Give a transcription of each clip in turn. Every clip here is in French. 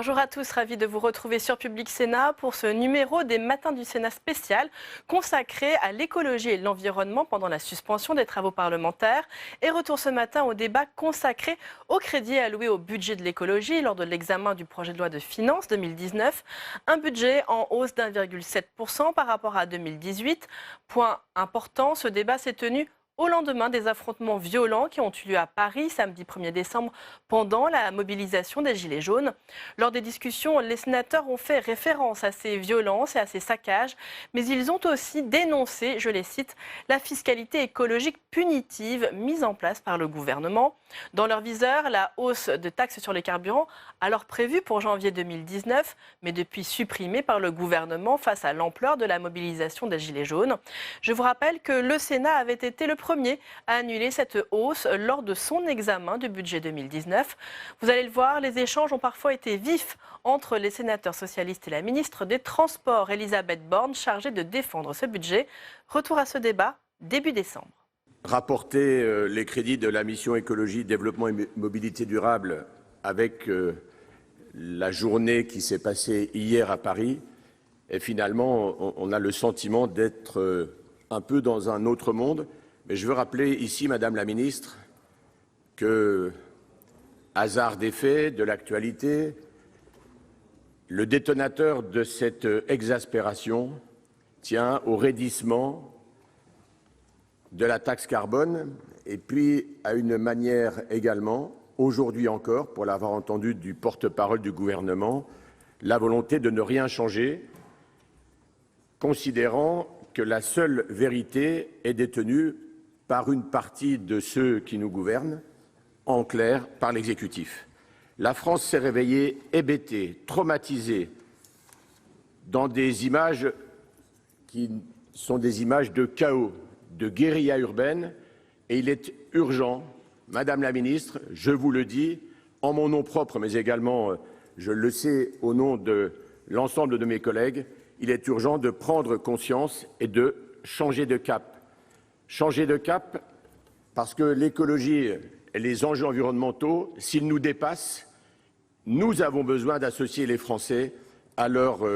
Bonjour à tous, ravi de vous retrouver sur Public Sénat pour ce numéro des Matins du Sénat spécial consacré à l'écologie et l'environnement pendant la suspension des travaux parlementaires. Et retour ce matin au débat consacré au crédit alloué au budget de l'écologie lors de l'examen du projet de loi de finances 2019. Un budget en hausse d'1,7% par rapport à 2018. Point important, ce débat s'est tenu au lendemain des affrontements violents qui ont eu lieu à Paris samedi 1er décembre pendant la mobilisation des Gilets jaunes. Lors des discussions, les sénateurs ont fait référence à ces violences et à ces saccages, mais ils ont aussi dénoncé, je les cite, la fiscalité écologique punitive mise en place par le gouvernement. Dans leur viseur, la hausse de taxes sur les carburants, alors prévue pour janvier 2019, mais depuis supprimée par le gouvernement face à l'ampleur de la mobilisation des Gilets jaunes. Je vous rappelle que le Sénat avait été le premier à annuler cette hausse lors de son examen du budget 2019. Vous allez le voir, les échanges ont parfois été vifs entre les sénateurs socialistes et la ministre des Transports, Elisabeth Borne, chargée de défendre ce budget. Retour à ce débat début décembre. Rapporter les crédits de la mission écologie, développement et mobilité durable avec la journée qui s'est passée hier à Paris, et finalement on a le sentiment d'être un peu dans un autre monde. Mais je veux rappeler ici, Madame la Ministre, que, hasard des faits, de l'actualité, le détonateur de cette exaspération tient au raidissement de la taxe carbone et puis à une manière également, aujourd'hui encore, pour l'avoir entendu du porte-parole du gouvernement, la volonté de ne rien changer, considérant que la seule vérité est détenue par une partie de ceux qui nous gouvernent, en clair, par l'exécutif. La France s'est réveillée hébétée, traumatisée, dans des images qui sont des images de chaos, de guérilla urbaine, et il est urgent, Madame la Ministre, je vous le dis, en mon nom propre, mais également, je le sais, au nom de l'ensemble de mes collègues, il est urgent de prendre conscience et de changer de cap. Changer de cap parce que l'écologie et les enjeux environnementaux, s'ils nous dépassent, nous avons besoin d'associer les Français à leur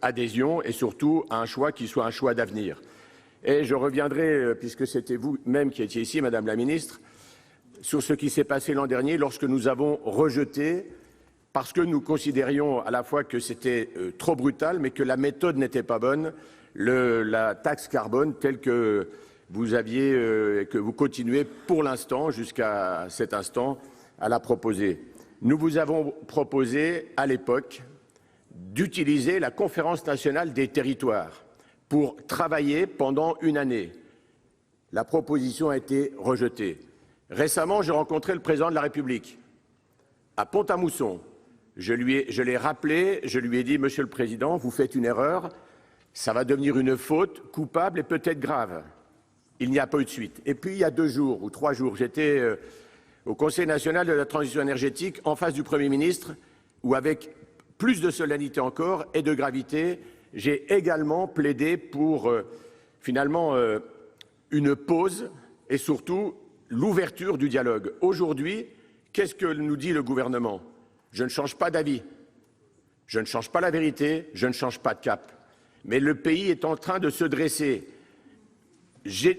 adhésion et surtout à un choix qui soit un choix d'avenir. Et je reviendrai, puisque c'était vous-même qui étiez ici, Madame la Ministre, sur ce qui s'est passé l'an dernier lorsque nous avons rejeté, parce que nous considérions à la fois que c'était trop brutal, mais que la méthode n'était pas bonne, la taxe carbone telle que vous aviez, que vous continuez pour l'instant, jusqu'à cet instant, à la proposer. Nous vous avons proposé, à l'époque, d'utiliser la Conférence nationale des territoires pour travailler pendant une année. La proposition a été rejetée. Récemment, j'ai rencontré le président de la République à Pont-à-Mousson. Je l'ai rappelé, je lui ai dit, Monsieur le Président, vous faites une erreur, ça va devenir une faute coupable et peut-être grave. Il n'y a pas eu de suite. Et puis, il y a 2 jours ou 3 jours, j'étais au Conseil national de la transition énergétique en face du Premier ministre, où avec plus de solennité encore et de gravité, j'ai également plaidé pour finalement une pause et surtout l'ouverture du dialogue. Aujourd'hui, qu'est-ce que nous dit le gouvernement? Je ne change pas d'avis, je ne change pas la vérité, je ne change pas de cap. Mais le pays est en train de se dresser.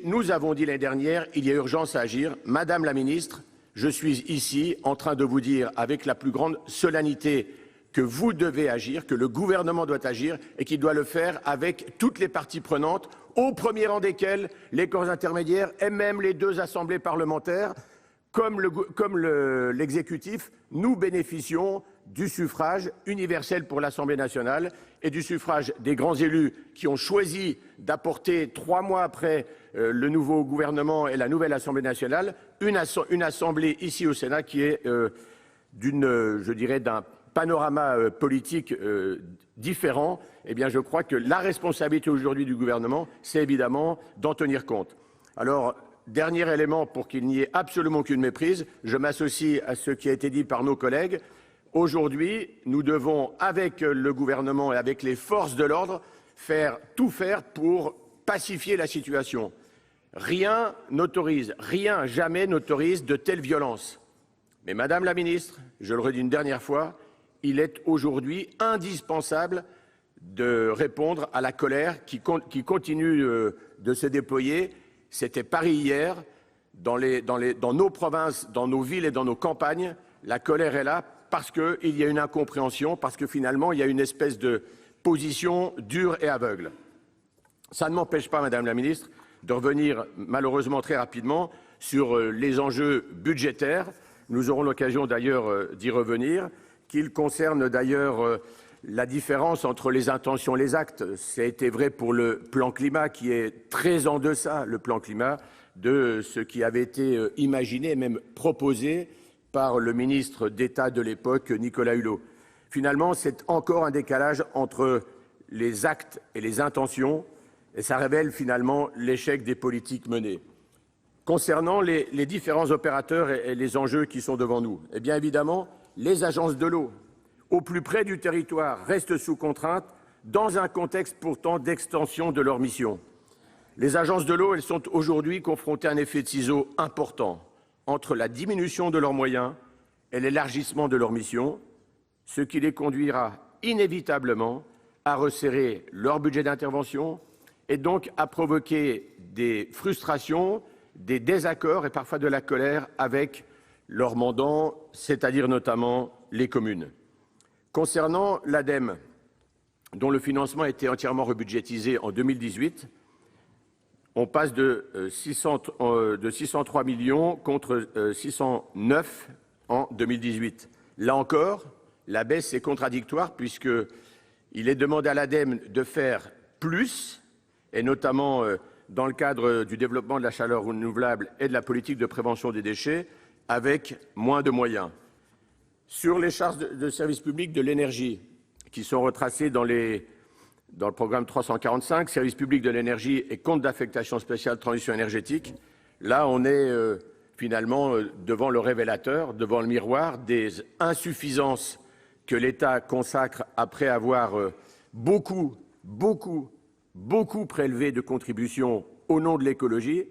Nous avons dit l'année dernière, il y a urgence à agir. Madame la Ministre, je suis ici en train de vous dire avec la plus grande solennité que vous devez agir, que le gouvernement doit agir et qu'il doit le faire avec toutes les parties prenantes, au premier rang desquelles les corps intermédiaires et même les 2 assemblées parlementaires. Comme l'exécutif, nous bénéficions du suffrage universel pour l'Assemblée nationale et du suffrage des grands élus qui ont choisi d'apporter 3 mois après le nouveau gouvernement et la nouvelle Assemblée nationale, une assemblée ici au Sénat qui est je dirais, d'un panorama politique différent. Eh bien, je crois que la responsabilité aujourd'hui du gouvernement, c'est évidemment d'en tenir compte. Alors, dernier élément pour qu'il n'y ait absolument aucune méprise, je m'associe à ce qui a été dit par nos collègues. Aujourd'hui, nous devons, avec le gouvernement et avec les forces de l'ordre, tout faire pour pacifier la situation. Rien n'autorise, rien jamais n'autorise de telles violences. Mais Madame la Ministre, je le redis une dernière fois, il est aujourd'hui indispensable de répondre à la colère qui continue de se déployer. C'était Paris hier, dans nos provinces, dans nos villes et dans nos campagnes. La colère est là parce qu'il y a une incompréhension, parce que finalement, il y a une espèce de position dure et aveugle. Ça ne m'empêche pas, Madame la Ministre, de revenir malheureusement très rapidement sur les enjeux budgétaires. Nous aurons l'occasion d'ailleurs d'y revenir, qu'ils concernent d'ailleurs la différence entre les intentions et les actes. Ça a été vrai pour le plan climat qui est très en deçà, le plan climat, de ce qui avait été imaginé et même proposé par le ministre d'État de l'époque, Nicolas Hulot. Finalement, c'est encore un décalage entre les actes et les intentions, et ça révèle finalement l'échec des politiques menées. Concernant les différents opérateurs et les enjeux qui sont devant nous, eh bien évidemment, les agences de l'eau, au plus près du territoire, restent sous contrainte dans un contexte pourtant d'extension de leur mission. Les agences de l'eau, elles sont aujourd'hui confrontées à un effet de ciseau important entre la diminution de leurs moyens et l'élargissement de leur mission, ce qui les conduira inévitablement à resserrer leur budget d'intervention et donc à provoquer des frustrations, des désaccords et parfois de la colère avec leurs mandants, c'est-à-dire notamment les communes. Concernant l'ADEME, dont le financement a été entièrement rebudgétisé en 2018, on passe de 603 millions contre 609 en 2018. Là encore, la baisse est contradictoire puisqu'il est demandé à l'ADEME de faire plus, et notamment dans le cadre du développement de la chaleur renouvelable et de la politique de prévention des déchets, avec moins de moyens. Sur les charges de service public de l'énergie, qui sont retracées dans le programme 345, service public de l'énergie et compte d'affectation spéciale transition énergétique, là on est finalement devant le révélateur, devant le miroir des insuffisances que l'État consacre après avoir beaucoup prélevé de contributions au nom de l'écologie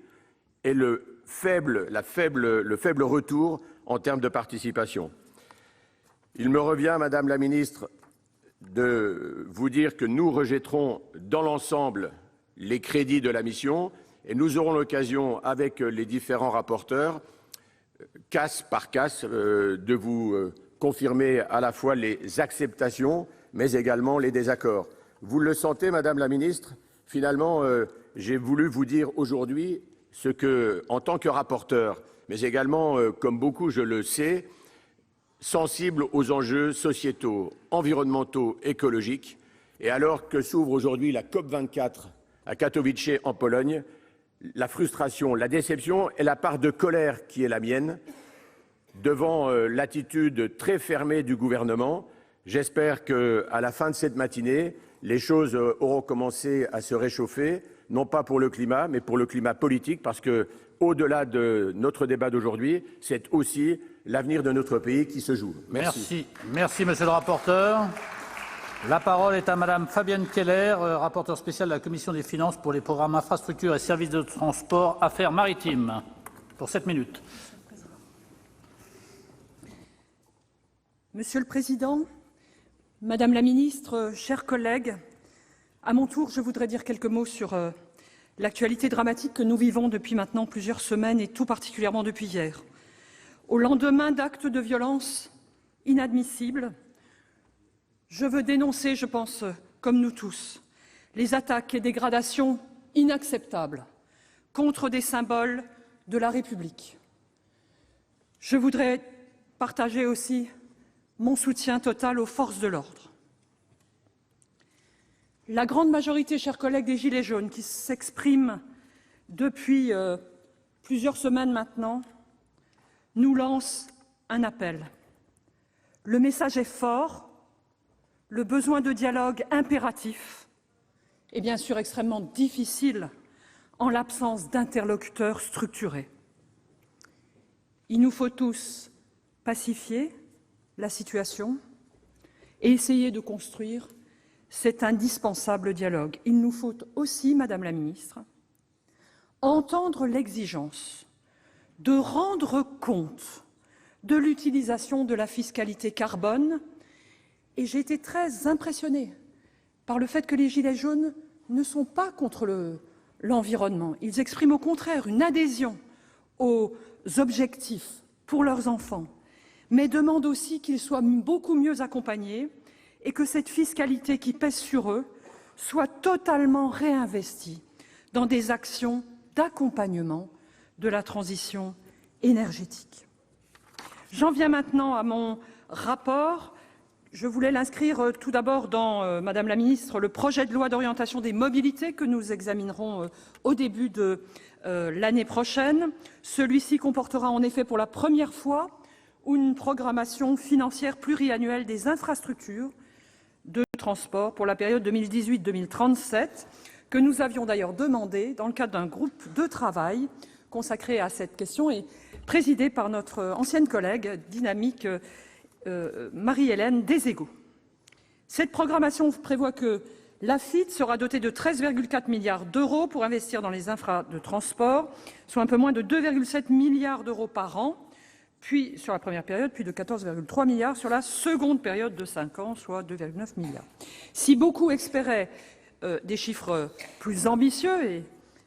et le faible retour en termes de participation. Il me revient, Madame la Ministre, de vous dire que nous rejetterons dans l'ensemble les crédits de la mission et nous aurons l'occasion, avec les différents rapporteurs, casse par casse, de vous confirmer à la fois les acceptations, mais également les désaccords. Vous le sentez, Madame la Ministre, finalement, j'ai voulu vous dire aujourd'hui ce que, en tant que rapporteur, mais également, comme beaucoup, je le sais, sensible aux enjeux sociétaux, environnementaux, écologiques, et alors que s'ouvre aujourd'hui la COP24 à Katowice en Pologne, la frustration, la déception et la part de colère qui est la mienne devant l'attitude très fermée du gouvernement. J'espère qu'à la fin de cette matinée, les choses auront commencé à se réchauffer, non pas pour le climat, mais pour le climat politique, parce que, au-delà de notre débat d'aujourd'hui, c'est aussi l'avenir de notre pays qui se joue. Merci. Merci, monsieur le rapporteur. La parole est à madame Fabienne Keller, rapporteure spéciale de la Commission des finances pour les programmes infrastructures et services de transport, affaires maritimes, pour 7 minutes. Monsieur le Président, Madame la Ministre, chers collègues, à mon tour, je voudrais dire quelques mots sur l'actualité dramatique que nous vivons depuis maintenant plusieurs semaines et tout particulièrement depuis hier. Au lendemain d'actes de violence inadmissibles, je veux dénoncer, je pense, comme nous tous, les attaques et dégradations inacceptables contre des symboles de la République. Je voudrais partager aussi mon soutien total aux forces de l'ordre. La grande majorité, chers collègues, des Gilets jaunes qui s'expriment depuis plusieurs semaines maintenant, nous lance un appel. Le message est fort, le besoin de dialogue impératif et bien sûr extrêmement difficile en l'absence d'interlocuteurs structurés. Il nous faut tous pacifier la situation et essayer de construire cet indispensable dialogue. Il nous faut aussi, Madame la Ministre, entendre l'exigence de rendre compte de l'utilisation de la fiscalité carbone Et j'ai été très impressionnée par le fait que les Gilets jaunes ne sont pas contre l'environnement. Ils expriment au contraire une adhésion aux objectifs pour leurs enfants, mais demandent aussi qu'ils soient beaucoup mieux accompagnés et que cette fiscalité qui pèse sur eux soit totalement réinvestie dans des actions d'accompagnement de la transition énergétique. J'en viens maintenant à mon rapport. Je voulais l'inscrire tout d'abord dans, Madame la Ministre, le projet de loi d'orientation des mobilités que nous examinerons au début de l'année prochaine. Celui-ci comportera en effet pour la première fois une programmation financière pluriannuelle des infrastructures de transport pour la période 2018-2037, que nous avions d'ailleurs demandé dans le cadre d'un groupe de travail consacré à cette question et présidé par notre ancienne collègue dynamique Marie-Hélène Deségaux. Cette programmation prévoit que l'AFITE sera dotée de 13,4 milliards d'euros pour investir dans les infras de transport, soit un peu moins de 2,7 milliards d'euros par an, puis sur la première période, puis de 14,3 milliards sur la seconde période de 5 ans, soit 2,9 milliards. Si beaucoup espéraient des chiffres plus ambitieux, et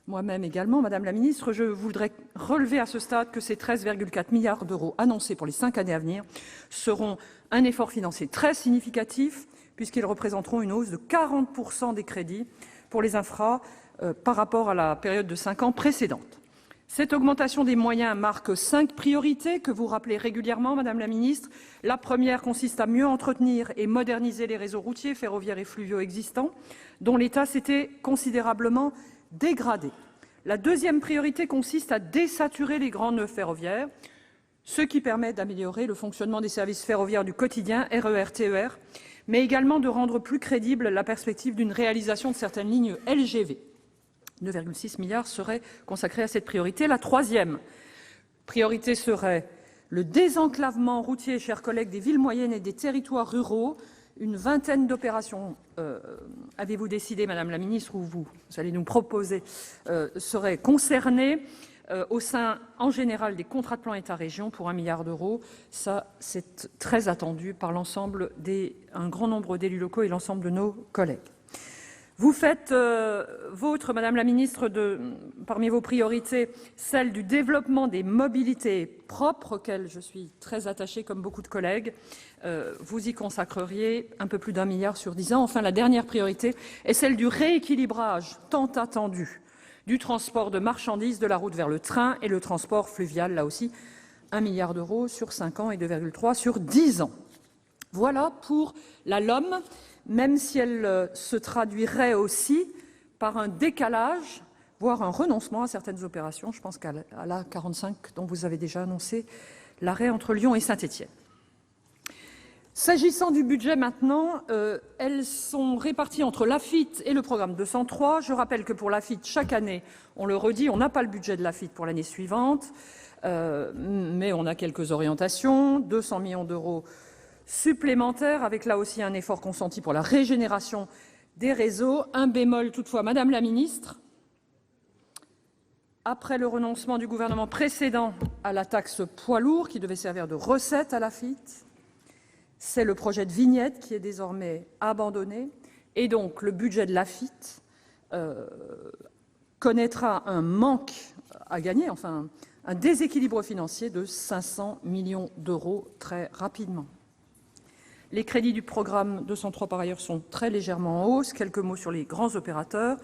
moi-même également, Madame la Ministre, je voudrais relever à ce stade que ces 13,4 milliards d'euros annoncés pour les 5 années à venir seront un effort financier très significatif, puisqu'ils représenteront une hausse de 40% des crédits pour les infras par rapport à la période de 5 ans précédente. Cette augmentation des moyens marque 5 priorités que vous rappelez régulièrement, Madame la Ministre. La première consiste à mieux entretenir et moderniser les réseaux routiers, ferroviaires et fluviaux existants, dont l'état s'était considérablement dégradé. La deuxième priorité consiste à désaturer les grands nœuds ferroviaires, ce qui permet d'améliorer le fonctionnement des services ferroviaires du quotidien, RER, TER, mais également de rendre plus crédible la perspective d'une réalisation de certaines lignes LGV. 2,6 milliards seraient consacrés à cette priorité. La troisième priorité serait le désenclavement routier, chers collègues, des villes moyennes et des territoires ruraux. Une vingtaine d'opérations, avez-vous décidé, Madame la Ministre, ou vous allez nous proposer, seraient concernées au sein, en général, des contrats de plan État-région pour 1 milliard d'euros. Ça, c'est très attendu par un grand nombre d'élus locaux et l'ensemble de nos collègues. Vous faites vôtre, Madame la Ministre, parmi vos priorités, celle du développement des mobilités propres, auxquelles je suis très attachée, comme beaucoup de collègues. Vous y consacreriez un peu plus d'1 milliard sur 10 ans. Enfin, la dernière priorité est celle du rééquilibrage tant attendu du transport de marchandises de la route vers le train et le transport fluvial, là aussi, 1 milliard d'euros sur 5 ans et 2,3 sur 10 ans. Voilà pour la LOM. Même si elle se traduirait aussi par un décalage, voire un renoncement à certaines opérations. Je pense qu'à l'A45, dont vous avez déjà annoncé l'arrêt entre Lyon et Saint-Étienne. S'agissant du budget maintenant, elles sont réparties entre l'AFITE et le programme 203. Je rappelle que pour l'AFITE, chaque année, on le redit, on n'a pas le budget de l'AFITE pour l'année suivante, mais on a quelques orientations, 200 millions d'euros supplémentaire, avec là aussi un effort consenti pour la régénération des réseaux. Un bémol toutefois, Madame la Ministre, après le renoncement du gouvernement précédent à la taxe poids lourds qui devait servir de recette à l'AFITE, c'est le projet de vignette qui est désormais abandonné et donc le budget de l'AFITE connaîtra un manque à gagner, enfin un déséquilibre financier de 500 millions d'euros très rapidement. Les crédits du programme 203, par ailleurs, sont très légèrement en hausse. Quelques mots sur les grands opérateurs.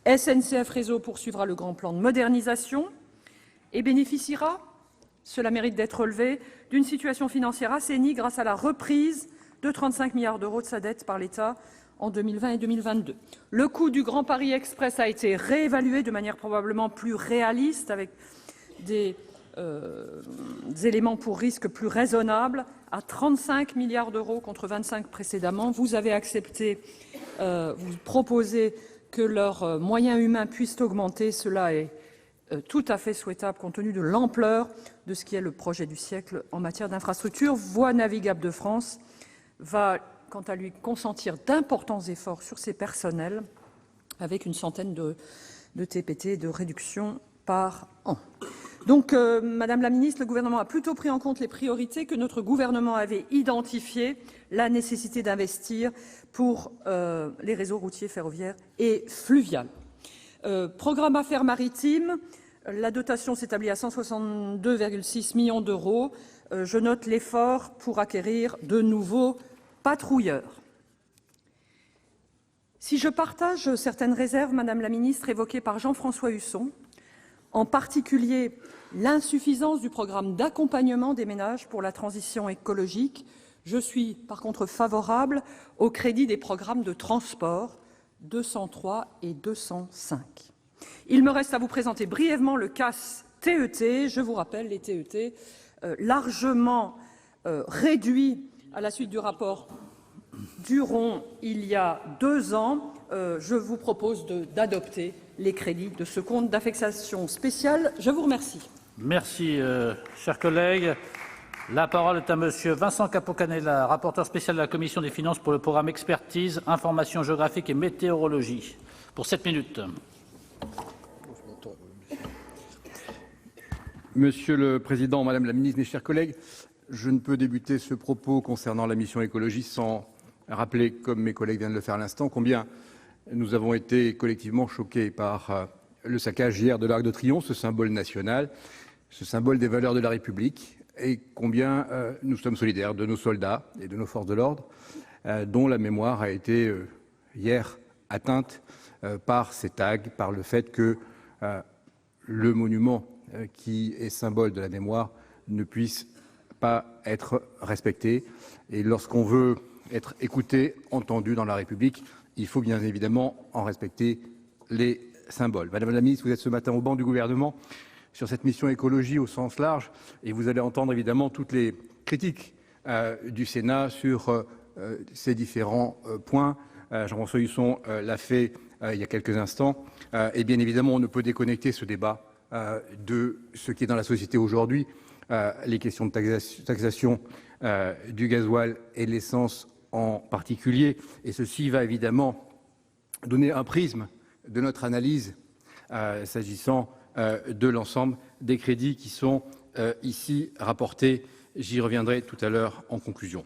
SNCF Réseau poursuivra le grand plan de modernisation et bénéficiera, cela mérite d'être relevé, d'une situation financière assainie grâce à la reprise de 35 milliards d'euros de sa dette par l'État en 2020 et 2022. Le coût du Grand Paris Express a été réévalué de manière probablement plus réaliste, avec des éléments pour risque plus raisonnables, à 35 milliards d'euros contre 25 précédemment. Vous avez accepté, vous proposez que leurs moyens humains puissent augmenter. Cela est tout à fait souhaitable compte tenu de l'ampleur de ce qui est le projet du siècle en matière d'infrastructure. Voies navigables de France va, quant à lui, consentir d'importants efforts sur ses personnels, avec une centaine de TPT de réduction par an. Donc, Madame la Ministre, le gouvernement a plutôt pris en compte les priorités que notre gouvernement avait identifiées, la nécessité d'investir pour les réseaux routiers, ferroviaires et fluviaux. Programme Affaires maritimes, la dotation s'établit à 162,6 millions d'euros. Je note l'effort pour acquérir de nouveaux patrouilleurs. Si je partage certaines réserves, Madame la Ministre, évoquées par Jean-François Husson, en particulier l'insuffisance du programme d'accompagnement des ménages pour la transition écologique, je suis par contre favorable au crédit des programmes de transport 203 et 205. Il me reste à vous présenter brièvement le CAS TET. Je vous rappelle, les TET, largement réduits à la suite du rapport Duron il y a 2 ans. Je vous propose d'adopter les crédits de ce compte d'affectation spéciale. Je vous remercie. Merci, chers collègues. La parole est à Monsieur Vincent Capo-Canellas, rapporteur spécial de la Commission des finances pour le programme Expertise, Information géographique et météorologie, pour 7 minutes. Monsieur le Président, Madame la Ministre, mes chers collègues, je ne peux débuter ce propos concernant la mission écologie sans rappeler, comme mes collègues viennent de le faire à l'instant, combien nous avons été collectivement choqués par le saccage hier de l'Arc de Triomphe, ce symbole national, ce symbole des valeurs de la République, et combien nous sommes solidaires de nos soldats et de nos forces de l'ordre, dont la mémoire a été hier atteinte par ces tags, par le fait que le monument qui est symbole de la mémoire ne puisse pas être respecté. Et lorsqu'on veut être écouté, entendu dans la République, il faut bien évidemment en respecter les symboles. Madame la Ministre, vous êtes ce matin au banc du gouvernement sur cette mission écologie au sens large et vous allez entendre évidemment toutes les critiques du Sénat sur ces différents points. Jean-François Husson l'a fait il y a quelques instants. Et bien évidemment, on ne peut déconnecter ce débat de ce qui est dans la société aujourd'hui, les questions de taxation du gasoil et de l'essence en particulier. Et ceci va évidemment donner un prisme de notre analyse s'agissant de l'ensemble des crédits qui sont ici rapportés. J'y reviendrai tout à l'heure en conclusion.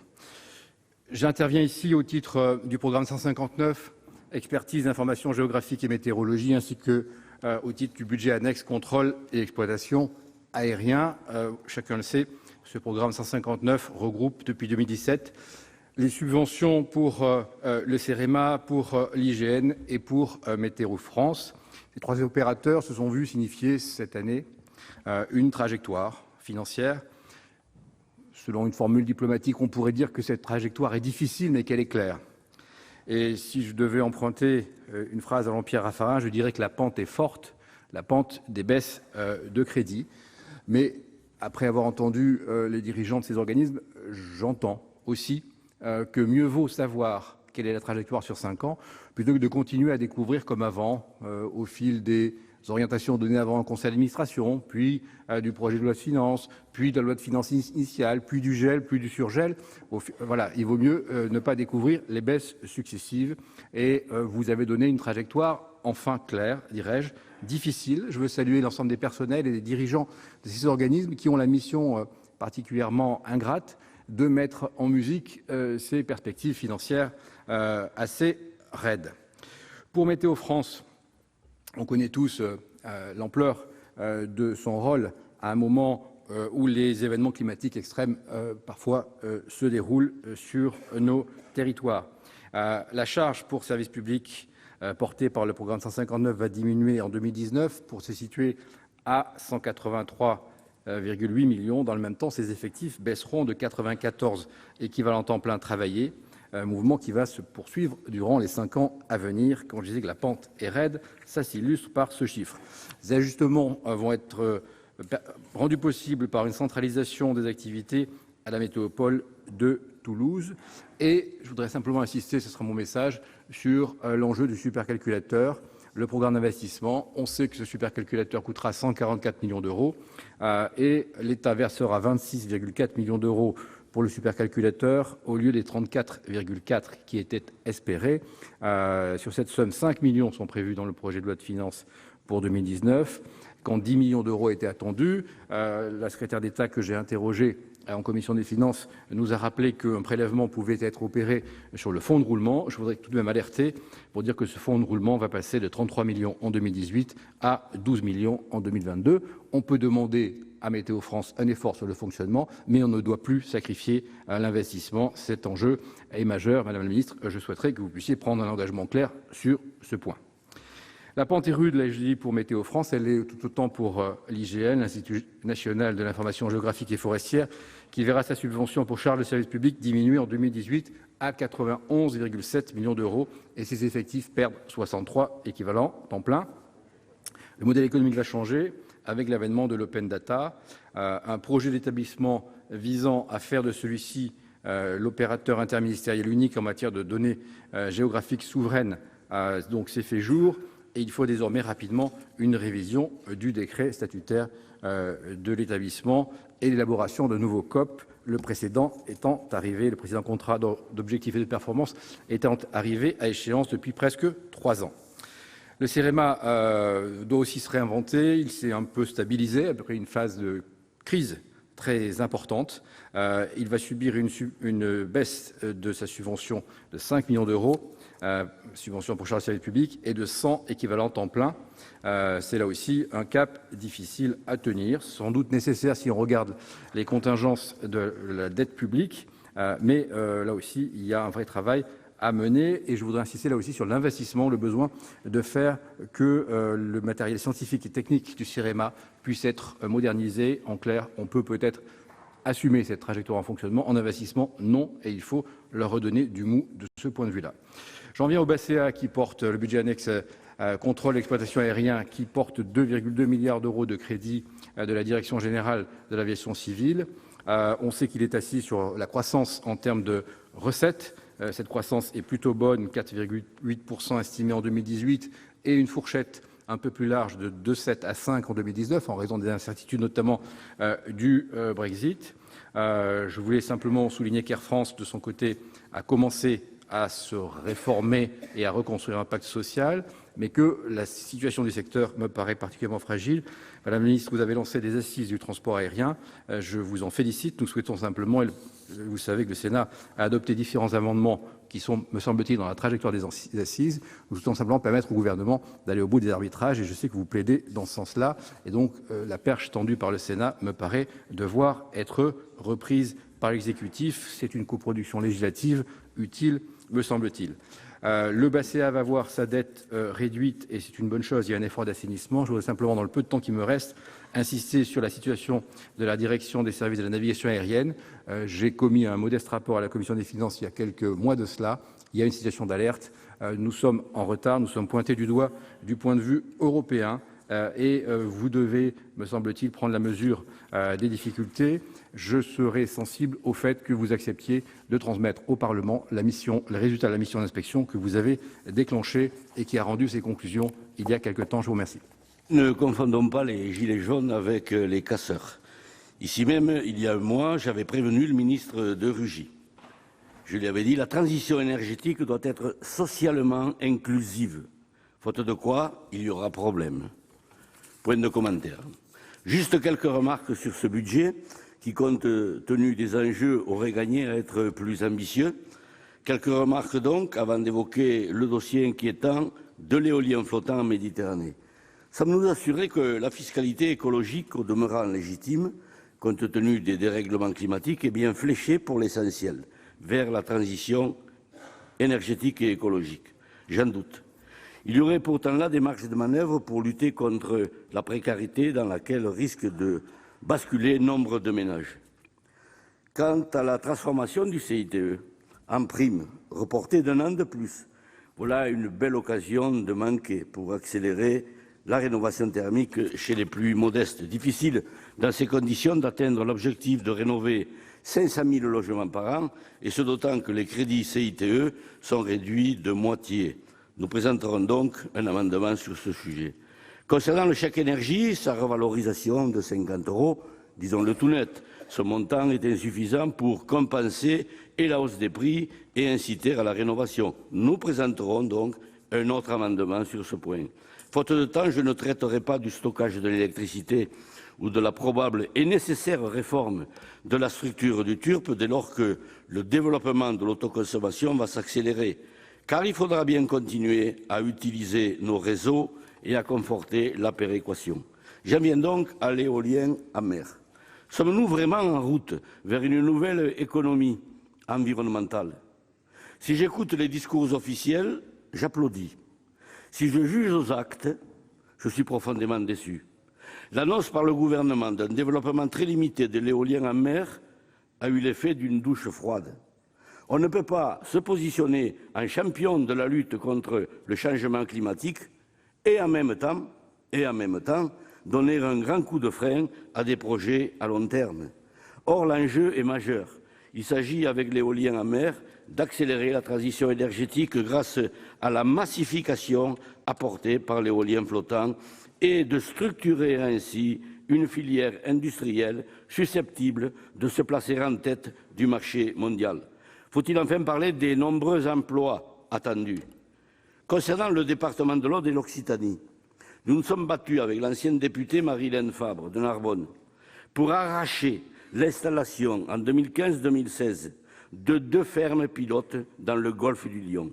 J'interviens ici au titre du programme 159, Expertise, Information géographique et météorologie, ainsi que au titre du budget annexe Contrôle et exploitation aérien. Chacun le sait, ce programme 159 regroupe depuis 2017 les subventions pour le CEREMA, pour l'IGN et pour Météo France. Ces 3 opérateurs se sont vus signifier cette année une trajectoire financière. Selon une formule diplomatique, on pourrait dire que cette trajectoire est difficile, mais qu'elle est claire. Et si je devais emprunter une phrase à Jean-Pierre Raffarin, je dirais que la pente est forte, la pente des baisses de crédit. Mais après avoir entendu les dirigeants de ces organismes, j'entends aussi que mieux vaut savoir quelle est la trajectoire sur 5 ans, plutôt que de continuer à découvrir comme avant, au fil des orientations données avant un conseil d'administration, puis du projet de loi de finances, puis de la loi de finances initiale, puis du gel, puis du surgel. Voilà, il vaut mieux ne pas découvrir les baisses successives. Et vous avez donné une trajectoire enfin claire, dirais-je, difficile. Je veux saluer l'ensemble des personnels et des dirigeants de ces organismes qui ont la mission particulièrement ingrate de mettre en musique ces perspectives financières assez raides. Pour Météo France, on connaît tous l'ampleur de son rôle à un moment où les événements climatiques extrêmes parfois se déroulent sur nos territoires. La charge pour service public portée par le programme 159 va diminuer en 2019 pour se situer à 183,8 millions. Dans le même temps, ses effectifs baisseront de 94 équivalents temps plein travaillés, un mouvement qui va se poursuivre durant les 5 ans à venir. Quand je disais que la pente est raide, ça s'illustre par ce chiffre. Les ajustements vont être rendus possibles par une centralisation des activités à la météopole de Toulouse. Et je voudrais simplement insister, ce sera mon message, sur l'enjeu du supercalculateur, le programme d'investissement. On sait que ce supercalculateur coûtera 144 millions d'euros et l'État versera 26,4 millions d'euros pour le supercalculateur au lieu des 34,4 qui étaient espérés. Sur cette somme, 5 millions sont prévus dans le projet de loi de finances pour 2019. Quand 10 millions d'euros étaient attendus, la secrétaire d'État que j'ai interrogée en commission des finances nous a rappelé qu'un prélèvement pouvait être opéré sur le fonds de roulement. Je voudrais tout de même alerter pour dire que ce fonds de roulement va passer de 33 millions en 2018 à 12 millions en 2022. On peut demander à Météo France un effort sur le fonctionnement, mais on ne doit plus sacrifier l'investissement. Cet enjeu est majeur. Madame la ministre, je souhaiterais que vous puissiez prendre un engagement clair sur ce point. La pente est rude, là, je dis, pour Météo France, elle est tout autant pour l'IGN, l'Institut national de l'information géographique et forestière, qui verra sa subvention pour charges de service public diminuer en 2018 à 91,7 millions d'euros et ses effectifs perdent 63 équivalents temps plein. Le modèle économique va changer avec l'avènement de l'open data, un projet d'établissement visant à faire de celui-ci l'opérateur interministériel unique en matière de données géographiques souveraines, donc c'est fait jour. Et il faut désormais rapidement une révision du décret statutaire de l'établissement et l'élaboration de nouveaux COP, le précédent contrat d'objectifs et de performance étant arrivé à échéance depuis presque 3 ans. Le CEREMA doit aussi se réinventer, il s'est un peu stabilisé après une phase de crise très importante. Il va subir une baisse de sa subvention de 5 millions d'euros, subvention pour charges de service public, et de 100 équivalents temps plein. C'est là aussi un cap difficile à tenir, sans doute nécessaire si on regarde les contingences de la dette publique, mais là aussi, il y a un vrai travail à mener et je voudrais insister là aussi sur l'investissement, le besoin de faire que le matériel scientifique et technique du CEREMA puisse être modernisé. En clair, on peut-être assumer cette trajectoire en fonctionnement, en investissement, non, et il faut leur redonner du mou de ce point de vue-là. J'en viens au BACEA qui porte le budget annexe contrôle exploitation aérien qui porte 2,2 milliards d'euros de crédits de la Direction générale de l'aviation civile. On sait qu'il est assis sur la croissance en termes de recettes. Cette croissance est plutôt bonne, 4,8% estimée en 2018 et une fourchette un peu plus large de 2,7 à 5 en 2019 en raison des incertitudes notamment du Brexit. Je voulais simplement souligner qu'Air France, de son côté, a commencé à se réformer et à reconstruire un pacte social, mais que la situation du secteur me paraît particulièrement fragile. Madame la ministre, vous avez lancé des assises du transport aérien. Je vous en félicite. Nous souhaitons simplement, et vous savez que le Sénat a adopté différents amendements qui sont, me semble-t-il, dans la trajectoire des assises. Nous souhaitons simplement permettre au gouvernement d'aller au bout des arbitrages et je sais que vous plaidez dans ce sens-là. Et donc, la perche tendue par le Sénat me paraît devoir être reprise par l'exécutif. C'est une coproduction législative utile, me semble-t-il. Le BACEA va voir sa dette réduite et c'est une bonne chose, il y a un effort d'assainissement. Je voudrais simplement, dans le peu de temps qui me reste, insister sur la situation de la direction des services de la navigation aérienne. J'ai commis un modeste rapport à la Commission des finances il y a quelques mois de cela. Il y a une situation d'alerte. Nous sommes en retard, nous sommes pointés du doigt du point de vue européen. Et vous devez, me semble-t-il, prendre la mesure des difficultés. Je serai sensible au fait que vous acceptiez de transmettre au Parlement les résultats de la mission d'inspection que vous avez déclenchée et qui a rendu ses conclusions il y a quelque temps. Je vous remercie. Ne confondons pas les gilets jaunes avec les casseurs. Ici même, il y a un mois, j'avais prévenu le ministre de Rugy. Je lui avais dit « La transition énergétique doit être socialement inclusive. Faute de quoi, il y aura problème. » Point de commentaire. Juste quelques remarques sur ce budget qui, compte tenu des enjeux, aurait gagné à être plus ambitieux. Quelques remarques donc avant d'évoquer le dossier inquiétant de l'éolien flottant en Méditerranée. Sommes-nous assurés que la fiscalité écologique, au demeurant légitime, compte tenu des dérèglements climatiques, est bien fléchée pour l'essentiel, vers la transition énergétique et écologique? J'en doute. Il y aurait pourtant là des marges de manœuvre pour lutter contre la précarité dans laquelle risquent de basculer nombre de ménages. Quant à la transformation du CITE en prime, reportée d'1 an de plus, voilà une belle occasion de manquer pour accélérer la rénovation thermique chez les plus modestes. Difficile, dans ces conditions, d'atteindre l'objectif de rénover 500 000 logements par an, et ce d'autant que les crédits CITE sont réduits de moitié. Nous présenterons donc un amendement sur ce sujet. Concernant le chèque énergie, sa revalorisation de 50 €, Disons-le tout net, ce montant est insuffisant pour compenser et la hausse des prix et inciter à la rénovation. Nous présenterons donc un autre amendement sur ce point. Faute de temps, je ne traiterai pas du stockage de l'électricité ou de la probable et nécessaire réforme de la structure du TURP dès lors que le développement de l'autoconsommation va s'accélérer, car il faudra bien continuer à utiliser nos réseaux et à conforter la péréquation. J'en viens donc à l'éolien en mer. Sommes-nous vraiment en route vers une nouvelle économie environnementale? Si j'écoute les discours officiels, j'applaudis. Si je juge aux actes, je suis profondément déçu. L'annonce par le gouvernement d'un développement très limité de l'éolien en mer a eu l'effet d'une douche froide. On ne peut pas se positionner en champion de la lutte contre le changement climatique et en même temps donner un grand coup de frein à des projets à long terme. Or, l'enjeu est majeur. Il s'agit, avec l'éolien en mer, d'accélérer la transition énergétique grâce à la massification apportée par l'éolien flottant et de structurer ainsi une filière industrielle susceptible de se placer en tête du marché mondial. Faut-il enfin parler des nombreux emplois attendus? Concernant le département de l'Aude et l'Occitanie, nous nous sommes battus avec l'ancienne députée Marie-Hélène Fabre de Narbonne pour arracher l'installation en 2015-2016 de 2 fermes pilotes dans le golfe du Lion.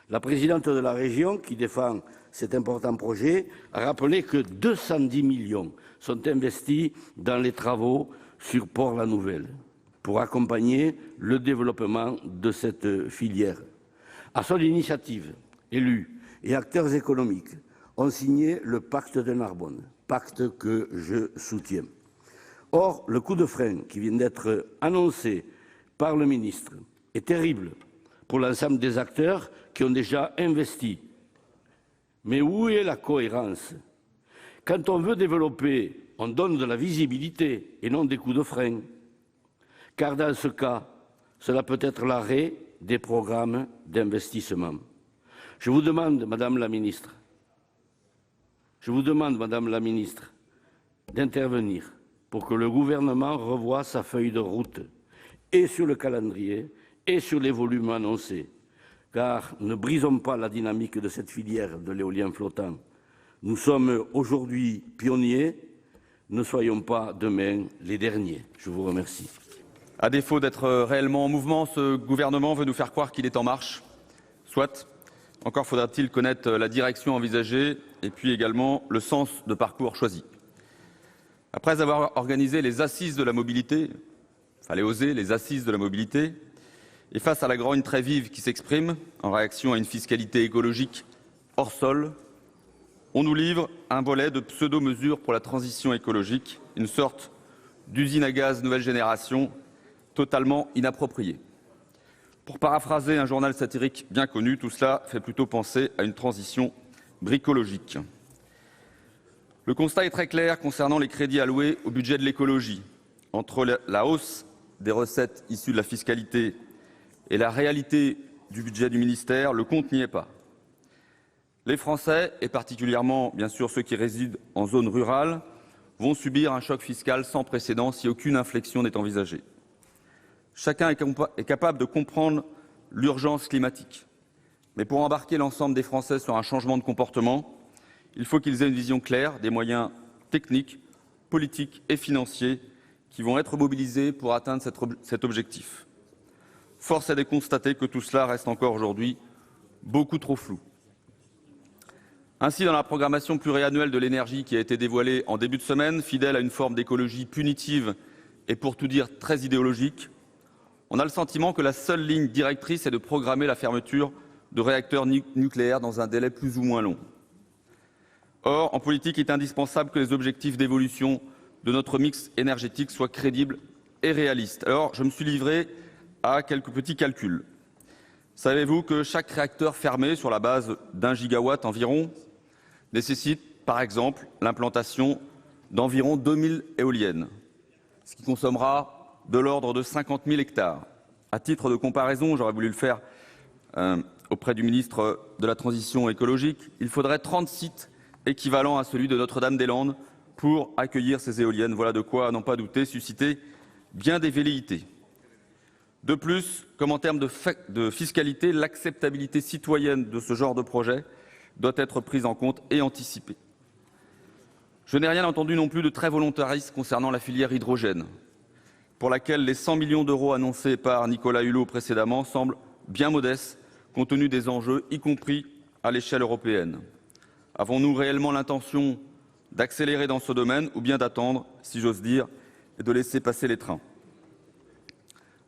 La présidente de la région, qui défend cet important projet, a rappelé que 210 millions sont investis dans les travaux sur Port-la-Nouvelle pour accompagner le développement de cette filière. À son initiative, élus et acteurs économiques ont signé le pacte de Narbonne, pacte que je soutiens. Or, le coup de frein qui vient d'être annoncé par le ministre est terrible pour l'ensemble des acteurs qui ont déjà investi. Mais où est la cohérence? Quand on veut développer, on donne de la visibilité et non des coups de frein. Car dans ce cas, cela peut être l'arrêt des programmes d'investissement. Je vous demande, Madame la Ministre, d'intervenir pour que le gouvernement revoie sa feuille de route et sur le calendrier et sur les volumes annoncés. Car ne brisons pas la dynamique de cette filière de l'éolien flottant. Nous sommes aujourd'hui pionniers, ne soyons pas demain les derniers. Je vous remercie. À défaut d'être réellement en mouvement, ce gouvernement veut nous faire croire qu'il est en marche. Soit, encore faudra-t-il connaître la direction envisagée et puis également le sens de parcours choisi. Après avoir organisé les assises de la mobilité, il fallait oser les assises de la mobilité, et face à la grogne très vive qui s'exprime en réaction à une fiscalité écologique hors sol, on nous livre un volet de pseudo-mesures pour la transition écologique, une sorte d'usine à gaz nouvelle génération totalement inappropriée. Pour paraphraser un journal satirique bien connu, tout cela fait plutôt penser à une transition bricologique. Le constat est très clair concernant les crédits alloués au budget de l'écologie. Entre la hausse des recettes issues de la fiscalité et la réalité du budget du ministère, le compte n'y est pas. Les Français, et particulièrement bien sûr ceux qui résident en zone rurale, vont subir un choc fiscal sans précédent si aucune inflexion n'est envisagée. Chacun est capable de comprendre l'urgence climatique. Mais pour embarquer l'ensemble des Français sur un changement de comportement, il faut qu'ils aient une vision claire des moyens techniques, politiques et financiers qui vont être mobilisés pour atteindre cet objectif. Force est de constater que tout cela reste encore aujourd'hui beaucoup trop flou. Ainsi, dans la programmation pluriannuelle de l'énergie qui a été dévoilée en début de semaine, fidèle à une forme d'écologie punitive et pour tout dire très idéologique, on a le sentiment que la seule ligne directrice est de programmer la fermeture de réacteurs nucléaires dans un délai plus ou moins long. Or, en politique, il est indispensable que les objectifs d'évolution de notre mix énergétique soient crédibles et réalistes. Alors, je me suis livré à quelques petits calculs. Savez-vous que chaque réacteur fermé sur la base d'1 gigawatt environ nécessite, par exemple, l'implantation d'environ 2000 éoliennes, ce qui consommera de l'ordre de 50 000 hectares. À titre de comparaison, j'aurais voulu le faire auprès du ministre de la Transition écologique, il faudrait 30 sites équivalents à celui de Notre-Dame-des-Landes pour accueillir ces éoliennes. Voilà de quoi, à n'en pas douter, susciter bien des velléités. De plus, comme en termes de fiscalité, l'acceptabilité citoyenne de ce genre de projet doit être prise en compte et anticipée. Je n'ai rien entendu non plus de très volontariste concernant la filière hydrogène, pour laquelle les 100 millions d'euros annoncés par Nicolas Hulot précédemment semblent bien modestes compte tenu des enjeux, y compris à l'échelle européenne. Avons-nous réellement l'intention d'accélérer dans ce domaine ou bien d'attendre, si j'ose dire, et de laisser passer les trains?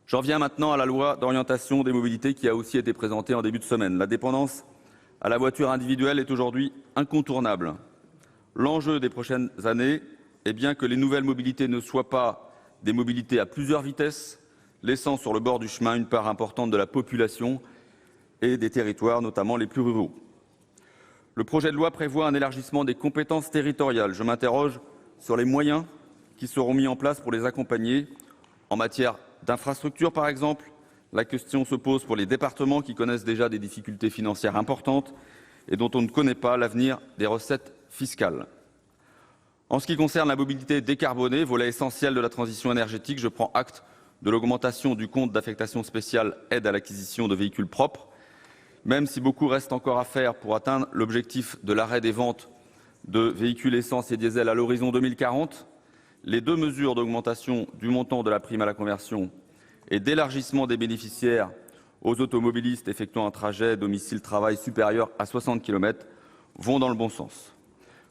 J'en viens maintenant à la loi d'orientation des mobilités qui a aussi été présentée en début de semaine. La dépendance à la voiture individuelle est aujourd'hui incontournable. L'enjeu des prochaines années est bien que les nouvelles mobilités ne soient pas des mobilités à plusieurs vitesses, laissant sur le bord du chemin une part importante de la population et des territoires, notamment les plus ruraux. Le projet de loi prévoit un élargissement des compétences territoriales. Je m'interroge sur les moyens qui seront mis en place pour les accompagner. En matière d'infrastructures, par exemple, la question se pose pour les départements qui connaissent déjà des difficultés financières importantes et dont on ne connaît pas l'avenir des recettes fiscales. En ce qui concerne la mobilité décarbonée, volet essentiel de la transition énergétique, je prends acte de l'augmentation du compte d'affectation spéciale aide à l'acquisition de véhicules propres. Même si beaucoup reste encore à faire pour atteindre l'objectif de l'arrêt des ventes de véhicules essence et diesel à l'horizon 2040, les deux mesures d'augmentation du montant de la prime à la conversion et d'élargissement des bénéficiaires aux automobilistes effectuant un trajet domicile-travail supérieur à 60 km vont dans le bon sens.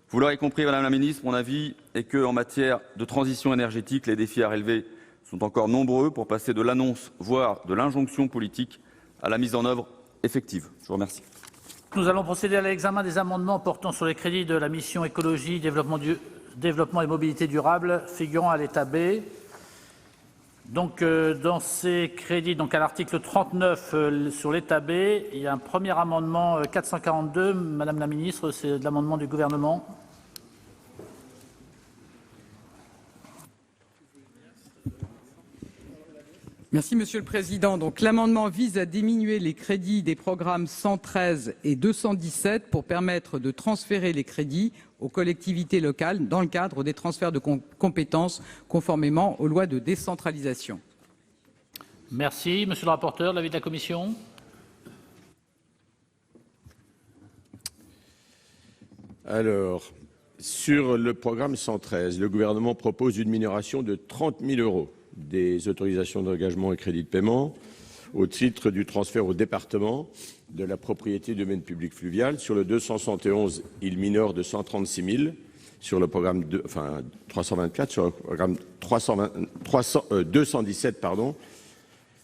Vous l'aurez compris, Madame la Ministre, mon avis est qu'en matière de transition énergétique, les défis à relever sont encore nombreux pour passer de l'annonce, voire de l'injonction politique, à la mise en œuvre effective. Je vous remercie. Nous allons procéder à l'examen des amendements portant sur les crédits de la mission écologie, développement et mobilité durable figurant à l'état B. Donc, dans ces crédits, donc à l'article 39 sur l'état B, il y a un premier amendement 442. Madame la Ministre, c'est l'amendement du gouvernement. Merci Monsieur le Président. Donc l'amendement vise à diminuer les crédits des programmes 113 et 217 pour permettre de transférer les crédits aux collectivités locales dans le cadre des transferts de compétences conformément aux lois de décentralisation. Merci. Monsieur le rapporteur, l'avis de la commission? Alors, sur le programme 113, le gouvernement propose une minoration de 30 000 € des autorisations d'engagement et crédits de paiement au titre du transfert au département de la propriété du domaine public fluvial. Sur le 271, il minore de 136 000 sur le programme 324, sur le programme 217,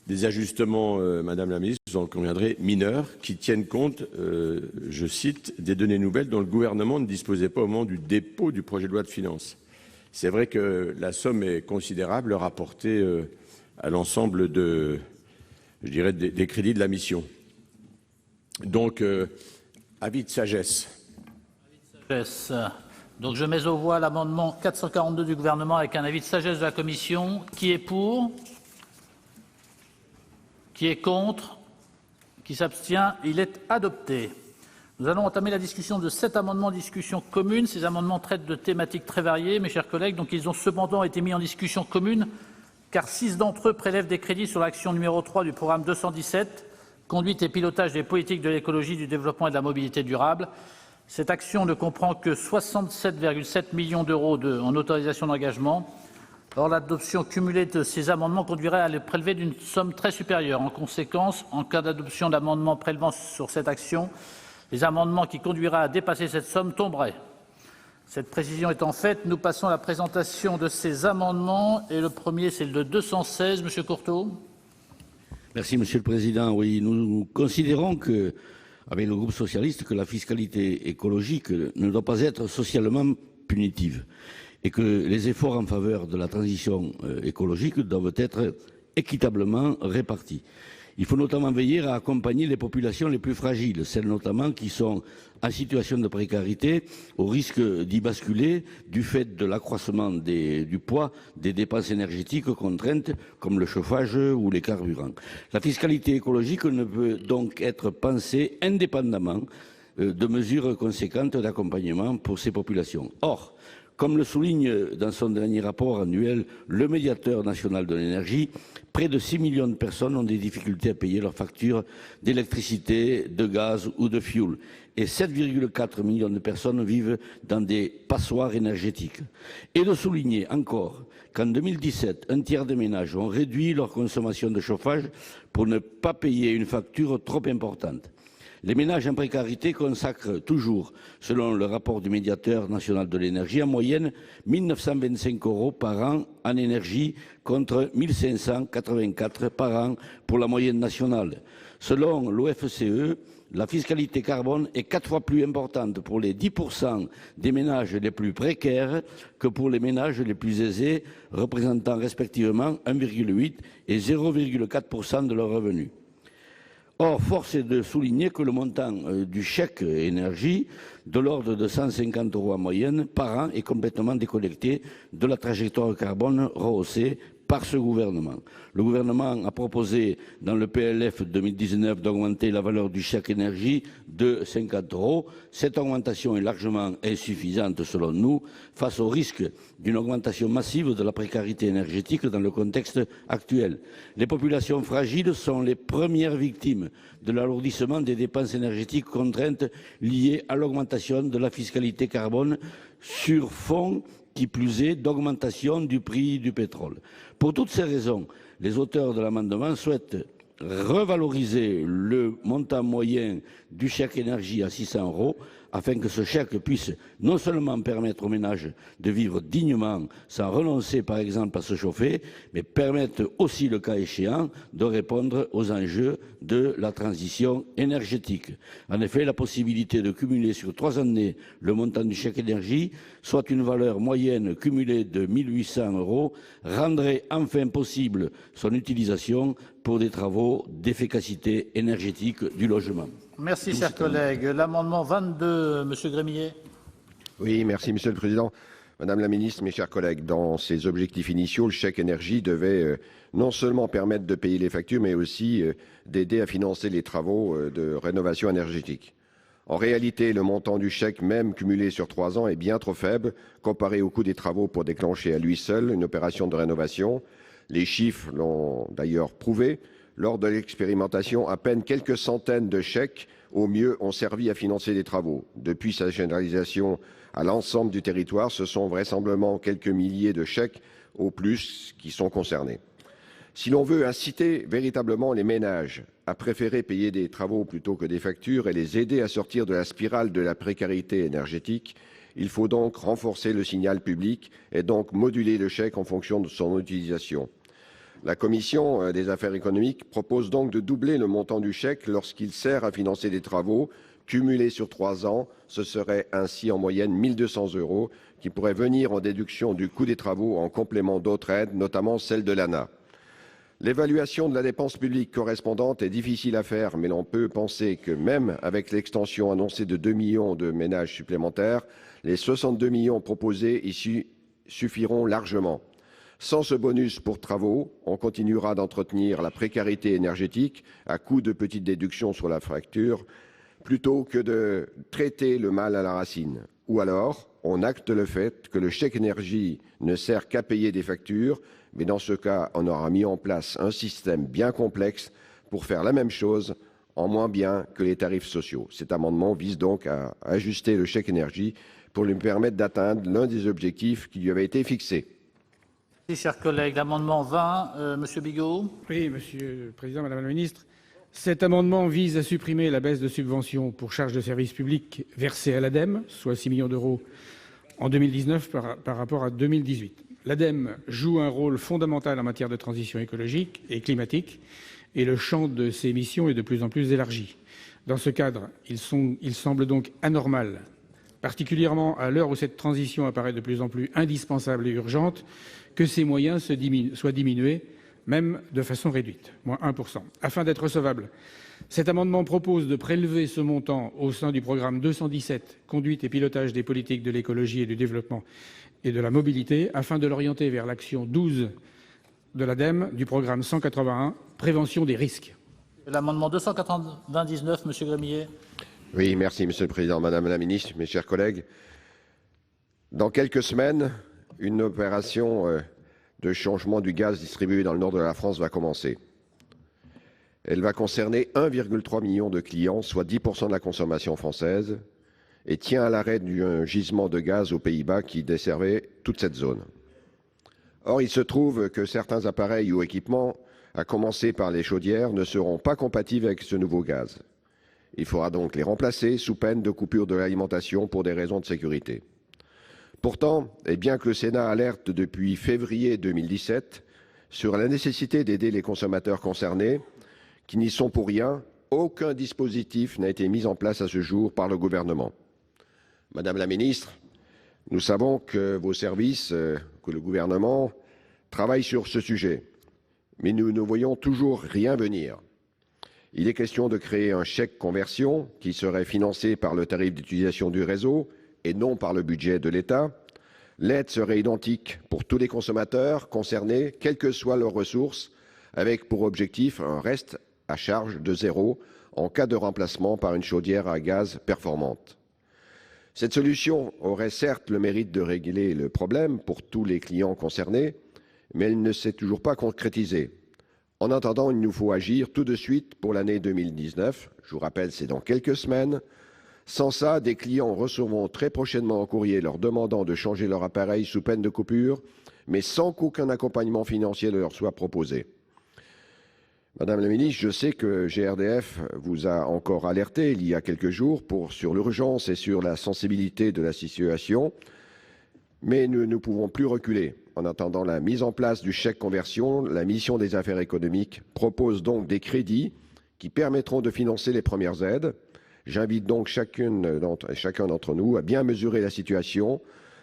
des ajustements, Madame la Ministre, vous en conviendrez, mineurs, qui tiennent compte, je cite, des données nouvelles dont le gouvernement ne disposait pas au moment du dépôt du projet de loi de finances. C'est vrai que la somme est considérable rapportée à l'ensemble des crédits de la mission. Donc, avis de sagesse. Donc, je mets aux voix l'amendement 442 du gouvernement avec un avis de sagesse de la commission. Qui est pour? Qui est contre? Qui s'abstient? Il est adopté. Nous allons entamer la discussion de 7 amendements en discussion commune. Ces amendements traitent de thématiques très variées, mes chers collègues. Donc, ils ont cependant été mis en discussion commune, car 6 d'entre eux prélèvent des crédits sur l'action numéro 3 du programme 217, conduite et pilotage des politiques de l'écologie, du développement et de la mobilité durable. Cette action ne comprend que 67,7 millions d'euros en autorisation d'engagement. Or, l'adoption cumulée de ces amendements conduirait à les prélever d'une somme très supérieure. En conséquence, en cas d'adoption d'amendements prélevant sur cette action, les amendements qui conduiraient à dépasser cette somme tomberaient. Cette précision étant faite, nous passons à la présentation de ces amendements. Et le premier, c'est le 216. Monsieur Courteau. Merci, Monsieur le Président. Oui, nous considérons que, avec le groupe socialiste, que la fiscalité écologique ne doit pas être socialement punitive et que les efforts en faveur de la transition écologique doivent être équitablement répartis. Il faut notamment veiller à accompagner les populations les plus fragiles, celles notamment qui sont en situation de précarité, au risque d'y basculer du fait de l'accroissement du poids des dépenses énergétiques contraintes, comme le chauffage ou les carburants. La fiscalité écologique ne peut donc être pensée indépendamment de mesures conséquentes d'accompagnement pour ces populations. Or, Comme le souligne dans son dernier rapport annuel le médiateur national de l'énergie, près de 6 millions de personnes ont des difficultés à payer leurs factures d'électricité, de gaz ou de fioul. Et 7,4 millions de personnes vivent dans des passoires énergétiques. Et de souligner encore qu'en 2017, un tiers des ménages ont réduit leur consommation de chauffage pour ne pas payer une facture trop importante. Les ménages en précarité consacrent toujours, selon le rapport du médiateur national de l'énergie, en moyenne 1 925 € par an en énergie contre 1 584 par an pour la moyenne nationale. Selon l'OFCE, la fiscalité carbone est 4 fois plus importante pour les 10% des ménages les plus précaires que pour les ménages les plus aisés, représentant respectivement 1,8 et 0,4% de leurs revenus. Or, force est de souligner que le montant du chèque énergie, de l'ordre de 150 € en moyenne par an, est complètement déconnecté de la trajectoire carbone rehaussée par ce gouvernement. Le gouvernement a proposé dans le PLF 2019 d'augmenter la valeur du chèque énergie de 50 €. Cette augmentation est largement insuffisante selon nous face au risque d'une augmentation massive de la précarité énergétique dans le contexte actuel. Les populations fragiles sont les premières victimes de l'alourdissement des dépenses énergétiques contraintes liées à l'augmentation de la fiscalité carbone sur fond qui plus est d'augmentation du prix du pétrole. Pour toutes ces raisons, les auteurs de l'amendement souhaitent revaloriser le montant moyen du chèque énergie à 600 € afin que ce chèque puisse non seulement permettre aux ménages de vivre dignement sans renoncer par exemple à se chauffer, mais permettre aussi, le cas échéant, de répondre aux enjeux de la transition énergétique. En effet, la possibilité de cumuler sur 3 années le montant du chèque énergie, soit une valeur moyenne cumulée de 1 800 €, rendrait enfin possible son utilisation pour des travaux d'efficacité énergétique du logement. Merci, chers collègues. L'amendement 22, Monsieur Grémillet. Oui, merci, Monsieur le Président. Madame la Ministre, mes chers collègues, dans ses objectifs initiaux, le chèque énergie devait non seulement permettre de payer les factures, mais aussi d'aider à financer les travaux de rénovation énergétique. En réalité, le montant du chèque, même cumulé sur 3 ans, est bien trop faible comparé au coût des travaux pour déclencher à lui seul une opération de rénovation. Les chiffres l'ont d'ailleurs prouvé. Lors de l'expérimentation, à peine quelques centaines de chèques, au mieux, ont servi à financer les travaux. Depuis sa généralisation à l'ensemble du territoire, ce sont vraisemblablement quelques milliers de chèques au plus qui sont concernés. Si l'on veut inciter véritablement les ménages à préférer payer des travaux plutôt que des factures et les aider à sortir de la spirale de la précarité énergétique, il faut donc renforcer le signal public et donc moduler le chèque en fonction de son utilisation. La Commission des affaires économiques propose donc de doubler le montant du chèque lorsqu'il sert à financer des travaux. Cumulés sur 3 ans, ce serait ainsi en moyenne 1 200 € qui pourraient venir en déduction du coût des travaux en complément d'autres aides, notamment celle de l'ANA. L'évaluation de la dépense publique correspondante est difficile à faire, mais l'on peut penser que même avec l'extension annoncée de 2 millions de ménages supplémentaires, les 62 millions proposés ici suffiront largement. Sans ce bonus pour travaux, on continuera d'entretenir la précarité énergétique à coup de petites déductions sur la facture, plutôt que de traiter le mal à la racine. Ou alors, on acte le fait que le chèque énergie ne sert qu'à payer des factures, mais dans ce cas, on aura mis en place un système bien complexe pour faire la même chose en moins bien que les tarifs sociaux. Cet amendement vise donc à ajuster le chèque énergie pour lui permettre d'atteindre l'un des objectifs qui lui avait été fixé. Merci, chers collègues. L'amendement 20, Monsieur Bigot. Oui, Monsieur le Président, Madame la Ministre. Cet amendement vise à supprimer la baisse de subventions pour charges de service public versées à l'ADEME, soit 6 millions d'euros en 2019 par rapport à 2018. L'ADEME joue un rôle fondamental en matière de transition écologique et climatique, et le champ de ses missions est de plus en plus élargi. Dans ce cadre, il semble donc anormal, particulièrement à l'heure où cette transition apparaît de plus en plus indispensable et urgente, que ces moyens soient diminués, même de façon réduite, moins 1%. Afin d'être recevable, cet amendement propose de prélever ce montant au sein du programme 217, Conduite et pilotage des politiques de l'écologie et du développement et de la mobilité, afin de l'orienter vers l'action 12 de l'ADEME du programme 181, Prévention des risques. L'amendement 299, Monsieur Grémillet. Oui, merci, Monsieur le Président. Madame la Ministre, mes chers collègues, Dans quelques semaines, une opération de changement du gaz distribué dans le nord de la France va commencer. Elle va concerner 1,3 million de clients, soit 10% de la consommation française, et tient à l'arrêt d'un gisement de gaz aux Pays-Bas qui desservait toute cette zone. Or, il se trouve que certains appareils ou équipements, à commencer par les chaudières, ne seront pas compatibles avec ce nouveau gaz. Il faudra donc les remplacer sous peine de coupure de l'alimentation pour des raisons de sécurité. Pourtant, et bien que le Sénat alerte depuis février 2017 sur la nécessité d'aider les consommateurs concernés, qui n'y sont pour rien, aucun dispositif n'a été mis en place à ce jour par le gouvernement. Madame la ministre, nous savons que vos services, que le gouvernement, travaillent sur ce sujet, mais nous ne voyons toujours rien venir. Il est question de créer un chèque conversion qui serait financé par le tarif d'utilisation du réseau et non par le budget de l'État. L'aide serait identique pour tous les consommateurs concernés, quelles que soient leurs ressources, avec pour objectif un reste à charge de 0 en cas de remplacement par une chaudière à gaz performante. Cette solution aurait certes le mérite de régler le problème pour tous les clients concernés, mais elle ne s'est toujours pas concrétisée. En attendant, il nous faut agir tout de suite pour l'année 2019. Je vous rappelle, c'est dans quelques semaines. Sans ça, des clients recevront très prochainement un courrier leur demandant de changer leur appareil sous peine de coupure, mais sans qu'aucun accompagnement financier leur soit proposé. Madame la ministre, je sais que GRDF vous a encore alerté il y a quelques jours sur l'urgence et sur la sensibilité de la situation, mais nous ne pouvons plus reculer. En attendant la mise en place du chèque conversion, la mission des affaires économiques propose donc des crédits qui permettront de financer les premières aides. J'invite donc chacun d'entre nous à bien mesurer la situation.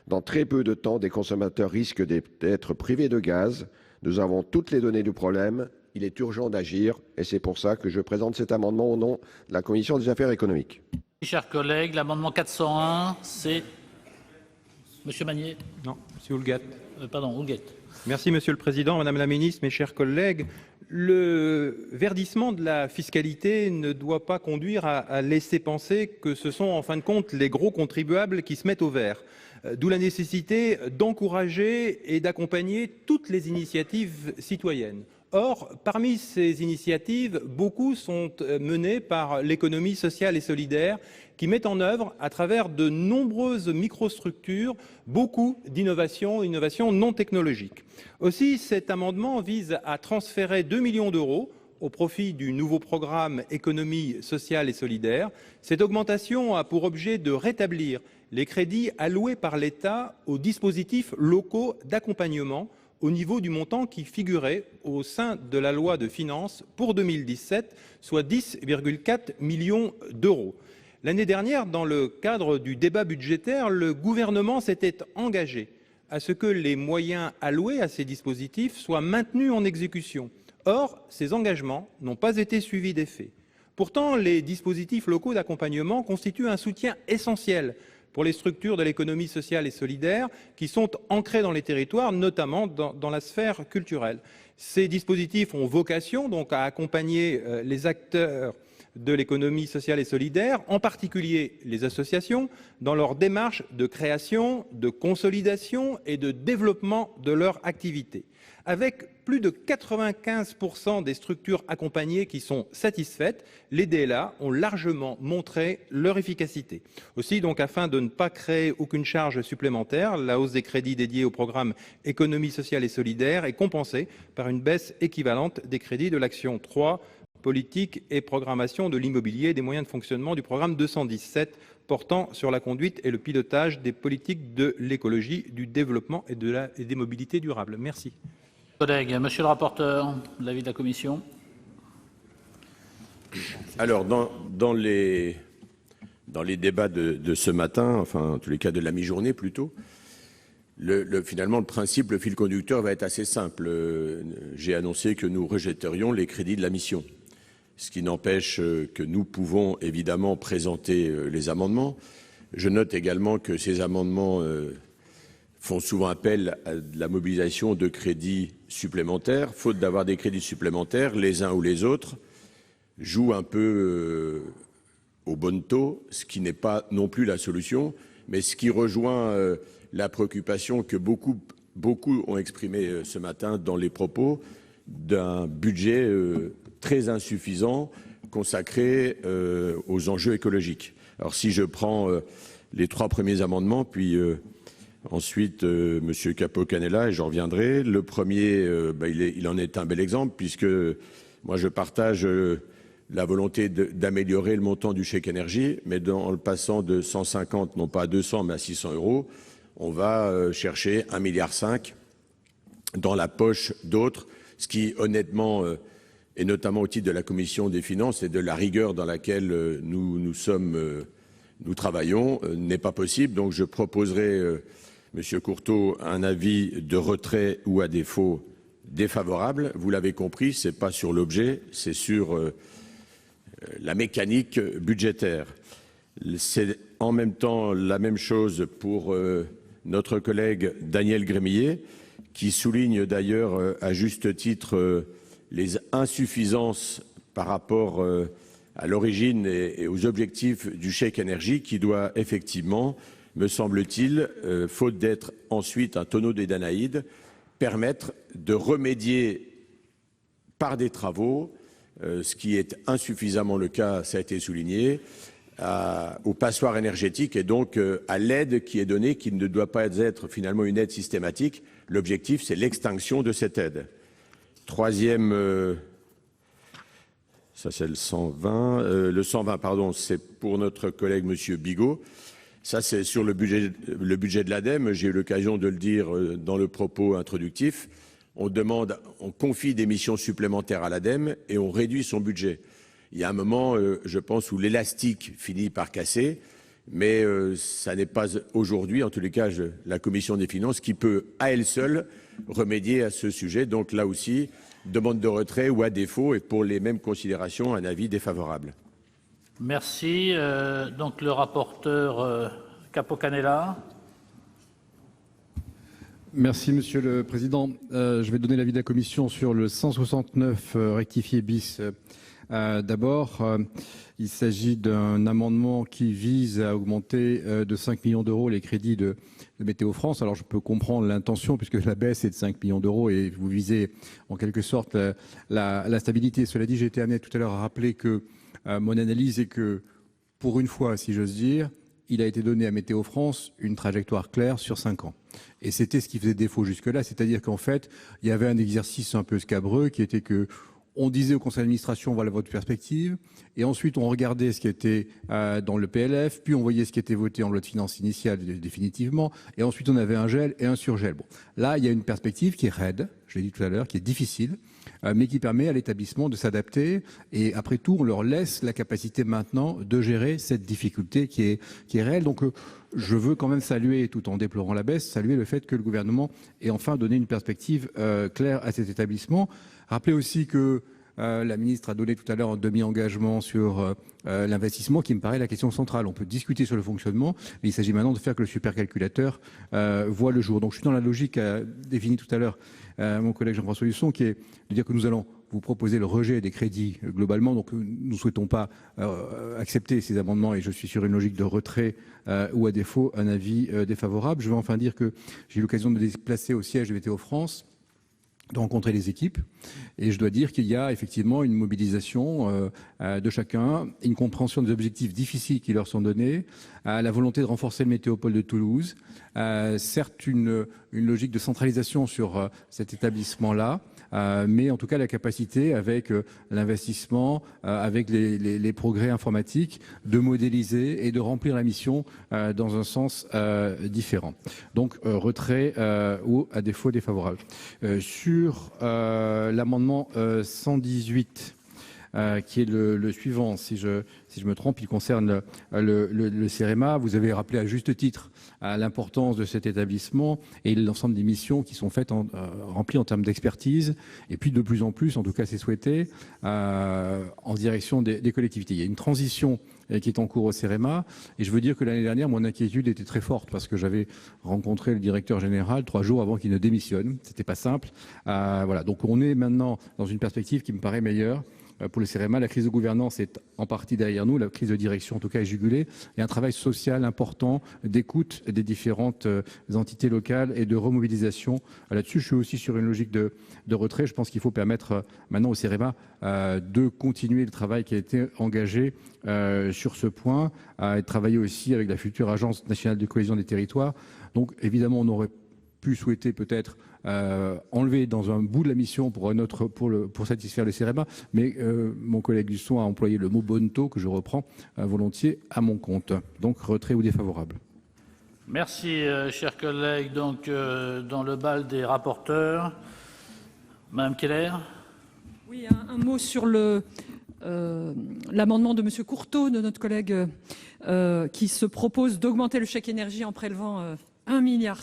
Dans très peu de temps, des consommateurs risquent d'être privés de gaz. Nous avons toutes les données du problème. Il est urgent d'agir et c'est pour ça que je présente cet amendement au nom de la Commission des affaires économiques. Chers collègues, l'amendement 401, c'est Monsieur Magnier. Non, Monsieur Houllegatte. Pardon, Houllegatte. Merci Monsieur le Président, Madame la Ministre, mes chers collègues. Le verdissement de la fiscalité ne doit pas conduire à laisser penser que ce sont en fin de compte les gros contribuables qui se mettent au vert. D'où la nécessité d'encourager et d'accompagner toutes les initiatives citoyennes. Or, parmi ces initiatives, beaucoup sont menées par l'économie sociale et solidaire qui met en œuvre, à travers de nombreuses microstructures, beaucoup d'innovations non technologiques. Aussi, cet amendement vise à transférer 2 millions d'euros au profit du nouveau programme Économie sociale et solidaire. Cette augmentation a pour objet de rétablir les crédits alloués par l'État aux dispositifs locaux d'accompagnement au niveau du montant qui figurait au sein de la loi de finances pour 2017, soit 10,4 millions d'euros. L'année dernière, dans le cadre du débat budgétaire, le gouvernement s'était engagé à ce que les moyens alloués à ces dispositifs soient maintenus en exécution. Or, ces engagements n'ont pas été suivis d'effet. Pourtant, les dispositifs locaux d'accompagnement constituent un soutien essentiel pour les structures de l'économie sociale et solidaire qui sont ancrées dans les territoires, notamment dans la sphère culturelle. Ces dispositifs ont vocation donc à accompagner les acteurs de l'économie sociale et solidaire, en particulier les associations, dans leur démarche de création, de consolidation et de développement de leur activité. Avec plus de 95% des structures accompagnées qui sont satisfaites, les DLA ont largement montré leur efficacité. Aussi, donc, afin de ne pas créer aucune charge supplémentaire, la hausse des crédits dédiés au programme Économie sociale et solidaire est compensée par une baisse équivalente des crédits de l'action 3, politique et programmation de l'immobilier et des moyens de fonctionnement du programme 217 portant sur la conduite et le pilotage des politiques de l'écologie, du développement et des mobilités durables. Merci. Collègues, monsieur le rapporteur, l'avis de la commission. Alors, dans les débats de ce matin, enfin, en tous les cas de la mi-journée plutôt, finalement, le principe, le fil conducteur va être assez simple. J'ai annoncé que nous rejetterions les crédits de la mission, ce qui n'empêche que nous pouvons évidemment présenter les amendements. Je note également que ces amendements font souvent appel à de la mobilisation de crédits supplémentaires. Faute d'avoir des crédits supplémentaires, les uns ou les autres jouent un peu au bonneteau, ce qui n'est pas non plus la solution. mais ce qui rejoint la préoccupation que beaucoup ont exprimée ce matin dans les propos d'un budget très insuffisant consacré aux enjeux écologiques. Alors si je prends les 3 premiers amendements, puis ensuite Monsieur Capo-Canella, et j'en reviendrai. Le premier, il en est un bel exemple, puisque moi je partage la volonté d'améliorer le montant du chèque énergie, mais en le passant de 150, non pas à 200, mais à 600 €, on va chercher 1,5 milliard dans la poche d'autres, ce qui honnêtement, et notamment au titre de la Commission des finances et de la rigueur dans laquelle nous travaillons, n'est pas possible. Donc je proposerai, Monsieur Courteau, un avis de retrait ou à défaut défavorable. Vous l'avez compris, ce n'est pas sur l'objet, c'est sur la mécanique budgétaire. C'est en même temps la même chose pour notre collègue Daniel Gremillet, qui souligne d'ailleurs à juste titre les insuffisances par rapport à l'origine et aux objectifs du chèque énergie, qui doit effectivement, me semble-t-il, faute d'être ensuite un tonneau des Danaïdes, permettre de remédier par des travaux, ce qui est insuffisamment le cas, ça a été souligné, aux passoires énergétiques et donc à l'aide qui est donnée, qui ne doit pas être finalement une aide systématique. L'objectif, c'est l'extinction de cette aide. Troisième, ça c'est le 120. Le 120, pardon, c'est pour notre collègue Monsieur Bigot. Ça, c'est sur le budget de l'ADEME. J'ai eu l'occasion de le dire dans le propos introductif. On confie des missions supplémentaires à l'ADEME et on réduit son budget. Il y a un moment, je pense, où l'élastique finit par casser, mais ça n'est pas aujourd'hui, en tous les cas, la Commission des finances qui peut, à elle seule, remédier à ce sujet. Donc là aussi, demande de retrait ou à défaut, et pour les mêmes considérations, un avis défavorable. Merci. Donc le rapporteur Capo-Canella. Merci Monsieur le Président. Je vais donner l'avis de la Commission sur le 169 rectifié bis. D'abord, il s'agit d'un amendement qui vise à augmenter de 5 millions d'euros les crédits de Météo France. Alors je peux comprendre l'intention puisque la baisse est de 5 millions d'euros et vous visez en quelque sorte la stabilité. Cela dit, j'ai été amené tout à l'heure à rappeler que mon analyse est que, pour une fois, si j'ose dire, il a été donné à Météo France une trajectoire claire sur 5 ans. Et c'était ce qui faisait défaut jusque-là, c'est-à-dire qu'en fait, il y avait un exercice un peu scabreux qui était que on disait au conseil d'administration, voilà votre perspective, et ensuite on regardait ce qui était dans le PLF, puis on voyait ce qui était voté en loi de finances initiale définitivement, et ensuite on avait un gel et un surgel. Bon, là, il y a une perspective qui est raide, je l'ai dit tout à l'heure, qui est difficile, mais qui permet à l'établissement de s'adapter, et après tout, on leur laisse la capacité maintenant de gérer cette difficulté qui est réelle. Donc, je veux quand même saluer, tout en déplorant la baisse, saluer le fait que le gouvernement ait enfin donné une perspective claire à cet établissement. Rappelez aussi que la ministre a donné tout à l'heure un demi-engagement sur l'investissement qui me paraît la question centrale. On peut discuter sur le fonctionnement, mais il s'agit maintenant de faire que le supercalculateur voit le jour. Donc je suis dans la logique définie tout à l'heure mon collègue Jean-François Husson, qui est de dire que nous allons vous proposer le rejet des crédits globalement. Donc nous ne souhaitons pas accepter ces amendements et je suis sur une logique de retrait ou à défaut un avis défavorable. Je veux enfin dire que j'ai eu l'occasion de me déplacer au siège de Météo France, de rencontrer les équipes, et je dois dire qu'il y a effectivement une mobilisation de chacun, une compréhension des objectifs difficiles qui leur sont donnés, la volonté de renforcer le Météopole de Toulouse, certes une logique de centralisation sur cet établissement-là, mais en tout cas la capacité, avec l'investissement, avec les progrès informatiques, de modéliser et de remplir la mission dans un sens différent. Donc retrait ou à défaut défavorable. Sur l'amendement 118, qui est le suivant, si je me trompe, il concerne le CEREMA. Vous avez rappelé à juste titre l'importance de cet établissement et l'ensemble des missions qui sont faites, remplies en termes d'expertise, et puis de plus en plus, en tout cas c'est souhaité, en direction des collectivités. Il y a une transition qui est en cours au CEREMA, et je veux dire que l'année dernière, mon inquiétude était très forte, parce que j'avais rencontré le directeur général 3 jours avant qu'il ne démissionne. C'était pas simple. Voilà. Donc on est maintenant dans une perspective qui me paraît meilleure, pour le CEREMA. La crise de gouvernance est en partie derrière nous, la crise de direction en tout cas est jugulée. Il y a un travail social important d'écoute des différentes entités locales et de remobilisation. Là-dessus, je suis aussi sur une logique de retrait. Je pense qu'il faut permettre maintenant au CEREMA de continuer le travail qui a été engagé sur ce point, et de travailler aussi avec la future Agence nationale de cohésion des territoires. Donc évidemment, on aurait pu souhaiter peut-être enlever dans un bout de la mission pour satisfaire le CEREMA, mais mon collègue Husson a employé le mot bonneteau que je reprends volontiers à mon compte. Donc retrait ou défavorable. Merci, chers collègues. Donc, dans le bal des rapporteurs, Madame Keller. Oui, un mot sur l'amendement de M. Courteau, de notre collègue, qui se propose d'augmenter le chèque énergie en prélevant 1,5 milliard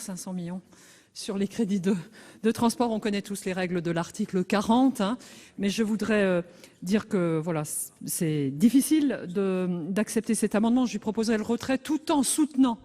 sur les crédits de transport. On connaît tous les règles de l'article 40, mais je voudrais dire que voilà, c'est difficile d'accepter cet amendement. Je lui proposerai le retrait tout en soutenant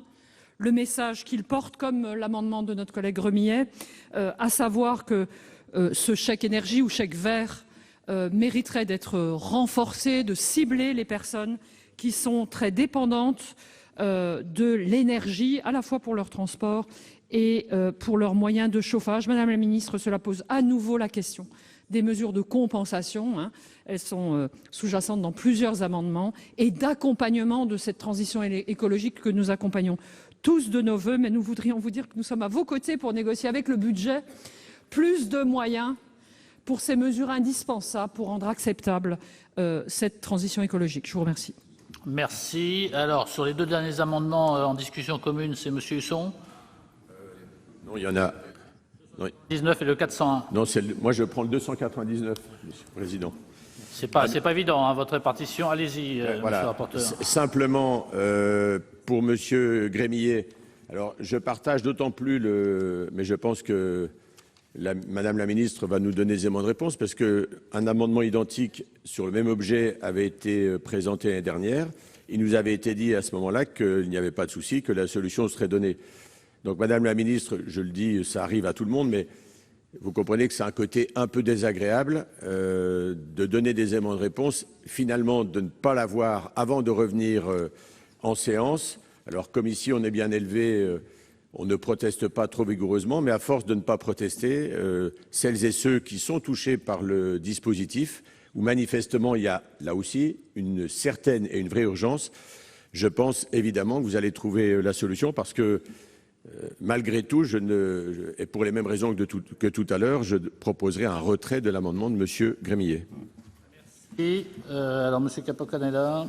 le message qu'il porte, comme l'amendement de notre collègue Remillet, à savoir que ce chèque énergie ou chèque vert mériterait d'être renforcé, de cibler les personnes qui sont très dépendantes de l'énergie, à la fois pour leur transport et pour leurs moyens de chauffage. Madame la ministre, cela pose à nouveau la question des mesures de compensation, elles sont sous-jacentes dans plusieurs amendements, et d'accompagnement de cette transition écologique que nous accompagnons tous de nos voeux, mais nous voudrions vous dire que nous sommes à vos côtés pour négocier avec le budget plus de moyens pour ces mesures indispensables pour rendre acceptable cette transition écologique. Je vous remercie. Merci. Alors, sur les deux derniers amendements en discussion commune, c'est M. Husson. Non, il y en a. Non. 19 et le 401. Non, moi je prends le 299, Monsieur le Président. C'est pas évident, votre répartition. Allez-y, voilà. Monsieur le rapporteur. Simplement, pour Monsieur Grémillet, alors je partage d'autant plus mais je pense que Madame la Ministre va nous donner des éléments de réponse, parce qu'un amendement identique sur le même objet avait été présenté l'année dernière. Il nous avait été dit à ce moment-là qu'il n'y avait pas de souci, que la solution serait donnée. Donc, Madame la Ministre, je le dis, ça arrive à tout le monde, mais vous comprenez que c'est un côté un peu désagréable de donner des éléments de réponse, finalement de ne pas l'avoir avant de revenir en séance. Alors, comme ici on est bien élevé, on ne proteste pas trop vigoureusement, mais à force de ne pas protester, celles et ceux qui sont touchés par le dispositif, où manifestement il y a là aussi une certaine et une vraie urgence, je pense évidemment que vous allez trouver la solution, parce que malgré tout, et pour les mêmes raisons que tout à l'heure, je proposerai un retrait de l'amendement de M. Grémillet. Et alors, M. Capo-Canellas.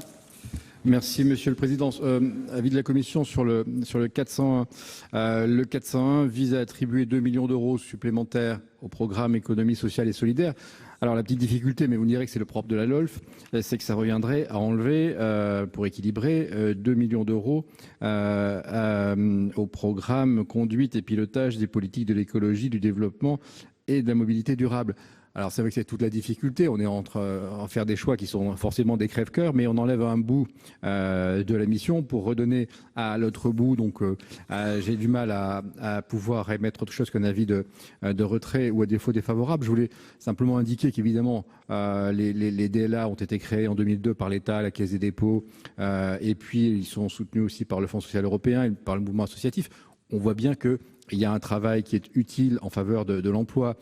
Merci, Monsieur le Président. Avis de la Commission sur le 401. Le 401 vise à attribuer 2 millions d'euros supplémentaires au programme économie sociale et solidaire. Alors la petite difficulté, mais vous me direz que c'est le propre de la LOLF, c'est que ça reviendrait à enlever, pour équilibrer, 2 millions d'euros au programme conduite et pilotage des politiques de l'écologie, du développement et de la mobilité durable. Alors c'est vrai que c'est toute la difficulté, on est en faire des choix qui sont forcément des crève-cœurs, mais on enlève un bout de la mission pour redonner à l'autre bout. Donc j'ai du mal à pouvoir émettre autre chose qu'un avis de retrait ou à défaut défavorable. Je voulais simplement indiquer qu'évidemment les DLA ont été créés en 2002 par l'État, la Caisse des dépôts, et puis ils sont soutenus aussi par le Fonds social européen et par le mouvement associatif. On voit bien que il y a un travail qui est utile en faveur de l'emploi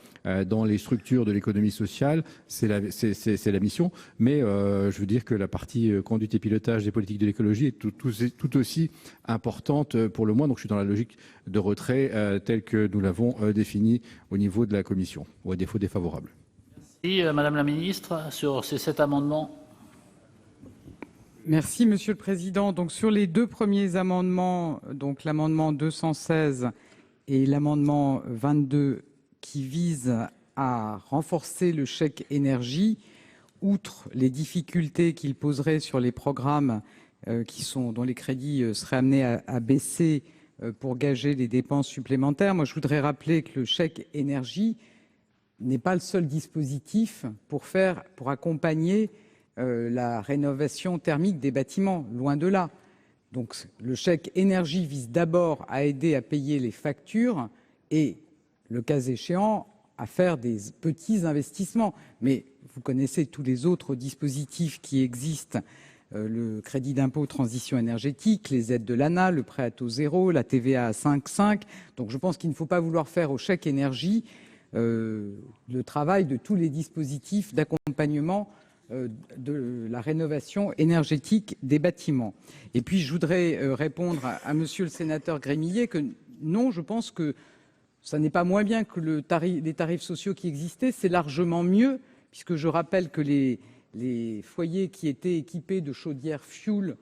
dans les structures de l'économie sociale, c'est la mission, mais je veux dire que la partie conduite et pilotage des politiques de l'écologie est tout aussi importante pour le moins, donc je suis dans la logique de retrait telle que nous l'avons définie au niveau de la Commission, ou à défaut défavorable. Merci, Madame la Ministre, sur ces 7 amendements. Merci, Monsieur le Président. Donc, sur les 2 premiers amendements, donc l'amendement 216 et l'amendement 22 qui visent à renforcer le chèque énergie, outre les difficultés qu'il poserait sur les programmes dont les crédits seraient amenés à baisser pour gager les dépenses supplémentaires. Moi, je voudrais rappeler que le chèque énergie n'est pas le seul dispositif pour accompagner la rénovation thermique des bâtiments, loin de là. Donc le chèque énergie vise d'abord à aider à payer les factures et, le cas échéant, à faire des petits investissements. Mais vous connaissez tous les autres dispositifs qui existent, le crédit d'impôt transition énergétique, les aides de l'ANA, le prêt à taux zéro, la TVA à 5,5. Donc je pense qu'il ne faut pas vouloir faire au chèque énergie le travail de tous les dispositifs d'accompagnement de la rénovation énergétique des bâtiments. Et puis je voudrais répondre à monsieur le sénateur Grémillet que non, je pense que ça n'est pas moins bien que les tarifs sociaux qui existaient, c'est largement mieux, puisque je rappelle que les foyers qui étaient équipés de chaudières fuel,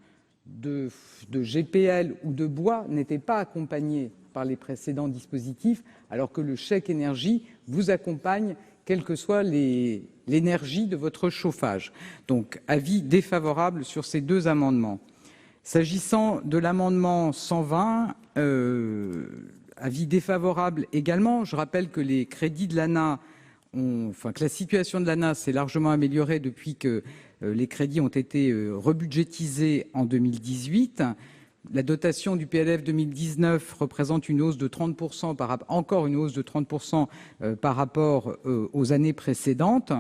de GPL ou de bois n'étaient pas accompagnés par les précédents dispositifs, alors que le chèque énergie vous accompagne quelle que soit l'énergie de votre chauffage. Donc, avis défavorable sur ces deux amendements. S'agissant de l'amendement 120, avis défavorable également. Je rappelle que les crédits de l'ANA, que la situation de l'ANA s'est largement améliorée depuis que les crédits ont été rebudgétisés en 2018. La dotation du PLF 2019 représente une hausse de 30%, encore une hausse de 30% par rapport aux années précédentes.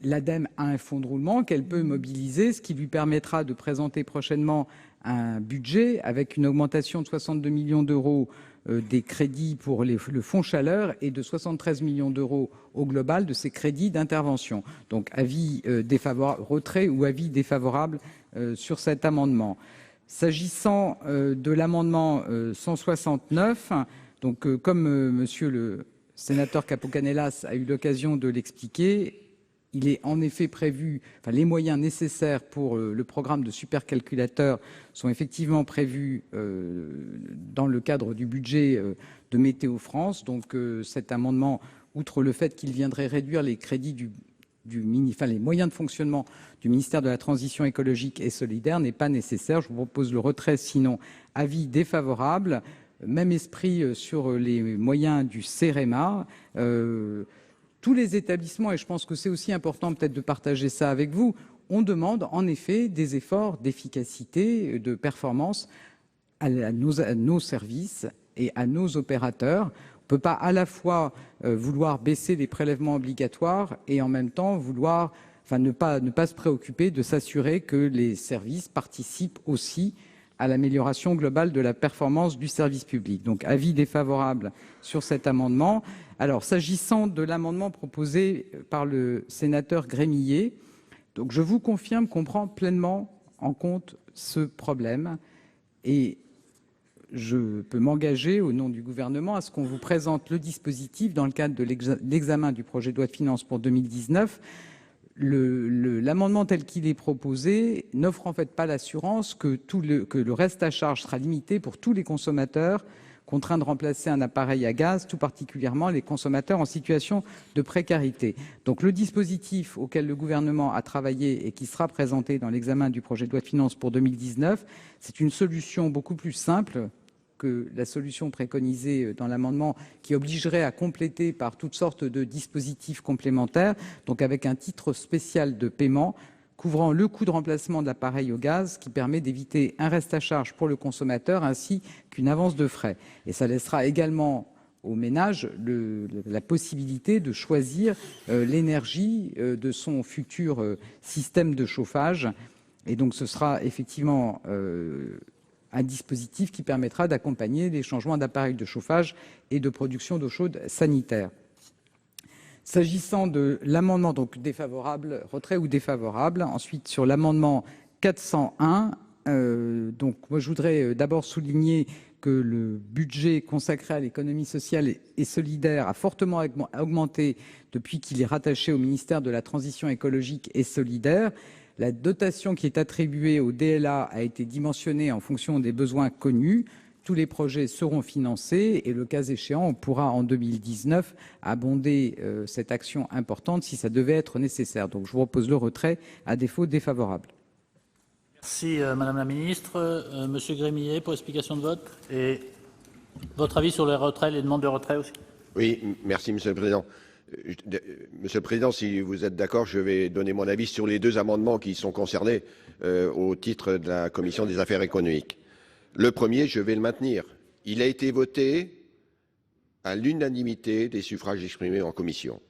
L'ADEME a un fonds de roulement qu'elle peut mobiliser, ce qui lui permettra de présenter prochainement un budget avec une augmentation de 62 millions d'euros des crédits pour le fonds chaleur et de 73 millions d'euros au global de ces crédits d'intervention. Donc avis défavorable, retrait ou avis défavorable sur cet amendement. S'agissant de l'amendement 169, donc comme monsieur le sénateur Capo-Canellas a eu l'occasion de l'expliquer, il est en effet prévu, les moyens nécessaires pour le programme de supercalculateur sont effectivement prévus dans le cadre du budget de Météo France. Donc cet amendement, outre le fait qu'il viendrait réduire les crédits les moyens de fonctionnement du ministère de la Transition écologique et solidaire, n'est pas nécessaire. Je vous propose le retrait, sinon avis défavorable. Même esprit sur les moyens du CEREMA. Tous les établissements, et je pense que c'est aussi important peut-être de partager ça avec vous, on demande en effet des efforts d'efficacité, de performance à nos services et à nos opérateurs. On ne peut pas à la fois vouloir baisser les prélèvements obligatoires et en même temps ne pas se préoccuper de s'assurer que les services participent aussi à l'amélioration globale de la performance du service public. Donc avis défavorable sur cet amendement. Alors s'agissant de l'amendement proposé par le sénateur Grémillet, donc je vous confirme qu'on prend pleinement en compte ce problème et je peux m'engager au nom du gouvernement à ce qu'on vous présente le dispositif dans le cadre de l'examen du projet de loi de finances pour 2019. L'amendement tel qu'il est proposé n'offre en fait pas l'assurance que le reste à charge sera limité pour tous les consommateurs contraints de remplacer un appareil à gaz, tout particulièrement les consommateurs en situation de précarité. Donc le dispositif auquel le gouvernement a travaillé et qui sera présenté dans l'examen du projet de loi de finances pour 2019, c'est une solution beaucoup plus simple que la solution préconisée dans l'amendement qui obligerait à compléter par toutes sortes de dispositifs complémentaires, donc avec un titre spécial de paiement couvrant le coût de remplacement de l'appareil au gaz qui permet d'éviter un reste à charge pour le consommateur ainsi qu'une avance de frais. Et ça laissera également aux ménages la possibilité de choisir l'énergie de son futur système de chauffage. Et donc ce sera effectivement un dispositif qui permettra d'accompagner les changements d'appareils de chauffage et de production d'eau chaude sanitaire. S'agissant de l'amendement, donc défavorable, retrait ou défavorable. Ensuite, sur l'amendement 401, donc moi je voudrais d'abord souligner que le budget consacré à l'économie sociale et solidaire a fortement augmenté depuis qu'il est rattaché au ministère de la Transition écologique et solidaire. La dotation qui est attribuée au DLA a été dimensionnée en fonction des besoins connus. Tous les projets seront financés et le cas échéant, on pourra en 2019 abonder cette action importante si ça devait être nécessaire. Donc je vous propose le retrait, à défaut défavorable. Merci Madame la Ministre. Monsieur Grémillet pour explication de vote. Et votre avis sur les retraits, les demandes de retrait aussi. Oui, merci Monsieur le Président. Monsieur le Président, si vous êtes d'accord, je vais donner mon avis sur les deux amendements qui sont concernés au titre de la Commission des affaires économiques. Le premier, je vais le maintenir. Il a été voté à l'unanimité des suffrages exprimés en commission.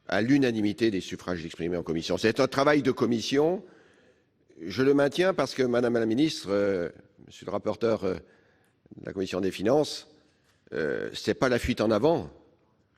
À l'unanimité des suffrages exprimés en commission. C'est un travail de commission. Je le maintiens parce que, Madame la Ministre, Monsieur le rapporteur de la Commission des Finances, ce n'est pas la fuite en avant.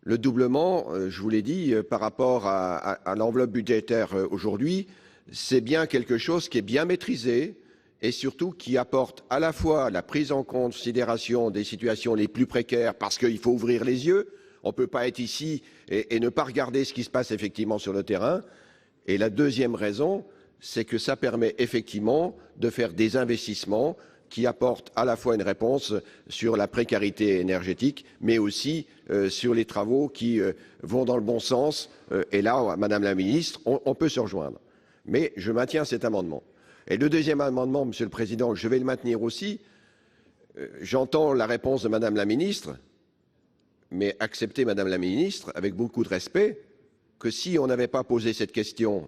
Le doublement, je vous l'ai dit, par rapport à l'enveloppe budgétaire aujourd'hui, c'est bien quelque chose qui est bien maîtrisé et surtout qui apporte à la fois la prise en considération des situations les plus précaires, parce qu'il faut ouvrir les yeux, on ne peut pas être ici et ne pas regarder ce qui se passe effectivement sur le terrain. Et la deuxième raison, c'est que ça permet effectivement de faire des investissements qui apportent à la fois une réponse sur la précarité énergétique, mais aussi sur les travaux qui vont dans le bon sens. Et là, Madame la Ministre, on peut se rejoindre. Mais je maintiens cet amendement. Et le deuxième amendement, Monsieur le Président, je vais le maintenir aussi. J'entends la réponse de Madame la Ministre, mais acceptez, Madame la Ministre, avec beaucoup de respect, que si on n'avait pas posé cette question,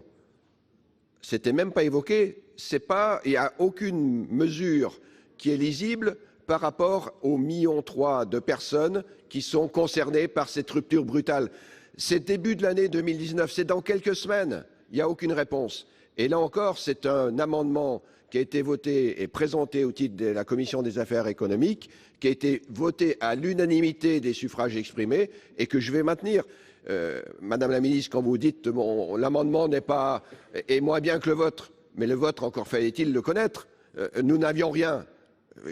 c'était même pas évoqué, il n'y a aucune mesure qui est lisible par rapport aux 1,3 million de personnes qui sont concernées par cette rupture brutale. C'est début de l'année 2019, c'est dans quelques semaines, il n'y a aucune réponse. Et là encore, c'est un amendement qui a été voté et présenté au titre de la Commission des affaires économiques, qui a été voté à l'unanimité des suffrages exprimés et que je vais maintenir. Madame la Ministre, quand vous dites l'amendement est moins bien que le vôtre, mais le vôtre, encore fallait-il le connaître, nous n'avions rien.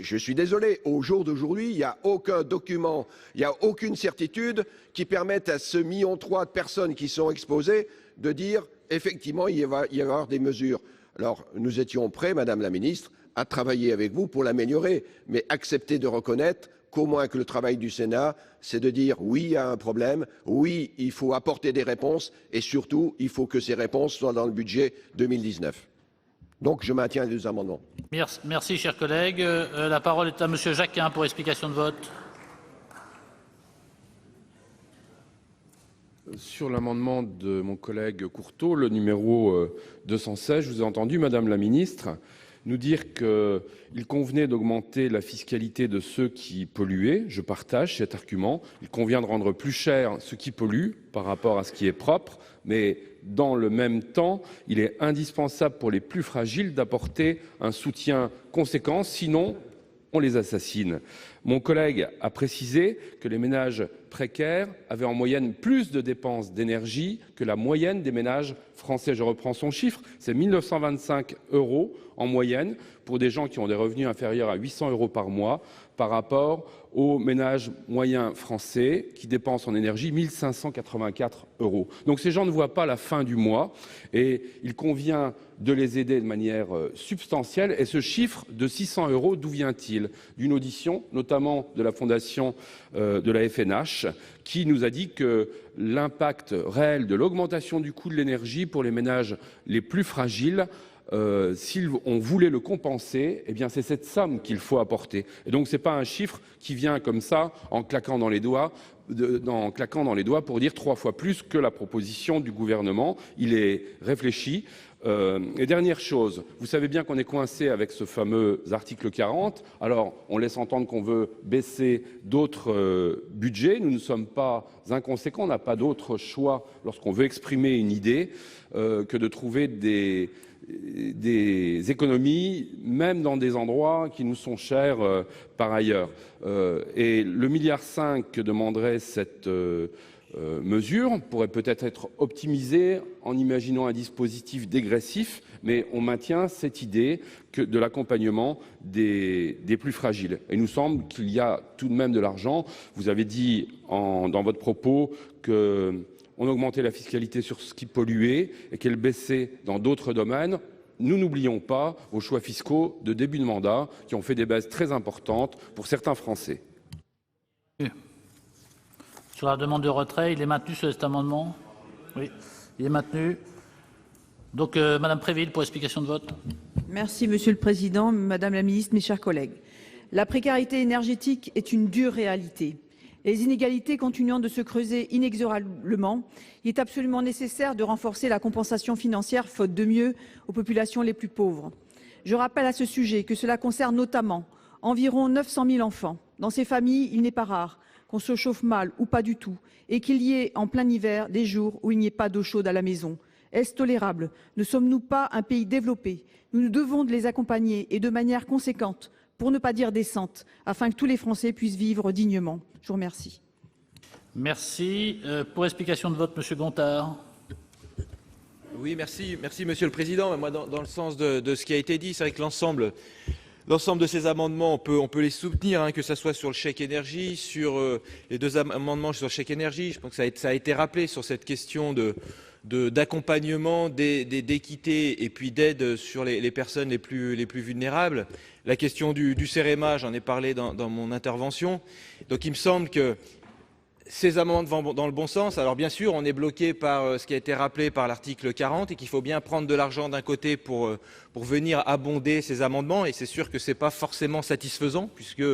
Je suis désolé, au jour d'aujourd'hui, il n'y a aucun document, il n'y a aucune certitude qui permette à ce 1,3 million de personnes qui sont exposées de dire effectivement il va y avoir des mesures. Alors nous étions prêts, Madame la Ministre, à travailler avec vous pour l'améliorer, mais accepter de reconnaître qu'au moins que le travail du Sénat, c'est de dire oui, il y a un problème, oui, il faut apporter des réponses et surtout, il faut que ces réponses soient dans le budget 2019. Donc je maintiens les deux amendements. Merci, chers collègues. La parole est à Monsieur Jacquin pour explication de vote. Sur l'amendement de mon collègue Courteau, le numéro 216, je vous ai entendu, Madame la Ministre, nous dire qu'il convenait d'augmenter la fiscalité de ceux qui polluaient. Je partage cet argument. Il convient de rendre plus cher ce qui pollue par rapport à ce qui est propre, mais dans le même temps, il est indispensable pour les plus fragiles d'apporter un soutien conséquent, sinon on les assassine. Mon collègue a précisé que les ménages précaires avaient en moyenne plus de dépenses d'énergie que la moyenne des ménages français. Je reprends son chiffre, c'est 1 925 € en moyenne pour des gens qui ont des revenus inférieurs à 800 € par mois par rapport aux ménages moyens français qui dépensent en énergie 1 584 €. Donc ces gens ne voient pas la fin du mois et il convient de les aider de manière substantielle. Et ce chiffre de 600 €, d'où vient-il? D'une audition, notamment de la fondation de la FNH, qui nous a dit que l'impact réel de l'augmentation du coût de l'énergie pour les ménages les plus fragiles, si on voulait le compenser, eh bien c'est cette somme qu'il faut apporter. Et donc ce n'est pas un chiffre qui vient comme ça en claquant dans les doigts pour dire 3 fois plus que la proposition du gouvernement. Il est réfléchi. Et dernière chose, vous savez bien qu'on est coincé avec ce fameux article 40. Alors, on laisse entendre qu'on veut baisser d'autres budgets. Nous ne sommes pas inconséquents, on n'a pas d'autre choix lorsqu'on veut exprimer une idée que de trouver des économies, même dans des endroits qui nous sont chers par ailleurs. Et le 1,5 milliard que demanderait cette mesure pourrait peut-être être optimisée en imaginant un dispositif dégressif, mais on maintient cette idée de l'accompagnement des plus fragiles. Et il nous semble qu'il y a tout de même de l'argent. Vous avez dit dans votre propos qu'on augmentait la fiscalité sur ce qui polluait et qu'elle baissait dans d'autres domaines. Nous n'oublions pas vos choix fiscaux de début de mandat qui ont fait des baisses très importantes pour certains Français. Sur la demande de retrait, il est maintenu sur cet amendement? Oui, il est maintenu. Donc, Madame Préville, pour explication de vote. Merci, Monsieur le Président, Madame la Ministre, mes chers collègues. La précarité énergétique est une dure réalité. Les inégalités continuant de se creuser inexorablement, il est absolument nécessaire de renforcer la compensation financière, faute de mieux, aux populations les plus pauvres. Je rappelle à ce sujet que cela concerne notamment environ 900 000 enfants. Dans ces familles, il n'est pas rare qu'on se chauffe mal ou pas du tout, et qu'il y ait en plein hiver des jours où il n'y ait pas d'eau chaude à la maison. Est-ce tolérable? Ne sommes-nous pas un pays développé? Nous nous devons de les accompagner et de manière conséquente, pour ne pas dire décente, afin que tous les Français puissent vivre dignement. Je vous remercie. Merci. Pour explication de vote, Monsieur Gontard. Oui, merci Monsieur le Président. Moi, dans le sens de ce qui a été dit, c'est vrai que l'ensemble de ces amendements, on peut les soutenir, hein, que ce soit sur le chèque énergie, sur les deux amendements sur le chèque énergie. Je pense que ça a été rappelé sur cette question d'accompagnement, d'équité et puis d'aide sur les personnes les plus vulnérables. La question du CEREMA, j'en ai parlé dans mon intervention. Donc il me semble que ces amendements vont dans le bon sens. Alors bien sûr, on est bloqué par ce qui a été rappelé par l'article 40 et qu'il faut bien prendre de l'argent d'un côté pour venir abonder ces amendements. Et c'est sûr que ce n'est pas forcément satisfaisant puisque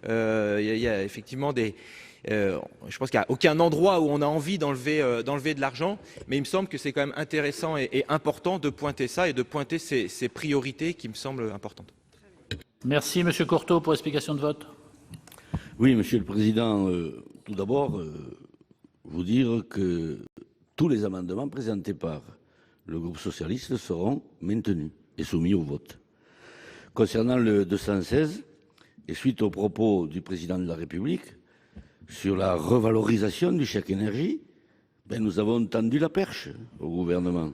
y a effectivement je pense qu'il n'y a aucun endroit où on a envie d'enlever de l'argent. Mais il me semble que c'est quand même intéressant et important de pointer ça et de pointer ces priorités qui me semblent importantes. Merci, Monsieur Courteau, pour explication de vote. Oui, Monsieur le Président, tout d'abord, vous dire que tous les amendements présentés par le groupe socialiste seront maintenus et soumis au vote. Concernant le 216, et suite aux propos du Président de la République sur la revalorisation du chèque énergie, nous avons tendu la perche au gouvernement.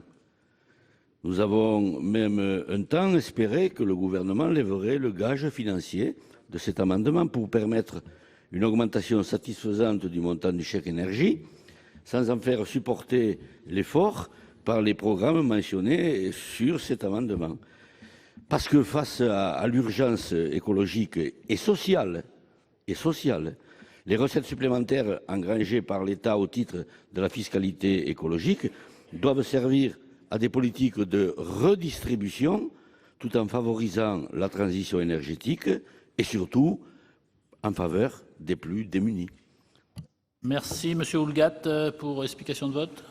Nous avons même un temps espéré que le gouvernement lèverait le gage financier de cet amendement pour permettre une augmentation satisfaisante du montant du chèque énergie, sans en faire supporter l'effort par les programmes mentionnés sur cet amendement. Parce que face à l'urgence écologique et sociale, les recettes supplémentaires engrangées par l'État au titre de la fiscalité écologique doivent servir à des politiques de redistribution tout en favorisant la transition énergétique et surtout en faveur des plus démunis. Merci, Monsieur Houllegatte, pour explication de vote.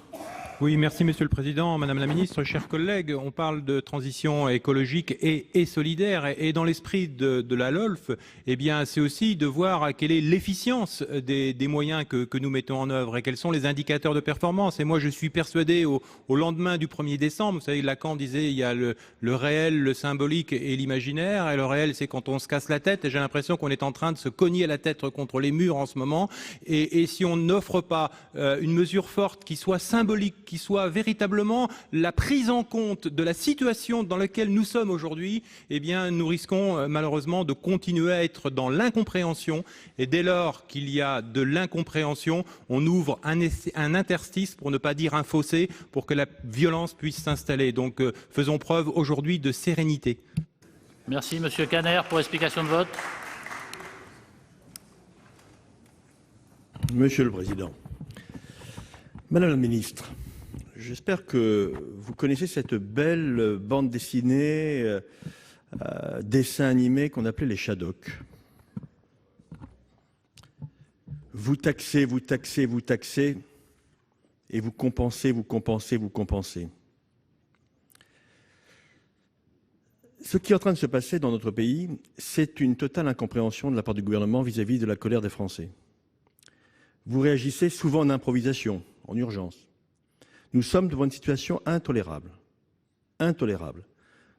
Oui, merci Monsieur le Président, Madame la Ministre, chers collègues. On parle de transition écologique et solidaire. Et dans l'esprit de la LOLF, eh bien, c'est aussi de voir quelle est l'efficience des moyens que nous mettons en œuvre et quels sont les indicateurs de performance. Et moi, je suis persuadé au lendemain du 1er décembre, vous savez, Lacan disait il y a le réel, le symbolique et l'imaginaire. Et le réel, c'est quand on se casse la tête. Et j'ai l'impression qu'on est en train de se cogner la tête contre les murs en ce moment. Et si on n'offre pas une mesure forte qui soit symbolique, qui soit véritablement la prise en compte de la situation dans laquelle nous sommes aujourd'hui, eh bien, nous risquons malheureusement de continuer à être dans l'incompréhension. Et dès lors qu'il y a de l'incompréhension, on ouvre un interstice, pour ne pas dire un fossé, pour que la violence puisse s'installer. Donc, faisons preuve aujourd'hui de sérénité. Merci, Monsieur Caner, pour explication de vote. Monsieur le Président, Madame la Ministre, j'espère que vous connaissez cette belle bande dessinée, dessin animé qu'on appelait les Shadocks. Vous taxez, vous taxez, vous taxez, et vous compensez, vous compensez, vous compensez. Ce qui est en train de se passer dans notre pays, c'est une totale incompréhension de la part du gouvernement vis-à-vis de la colère des Français. Vous réagissez souvent en improvisation, en urgence. Nous sommes devant une situation intolérable. Intolérable.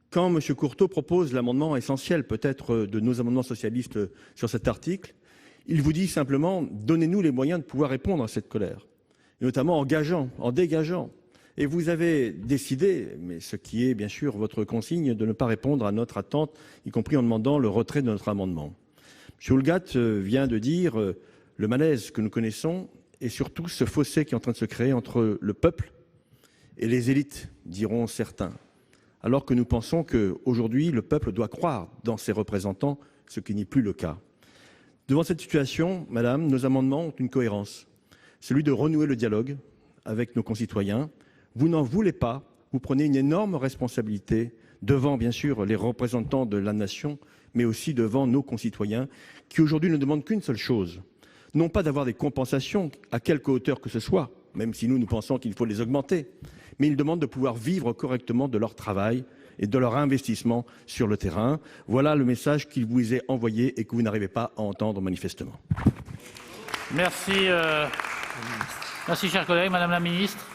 Quand M. Courteau propose l'amendement essentiel, peut-être, de nos amendements socialistes sur cet article, il vous dit simplement « donnez-nous les moyens de pouvoir répondre à cette colère », et notamment en dégageant. Et vous avez décidé, mais ce qui est bien sûr votre consigne, de ne pas répondre à notre attente, y compris en demandant le retrait de notre amendement. M. Houllegatte vient de dire le malaise que nous connaissons et surtout ce fossé qui est en train de se créer entre le peuple et les élites, diront certains. Alors que nous pensons qu'aujourd'hui, le peuple doit croire dans ses représentants, ce qui n'est plus le cas. Devant cette situation, Madame, nos amendements ont une cohérence. Celui de renouer le dialogue avec nos concitoyens. Vous n'en voulez pas, vous prenez une énorme responsabilité devant, bien sûr, les représentants de la nation, mais aussi devant nos concitoyens, qui aujourd'hui ne demandent qu'une seule chose. Non pas d'avoir des compensations à quelque hauteur que ce soit, même si nous pensons qu'il faut les augmenter, mais ils demandent de pouvoir vivre correctement de leur travail et de leur investissement sur le terrain. Voilà le message qu'il vous est envoyé et que vous n'arrivez pas à entendre manifestement. Merci. Merci, chers collègues. Madame la ministre.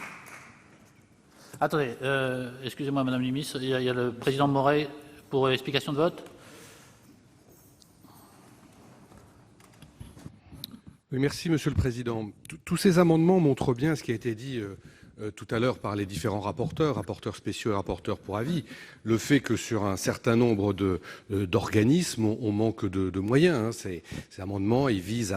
Attendez, excusez-moi, Madame la ministre. Il y a le président Moret pour explication de vote. Oui, merci, Monsieur le Président. Tous ces amendements montrent bien ce qui a été dit tout à l'heure par les différents rapporteurs spéciaux et rapporteurs pour avis, le fait que sur un certain nombre d'organismes, on manque de moyens. Ces amendements, ils visent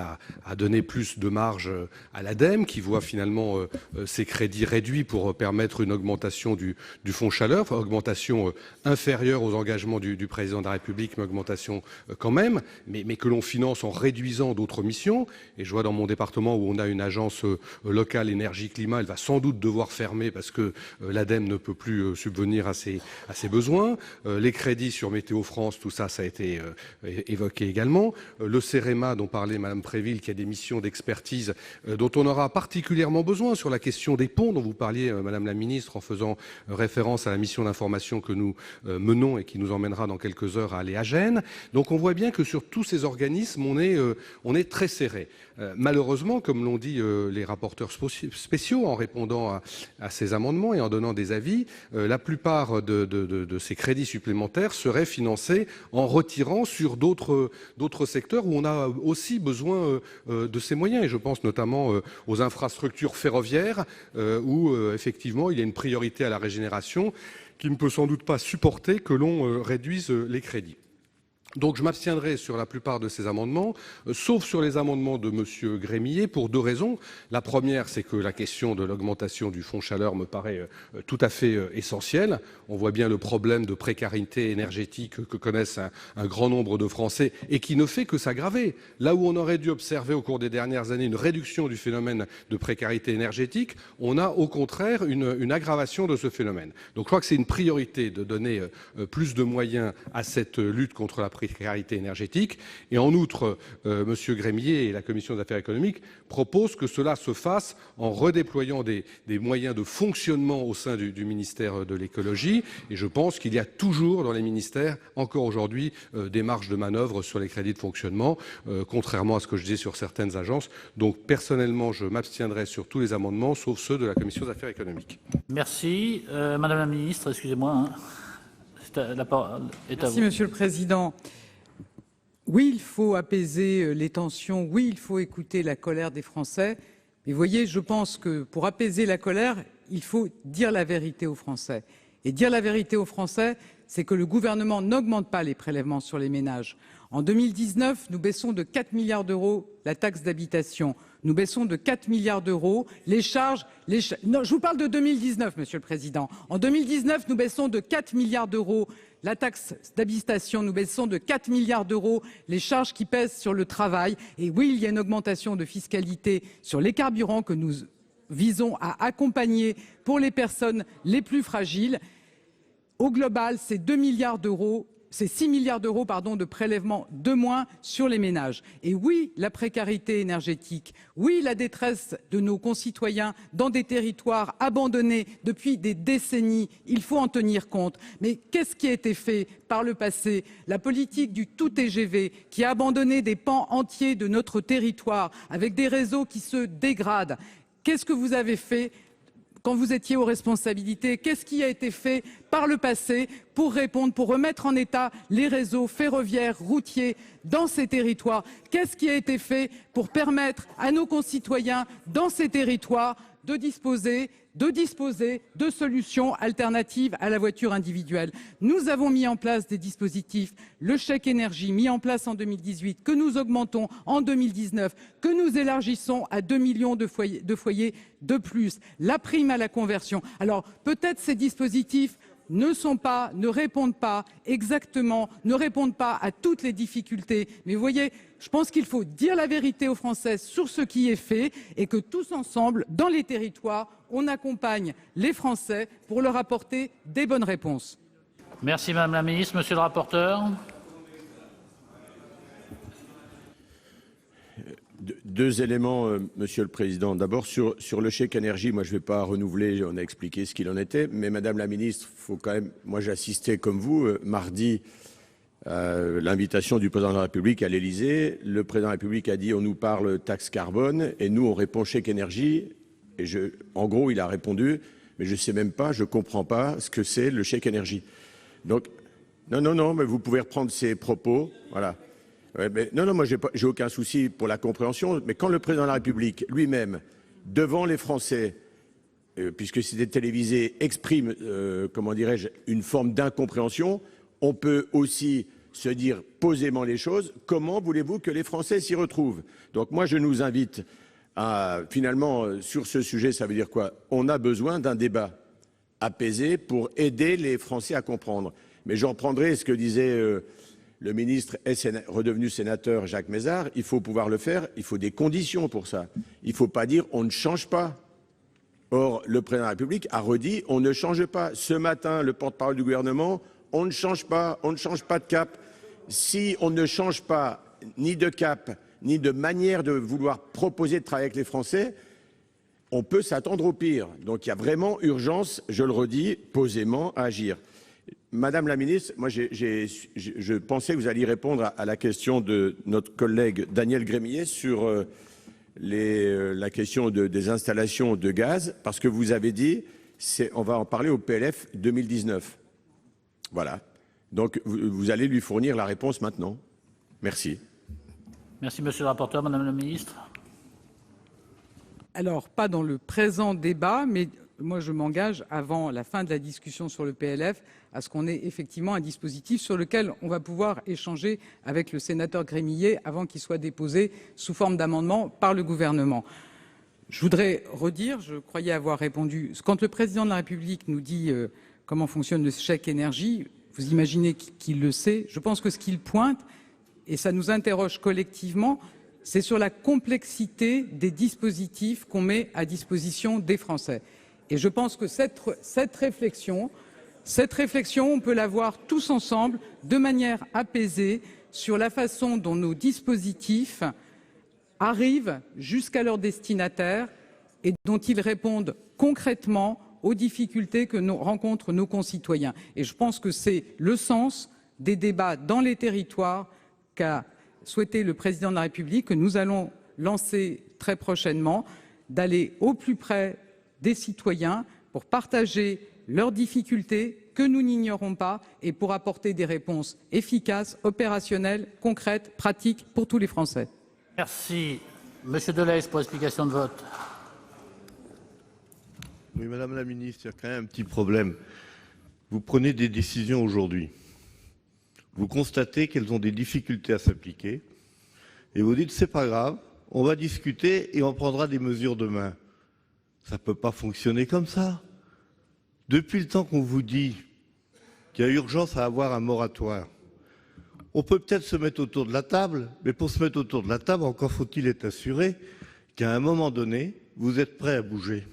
à donner plus de marge à l'ADEME, qui voit finalement ses crédits réduits pour permettre une augmentation du fonds chaleur, enfin, augmentation inférieure aux engagements du président de la République, mais augmentation quand même, mais que l'on finance en réduisant d'autres missions. Et je vois dans mon département où on a une agence locale énergie-climat, elle va sans doute devoir fermer parce que l'ADEME ne peut plus subvenir à ses besoins. Les crédits sur Météo France, tout ça, ça a été évoqué également. Le CEREMA dont parlait Mme Préville, qui a des missions d'expertise dont on aura particulièrement besoin sur la question des ponts dont vous parliez, Madame la Ministre, en faisant référence à la mission d'information que nous menons et qui nous emmènera dans quelques heures à aller à Gênes. Donc on voit bien que sur tous ces organismes, on est très serré. Malheureusement, comme l'ont dit les rapporteurs spéciaux en répondant à ces amendements et en donnant des avis, la plupart de ces crédits supplémentaires seraient financés en retirant sur d'autres secteurs où on a aussi besoin de ces moyens. Et je pense notamment aux infrastructures ferroviaires où effectivement il y a une priorité à la régénération qui ne peut sans doute pas supporter que l'on réduise les crédits. Donc je m'abstiendrai sur la plupart de ces amendements, sauf sur les amendements de M. Grémillet, pour deux raisons. La première, c'est que la question de l'augmentation du fonds chaleur me paraît tout à fait essentielle. On voit bien le problème de précarité énergétique que connaissent un grand nombre de Français et qui ne fait que s'aggraver. Là où on aurait dû observer au cours des dernières années une réduction du phénomène de précarité énergétique, on a au contraire une aggravation de ce phénomène. Donc je crois que c'est une priorité de donner plus de moyens à cette lutte contre la précarité énergétique. Et en outre, M. Grémillet et la Commission des affaires économiques proposent que cela se fasse en redéployant des moyens de fonctionnement au sein du ministère de l'écologie. Et je pense qu'il y a toujours dans les ministères, encore aujourd'hui, des marges de manœuvre sur les crédits de fonctionnement, contrairement à ce que je disais sur certaines agences. Donc personnellement, je m'abstiendrai sur tous les amendements, sauf ceux de la Commission des affaires économiques. Merci. Madame la ministre, excusez-moi. La parole est à vous. Merci, Monsieur le Président. Oui, il faut apaiser les tensions. Oui, il faut écouter la colère des Français. Mais vous voyez, je pense que pour apaiser la colère, il faut dire la vérité aux Français. Et dire la vérité aux Français, c'est que le gouvernement n'augmente pas les prélèvements sur les ménages. En 2019, nous baissons de 4 milliards d'euros la taxe d'habitation. Nous baissons de 4 milliards d'euros les charges. Non, je vous parle de 2019, Monsieur le Président. En 2019, nous baissons de 4 milliards d'euros la taxe d'habitation. Nous baissons de 4 milliards d'euros les charges qui pèsent sur le travail. Et oui, il y a une augmentation de fiscalité sur les carburants que nous visons à accompagner pour les personnes les plus fragiles. Au global, c'est 2 milliards d'euros. C'est 6 milliards d'euros de prélèvements de moins sur les ménages. Et oui, la précarité énergétique, oui, la détresse de nos concitoyens dans des territoires abandonnés depuis des décennies, il faut en tenir compte. Mais qu'est-ce qui a été fait par le passé? La politique du tout TGV qui a abandonné des pans entiers de notre territoire avec des réseaux qui se dégradent. Qu'est-ce que vous avez fait quand vous étiez aux responsabilités? Qu'est-ce qui a été fait par le passé pour répondre, pour remettre en état les réseaux ferroviaires, routiers dans ces territoires? Qu'est-ce qui a été fait pour permettre à nos concitoyens dans ces territoires de disposer de solutions alternatives à la voiture individuelle? Nous avons mis en place des dispositifs, le chèque énergie mis en place en 2018, que nous augmentons en 2019, que nous élargissons à 2 millions de foyers de plus, la prime à la conversion. Alors peut-être ces dispositifs ne répondent pas exactement, ne répondent pas à toutes les difficultés. Mais vous voyez, je pense qu'il faut dire la vérité aux Français sur ce qui est fait et que tous ensemble, dans les territoires, on accompagne les Français pour leur apporter des bonnes réponses. Merci Madame la Ministre. Monsieur le rapporteur. Deux éléments, Monsieur le Président. D'abord, sur le chèque énergie, moi je ne vais pas renouveler, on a expliqué ce qu'il en était, mais Madame la Ministre, faut quand même, moi j'ai assisté comme vous, mardi, l'invitation du président de la République à l'Élysée. Le président de la République a dit on nous parle taxe carbone et nous on répond chèque énergie. Et en gros, il a répondu mais je sais même pas, je comprends pas ce que c'est le chèque énergie. Donc non, mais vous pouvez reprendre ses propos, voilà. Ouais, mais non, moi j'ai aucun souci pour la compréhension. Mais quand le président de la République lui-même, devant les Français, puisque c'était télévisé, exprime, comment dirais-je, une forme d'incompréhension, on peut aussi se dire posément les choses. Comment voulez-vous que les Français s'y retrouvent? Donc moi, je nous invite à, finalement, sur ce sujet, ça veut dire quoi? On a besoin d'un débat apaisé pour aider les Français à comprendre. Mais je reprendrai ce que disait le ministre redevenu sénateur Jacques Mézard. Il faut pouvoir le faire, il faut des conditions pour ça. Il ne faut pas dire on ne change pas. Or, le président de la République a redit on ne change pas. Ce matin, le porte-parole du gouvernement, on ne change pas de cap. Si on ne change pas ni de cap, ni de manière de vouloir proposer de travailler avec les Français, on peut s'attendre au pire. Donc il y a vraiment urgence, je le redis, posément à agir. Madame la ministre, moi je pensais que vous alliez répondre à la question de notre collègue Daniel Gremillet sur la question des installations de gaz, parce que vous avez dit on va en parler au PLF 2019. Voilà. Donc vous allez lui fournir la réponse maintenant. Merci. Merci, monsieur le rapporteur. Madame la ministre. Alors, pas dans le présent débat, mais moi je m'engage avant la fin de la discussion sur le PLF à ce qu'on ait effectivement un dispositif sur lequel on va pouvoir échanger avec le sénateur Gremillet avant qu'il soit déposé sous forme d'amendement par le gouvernement. Je voudrais redire, je croyais avoir répondu, quand le président de la République nous dit comment fonctionne le chèque énergie, vous imaginez qu'il le sait. Je pense que ce qu'il pointe, et ça nous interroge collectivement, c'est sur la complexité des dispositifs qu'on met à disposition des Français. Et je pense que cette réflexion, on peut l'avoir tous ensemble, de manière apaisée, sur la façon dont nos dispositifs arrivent jusqu'à leurs destinataires et dont ils répondent concrètement aux difficultés que rencontrent nos concitoyens. Et je pense que c'est le sens des débats dans les territoires qu'a souhaité le président de la République, que nous allons lancer très prochainement, d'aller au plus près des citoyens pour partager leurs difficultés que nous n'ignorons pas et pour apporter des réponses efficaces, opérationnelles, concrètes, pratiques pour tous les Français. Merci. Monsieur Delez pour explication de vote. Oui, Madame la Ministre, il y a quand même un petit problème. Vous prenez des décisions aujourd'hui. Vous constatez qu'elles ont des difficultés à s'appliquer et vous dites c'est pas grave, on va discuter et on prendra des mesures demain. Ça ne peut pas fonctionner comme ça. Depuis le temps qu'on vous dit qu'il y a urgence à avoir un moratoire, on peut peut-être se mettre autour de la table, mais pour se mettre autour de la table, encore faut-il être assuré qu'à un moment donné, vous êtes prêt à bouger.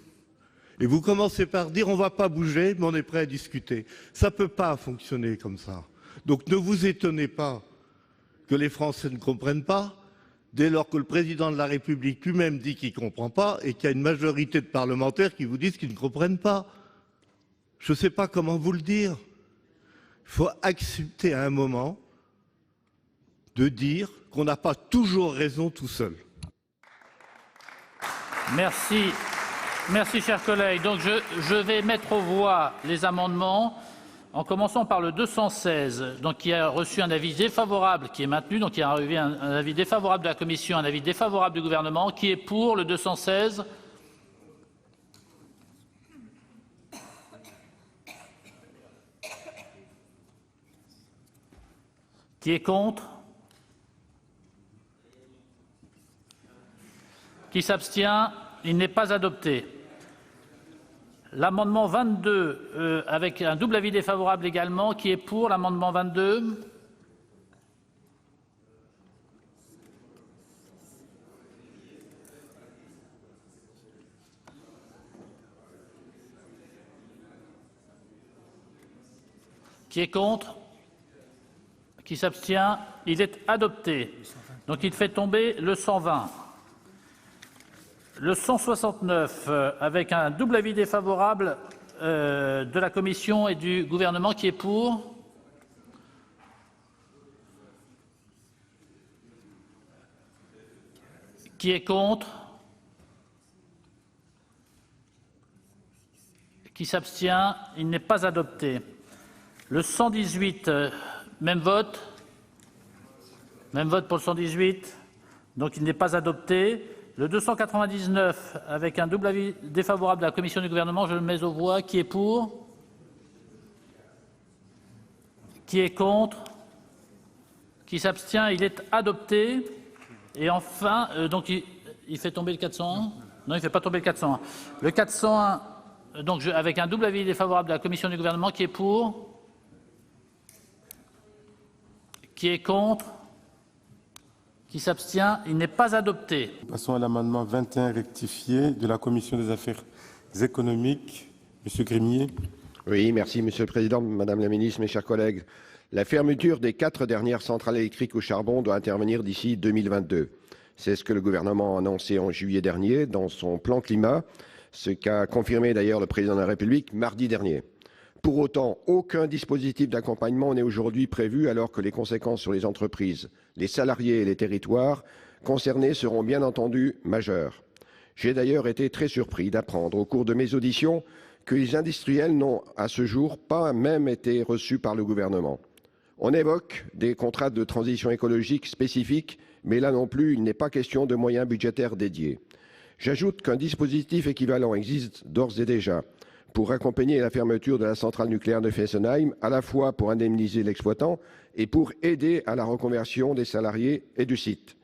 Et vous commencez par dire on ne va pas bouger, mais on est prêt à discuter. Ça ne peut pas fonctionner comme ça. Donc ne vous étonnez pas que les Français ne comprennent pas, dès lors que le président de la République lui-même dit qu'il ne comprend pas et qu'il y a une majorité de parlementaires qui vous disent qu'ils ne comprennent pas. Je ne sais pas comment vous le dire. Il faut accepter à un moment de dire qu'on n'a pas toujours raison tout seul. Merci. Merci, chers collègues. Donc je vais mettre aux voix les amendements, en commençant par le 216, donc qui a reçu un avis défavorable, qui est maintenu, donc il y a arrivé un avis défavorable de la Commission, un avis défavorable du gouvernement. Qui est pour le 216 ? Qui est contre ? Qui s'abstient ? Il n'est pas adopté. L'amendement 22, avec un double avis défavorable également, qui est pour l'amendement 22 ? Qui est contre ? Qui s'abstient ? Il est adopté. Donc il fait tomber le 120. Le 169, avec un double avis défavorable de la Commission et du gouvernement, qui est pour ? Qui est contre? Qui s'abstient? Il n'est pas adopté. Le 118, même vote. Même vote pour le 118. Donc il n'est pas adopté. Le 299, avec un double avis défavorable de la Commission du gouvernement, je le mets aux voix. Qui est pour? Qui est contre? Qui s'abstient? Il est adopté. Et enfin, donc il fait tomber le 401? Non, il ne fait pas tomber le 401. Le 401, donc avec un double avis défavorable de la Commission du gouvernement, qui est pour? Qui est contre? Qui s'abstient? Il n'est pas adopté. Passons à l'amendement 21 rectifié de la Commission des affaires économiques. Monsieur Grémier. Oui, merci Monsieur le Président, Madame la Ministre, mes chers collègues. La fermeture des 4 dernières centrales électriques au charbon doit intervenir d'ici 2022. C'est ce que le gouvernement a annoncé en juillet dernier dans son plan climat, ce qu'a confirmé d'ailleurs le Président de la République mardi dernier. Pour autant, aucun dispositif d'accompagnement n'est aujourd'hui prévu alors que les conséquences sur les entreprises, les salariés et les territoires concernés seront bien entendu majeures. J'ai d'ailleurs été très surpris d'apprendre au cours de mes auditions que les industriels n'ont à ce jour pas même été reçus par le gouvernement. On évoque des contrats de transition écologique spécifiques, mais là non plus, il n'est pas question de moyens budgétaires dédiés. J'ajoute qu'un dispositif équivalent existe d'ores et déjà pour accompagner la fermeture de la centrale nucléaire de Fessenheim, à la fois pour indemniser l'exploitant et pour aider à la reconversion des salariés et du site.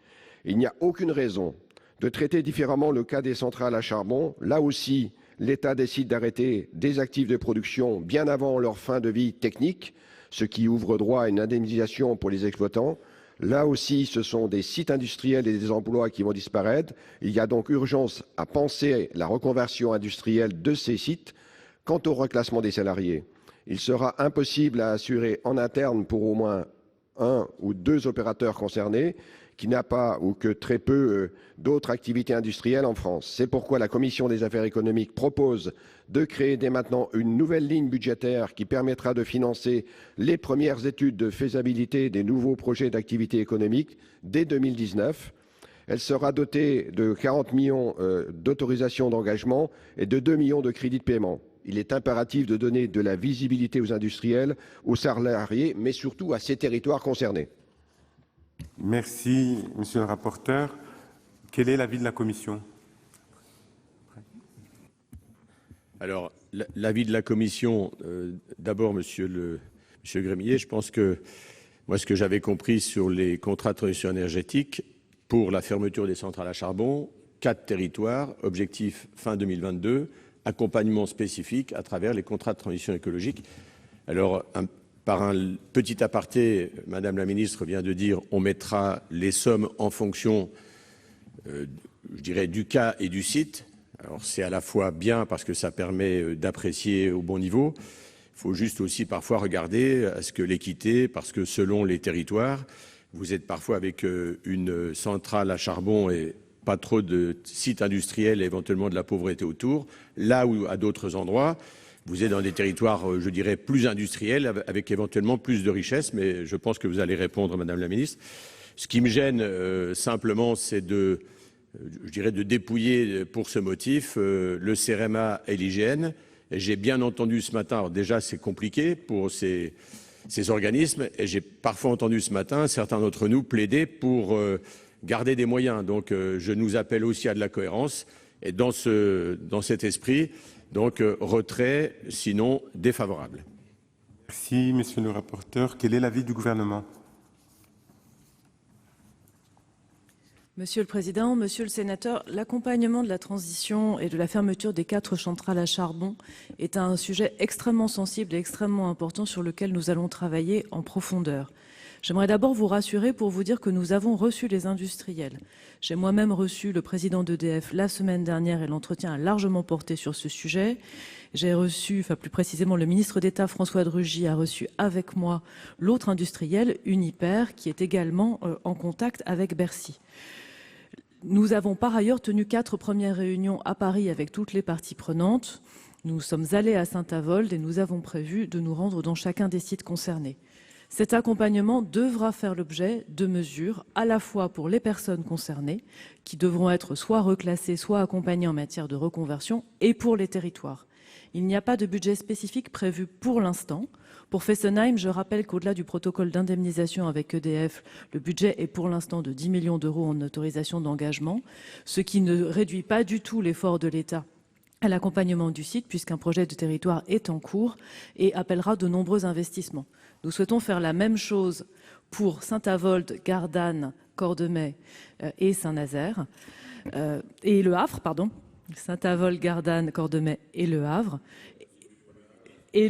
Il n'y a aucune raison de traiter différemment le cas des centrales à charbon. Là aussi, l'État décide d'arrêter des actifs de production bien avant leur fin de vie technique, ce qui ouvre droit à une indemnisation pour les exploitants. Là aussi, ce sont des sites industriels et des emplois qui vont disparaître. Il y a donc urgence à penser la reconversion industrielle de ces sites. Quant au reclassement des salariés, il sera impossible à assurer en interne pour au moins 1 ou 2 opérateurs concernés qui n'a pas ou que très peu d'autres activités industrielles en France. C'est pourquoi la Commission des affaires économiques propose de créer dès maintenant une nouvelle ligne budgétaire qui permettra de financer les premières études de faisabilité des nouveaux projets d'activité économique dès 2019. Elle sera dotée de 40 millions d'autorisations d'engagement et de 2 millions de crédits de paiement. Il est impératif de donner de la visibilité aux industriels, aux salariés, mais surtout à ces territoires concernés. Merci, monsieur le rapporteur. Quel est l'avis de la Commission? Alors, l'avis de la Commission, d'abord, monsieur Grémier, je pense que moi, ce que j'avais compris sur les contrats de transition énergétique, pour la fermeture des centrales à charbon, 4 territoires, objectif fin 2022, accompagnement spécifique à travers les contrats de transition écologique. Alors, par un petit aparté, Madame la Ministre vient de dire on mettra les sommes en fonction, je dirais, du cas et du site. Alors, c'est à la fois bien parce que ça permet d'apprécier au bon niveau. Il faut juste aussi parfois regarder à ce que l'équité, parce que selon les territoires, vous êtes parfois avec une centrale à charbon et pas trop de sites industriels et éventuellement de la pauvreté autour, là où à d'autres endroits, vous êtes dans des territoires, je dirais, plus industriels, avec éventuellement plus de richesses, mais je pense que vous allez répondre, Madame la Ministre. Ce qui me gêne simplement, c'est de dépouiller pour ce motif le CEREMA et l'IGN. J'ai bien entendu ce matin, alors déjà c'est compliqué pour ces organismes, et j'ai parfois entendu ce matin certains d'entre nous plaider pour garder des moyens. Donc je nous appelle aussi à de la cohérence, et dans cet esprit, donc retrait, sinon défavorable. Merci, monsieur le rapporteur. Quel est l'avis du gouvernement? Monsieur le Président, Monsieur le Sénateur, l'accompagnement de la transition et de la fermeture des 4 centrales à charbon est un sujet extrêmement sensible et extrêmement important sur lequel nous allons travailler en profondeur. J'aimerais d'abord vous rassurer pour vous dire que nous avons reçu les industriels. J'ai moi-même reçu le président d'EDF la semaine dernière et l'entretien a largement porté sur ce sujet. J'ai reçu, plus précisément, le ministre d'État François de Rugy a reçu avec moi l'autre industriel, Uniper, qui est également en contact avec Bercy. Nous avons par ailleurs tenu 4 premières réunions à Paris avec toutes les parties prenantes. Nous sommes allés à Saint-Avold et nous avons prévu de nous rendre dans chacun des sites concernés. Cet accompagnement devra faire l'objet de mesures à la fois pour les personnes concernées, qui devront être soit reclassées, soit accompagnées en matière de reconversion, et pour les territoires. Il n'y a pas de budget spécifique prévu pour l'instant. Pour Fessenheim, je rappelle qu'au-delà du protocole d'indemnisation avec EDF, le budget est pour l'instant de 10 millions d'euros en autorisation d'engagement, ce qui ne réduit pas du tout l'effort de l'État à l'accompagnement du site, puisqu'un projet de territoire est en cours et appellera de nombreux investissements. Nous souhaitons faire la même chose pour Saint-Avold, Gardanne, Cordemais et Saint-Nazaire, et Le Havre, pardon. Saint-Avold, Gardanne, Cordemais et Le Havre. Et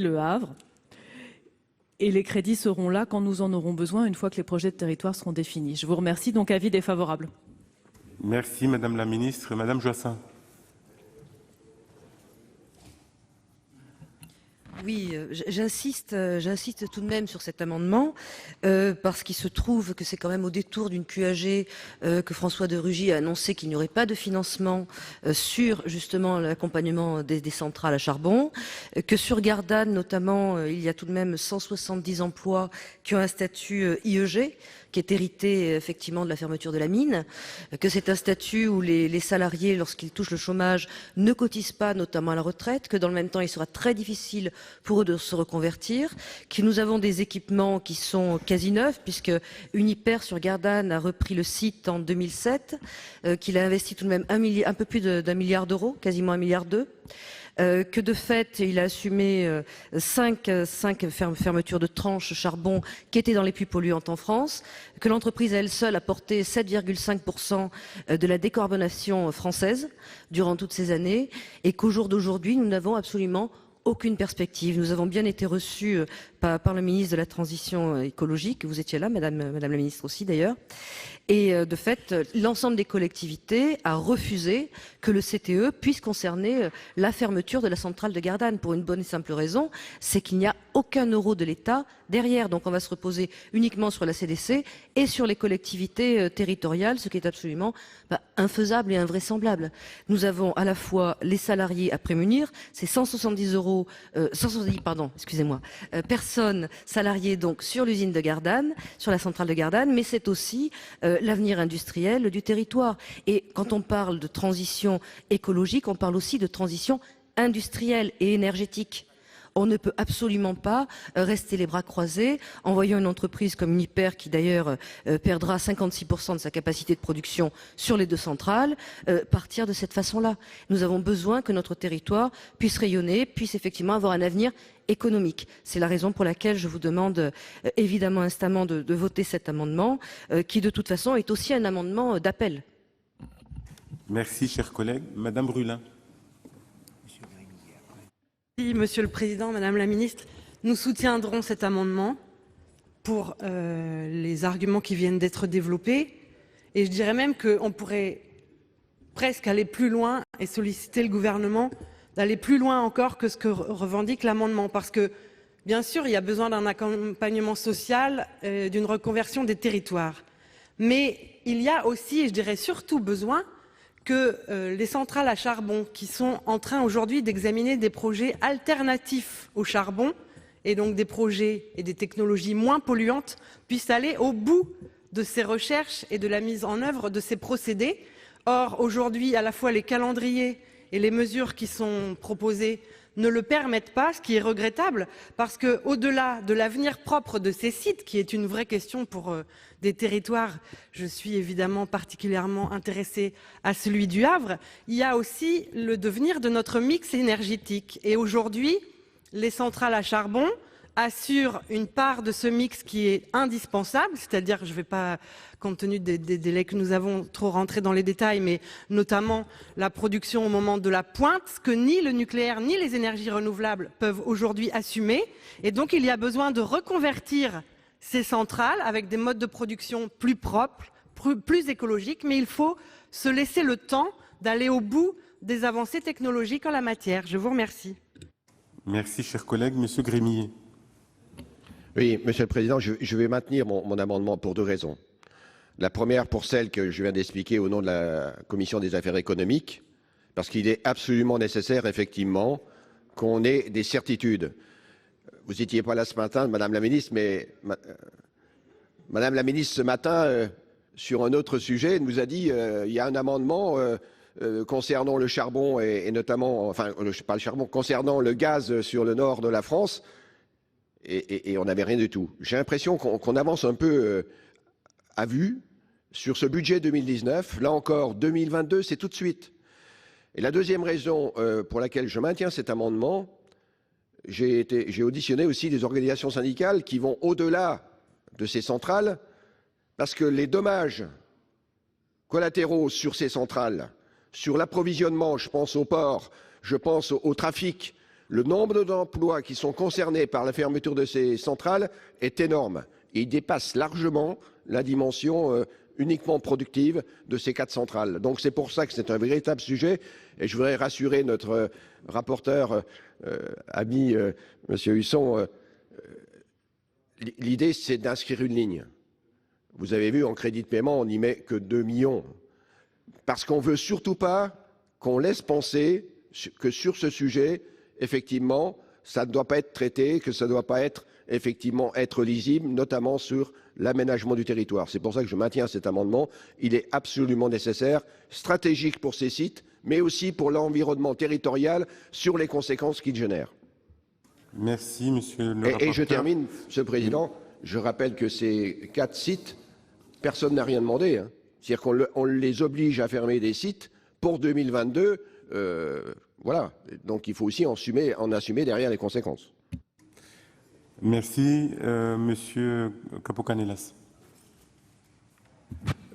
les crédits seront là quand nous en aurons besoin, une fois que les projets de territoire seront définis. Je vous remercie, donc avis défavorable. Merci Madame la Ministre. Madame Joissaint. Oui, j'insiste tout de même sur cet amendement parce qu'il se trouve que c'est quand même au détour d'une QAG que François de Rugy a annoncé qu'il n'y aurait pas de financement sur justement l'accompagnement des centrales à charbon, que sur Gardanne notamment il y a tout de même 170 emplois qui ont un statut IEG, qui est hérité effectivement de la fermeture de la mine, que c'est un statut où les salariés, lorsqu'ils touchent le chômage, ne cotisent pas, notamment à la retraite, que dans le même temps, il sera très difficile pour eux de se reconvertir, que nous avons des équipements qui sont quasi neufs, puisque Uniper sur Gardanne a repris le site en 2007, qu'il a investi tout de même un peu plus d'1 milliard d'euros, quasiment 1,2 milliard. Que de fait, il a assumé 5 fermetures de tranches charbon qui étaient dans les plus polluantes en France, que l'entreprise à elle seule a porté 7,5% de la décarbonation française durant toutes ces années, et qu'au jour d'aujourd'hui, nous n'avons absolument aucune perspective. Nous avons bien été reçus par le ministre de la Transition écologique, vous étiez là, Madame la Ministre aussi d'ailleurs, et de fait, l'ensemble des collectivités a refusé que le CTE puisse concerner la fermeture de la centrale de Gardanne, pour une bonne et simple raison, c'est qu'il n'y a aucun euro de l'État derrière. Donc on va se reposer uniquement sur la CDC et sur les collectivités territoriales, ce qui est absolument infaisable et invraisemblable. Nous avons à la fois les salariés à prémunir, c'est 170 personnes salariées donc sur l'usine de Gardanne, sur la centrale de Gardanne, mais c'est aussi l'avenir industriel du territoire. Et quand on parle de transition écologique, on parle aussi de transition industrielle et énergétique. On ne peut absolument pas rester les bras croisés en voyant une entreprise comme Uniper, qui d'ailleurs perdra 56% de sa capacité de production sur les 2 centrales, partir de cette façon-là. Nous avons besoin que notre territoire puisse rayonner, puisse effectivement avoir un avenir économique. C'est la raison pour laquelle je vous demande évidemment instamment de voter cet amendement, qui de toute façon est aussi un amendement d'appel. Merci, chers collègues. Madame Brulin. Monsieur le Président, Madame la Ministre, nous soutiendrons cet amendement pour les arguments qui viennent d'être développés. Et je dirais même qu'on pourrait presque aller plus loin et solliciter le gouvernement d'aller plus loin encore que ce que revendique l'amendement. Parce que, bien sûr, il y a besoin d'un accompagnement social, d'une reconversion des territoires. Mais il y a aussi, et je dirais surtout besoin, que les centrales à charbon qui sont en train aujourd'hui d'examiner des projets alternatifs au charbon, et donc des projets et des technologies moins polluantes, puissent aller au bout de ces recherches et de la mise en œuvre de ces procédés. Or, aujourd'hui, à la fois les calendriers et les mesures qui sont proposées ne le permettent pas, ce qui est regrettable, parce qu'au-delà de l'avenir propre de ces sites, qui est une vraie question pour des territoires, je suis évidemment particulièrement intéressée à celui du Havre, il y a aussi le devenir de notre mix énergétique. Et aujourd'hui, les centrales à charbon assurent une part de ce mix qui est indispensable, c'est-à-dire, je ne vais pas, compte tenu des délais que nous avons, trop rentrer dans les détails, mais notamment la production au moment de la pointe, ce que ni le nucléaire ni les énergies renouvelables peuvent aujourd'hui assumer. Et donc, il y a besoin de reconvertir ces centrales avec des modes de production plus propres, plus écologiques, mais il faut se laisser le temps d'aller au bout des avancées technologiques en la matière. Je vous remercie. Merci, chers collègues. Monsieur Grémillet. Oui, Monsieur le Président, je vais maintenir mon amendement pour 2 raisons. La première, pour celle que je viens d'expliquer au nom de la Commission des affaires économiques, parce qu'il est absolument nécessaire, effectivement, qu'on ait des certitudes. vous n'étiez pas là ce matin, Madame la Ministre, mais Madame la Ministre, ce matin, sur un autre sujet, nous a dit il y a un amendement concernant le charbon et notamment, enfin, pas le charbon, concernant le gaz sur le nord de la France, et on n'avait rien du tout. J'ai l'impression qu'on avance un peu à vue sur ce budget 2019. Là encore, 2022, c'est tout de suite. Et la deuxième raison pour laquelle je maintiens cet amendement, j'ai auditionné aussi des organisations syndicales qui vont au-delà de ces centrales, parce que les dommages collatéraux sur ces centrales, sur l'approvisionnement, je pense au port, je pense au trafic, le nombre d'emplois qui sont concernés par la fermeture de ces centrales est énorme. Et il dépasse largement la dimension uniquement productive de ces 4 centrales. Donc c'est pour ça que c'est un véritable sujet. Et je voudrais rassurer notre rapporteur, ami M. Husson, l'idée c'est d'inscrire une ligne. Vous avez vu, en crédit de paiement, on n'y met que 2 millions. Parce qu'on ne veut surtout pas qu'on laisse penser que sur ce sujet, effectivement, ça ne doit pas être traité, que ça ne doit pas être, effectivement, être lisible, notamment sur l'aménagement du territoire. C'est pour ça que je maintiens cet amendement. Il est absolument nécessaire, stratégique pour ces sites, mais aussi pour l'environnement territorial sur les conséquences qu'il génère. Merci, monsieur le rapporteur. Et je termine, Monsieur le Président. Je rappelle que ces 4 sites, personne n'a rien demandé. Hein. C'est-à-dire qu'on les oblige à fermer des sites pour 2022. Voilà. Donc il faut aussi en assumer derrière les conséquences. Merci, monsieur Capo-Canellas.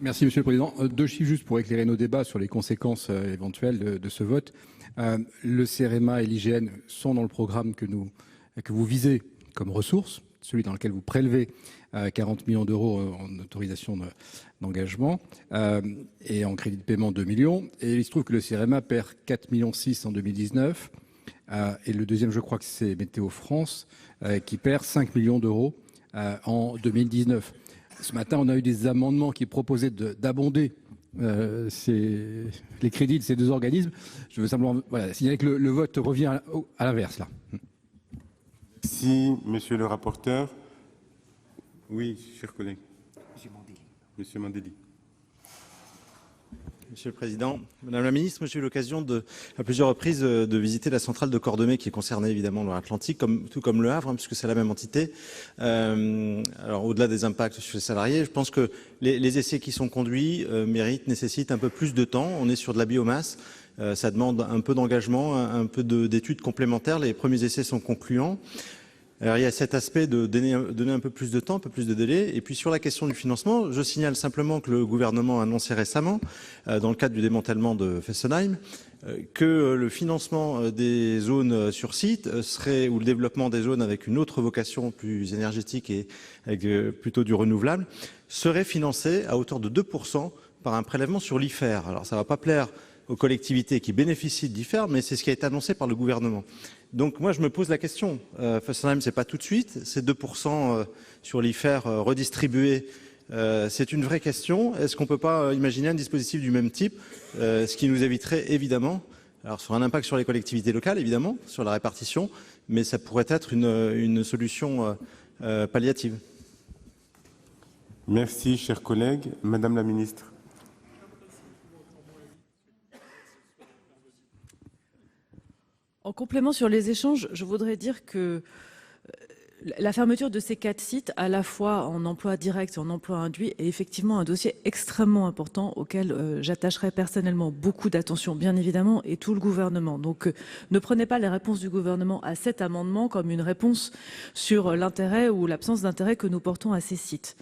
Merci, Monsieur le Président. 2 chiffres juste pour éclairer nos débats sur les conséquences éventuelles de ce vote. Le CEREMA et l'IGN sont dans le programme que vous visez comme ressources, celui dans lequel vous prélevez 40 millions d'euros en autorisation d'engagement et en crédit de paiement 2 millions. Et il se trouve que le CEREMA perd 4,6 millions en 2019. Et le deuxième, je crois que c'est Météo France, qui perd 5 millions d'euros en 2019. Ce matin, on a eu des amendements qui proposaient d'abonder les crédits de ces 2 organismes. Je veux simplement signaler que le vote revient à l'inverse, là. Merci, monsieur le rapporteur. Oui, cher collègue. Monsieur Mandelli. Monsieur le Président, Madame la Ministre, j'ai eu l'occasion à plusieurs reprises de visiter la centrale de Cordemais qui est concernée évidemment dans l'Atlantique, tout comme le Havre, puisque c'est la même entité. Alors au-delà des impacts sur les salariés, je pense que les essais qui sont conduits nécessitent un peu plus de temps. On est sur de la biomasse, ça demande un peu d'engagement, un peu d'études complémentaires. Les premiers essais sont concluants. Alors, il y a cet aspect de donner un peu plus de temps, un peu plus de délai. Et puis sur la question du financement, je signale simplement que le gouvernement a annoncé récemment, dans le cadre du démantèlement de Fessenheim, que le financement des zones sur site serait, ou le développement des zones avec une autre vocation plus énergétique et avec plutôt du renouvelable, serait financé à hauteur de 2% par un prélèvement sur l'IFER. Alors ça ne va pas plaire aux collectivités qui bénéficient de l'IFER, mais c'est ce qui a été annoncé par le gouvernement. Donc moi je me pose la question, Fessenheim c'est pas tout de suite, c'est 2% sur l'IFER redistribué, c'est une vraie question. Est-ce qu'on ne peut pas imaginer un dispositif du même type, ce qui nous éviterait évidemment, alors sur un impact sur les collectivités locales évidemment, sur la répartition, mais ça pourrait être une solution palliative. Merci, chers collègues. Madame la Ministre. En complément sur les échanges, je voudrais dire que la fermeture de ces 4 sites, à la fois en emploi direct et en emploi induit, est effectivement un dossier extrêmement important auquel j'attacherai personnellement beaucoup d'attention, bien évidemment, et tout le gouvernement. Donc ne prenez pas les réponses du gouvernement à cet amendement comme une réponse sur l'intérêt ou l'absence d'intérêt que nous portons à ces sites.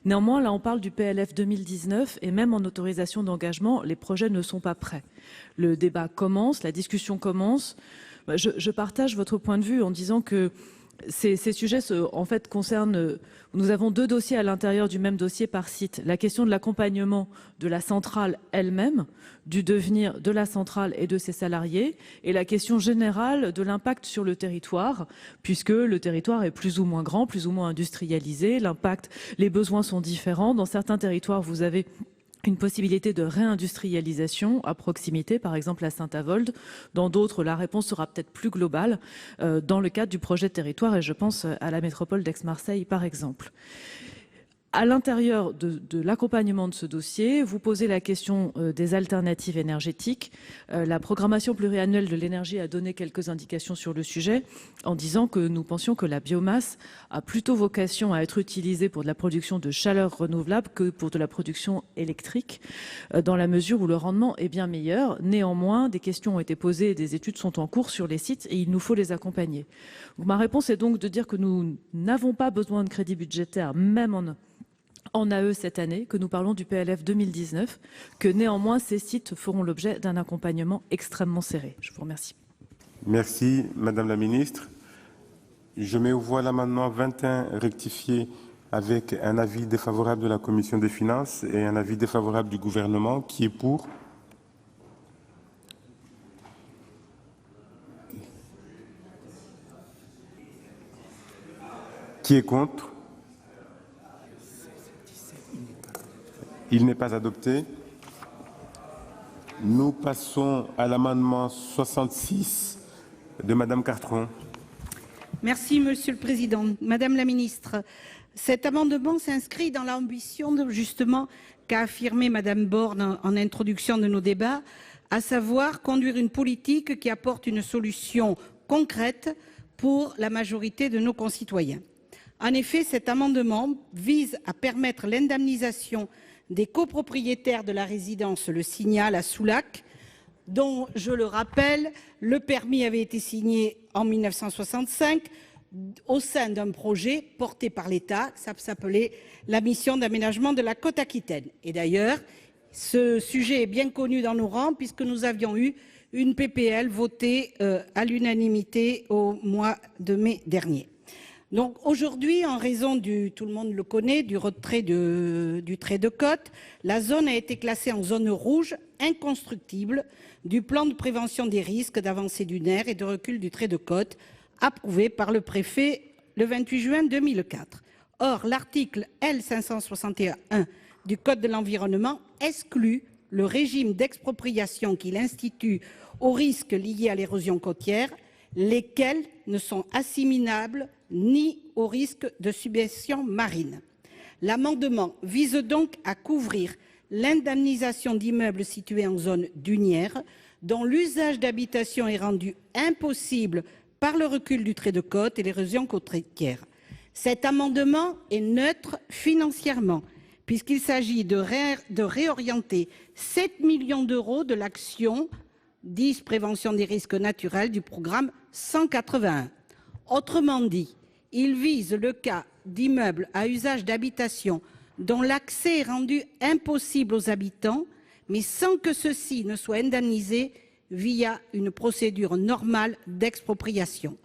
Néanmoins, là, on parle du PLF 2019 et même en autorisation d'engagement, les projets ne sont pas prêts. Le débat commence, la discussion commence. Je partage votre point de vue en disant que ces sujets, en fait, concernent... Nous avons 2 dossiers à l'intérieur du même dossier par site. La question de l'accompagnement de la centrale elle-même, du devenir de la centrale et de ses salariés, et la question générale de l'impact sur le territoire, puisque le territoire est plus ou moins grand, plus ou moins industrialisé, les besoins sont différents. Dans certains territoires, vous avez une possibilité de réindustrialisation à proximité, par exemple à Saint-Avold. Dans d'autres, la réponse sera peut-être plus globale dans le cadre du projet de territoire, et je pense à la métropole d'Aix-Marseille, par exemple. À l'intérieur de l'accompagnement de ce dossier, vous posez la question des alternatives énergétiques. La programmation pluriannuelle de l'énergie a donné quelques indications sur le sujet en disant que nous pensions que la biomasse a plutôt vocation à être utilisée pour de la production de chaleur renouvelable que pour de la production électrique, dans la mesure où le rendement est bien meilleur. Néanmoins, des questions ont été posées et des études sont en cours sur les sites et il nous faut les accompagner. Donc, ma réponse est donc de dire que nous n'avons pas besoin de crédits budgétaires, même en AE cette année, que nous parlons du PLF 2019, que néanmoins ces sites feront l'objet d'un accompagnement extrêmement serré. Je vous remercie. Merci, Madame la Ministre. Je mets aux voix l'amendement 21 rectifié avec un avis défavorable de la Commission des finances et un avis défavorable du gouvernement. Qui est pour? Qui est contre? Il n'est pas adopté. Nous passons à l'amendement 66 de Madame Cartron. Merci, Monsieur le Président. Madame la Ministre, cet amendement s'inscrit dans l'ambition justement qu'a affirmé Madame Borne en introduction de nos débats, à savoir conduire une politique qui apporte une solution concrète pour la majorité de nos concitoyens. En effet, cet amendement vise à permettre l'indemnisation des copropriétaires de la résidence Le Signal à Soulac, dont, je le rappelle, le permis avait été signé en 1965 au sein d'un projet porté par l'État, ça s'appelait la mission d'aménagement de la Côte-Aquitaine. Et d'ailleurs, ce sujet est bien connu dans nos rangs puisque nous avions eu une PPL votée à l'unanimité au mois de mai dernier. Donc aujourd'hui, en raison tout le monde le connaît, du retrait du trait de côte, la zone a été classée en zone rouge inconstructible du plan de prévention des risques d'avancée dunaire et de recul du trait de côte approuvé par le préfet le 28 juin 2004. Or, l'article L561-1 du Code de l'environnement exclut le régime d'expropriation qu'il institue aux risques liés à l'érosion côtière, lesquels ne sont assimilables ni au risque de submersion marine. L'amendement vise donc à couvrir l'indemnisation d'immeubles situés en zone dunière dont l'usage d'habitation est rendu impossible par le recul du trait de côte et l'érosion côtière. Cet amendement est neutre financièrement puisqu'il s'agit de réorienter 7 millions d'euros de l'action 10 prévention des risques naturels du programme 181. Autrement dit, il vise le cas d'immeubles à usage d'habitation dont l'accès est rendu impossible aux habitants, mais sans que ceux-ci ne soient indemnisés via une procédure normale d'expropriation.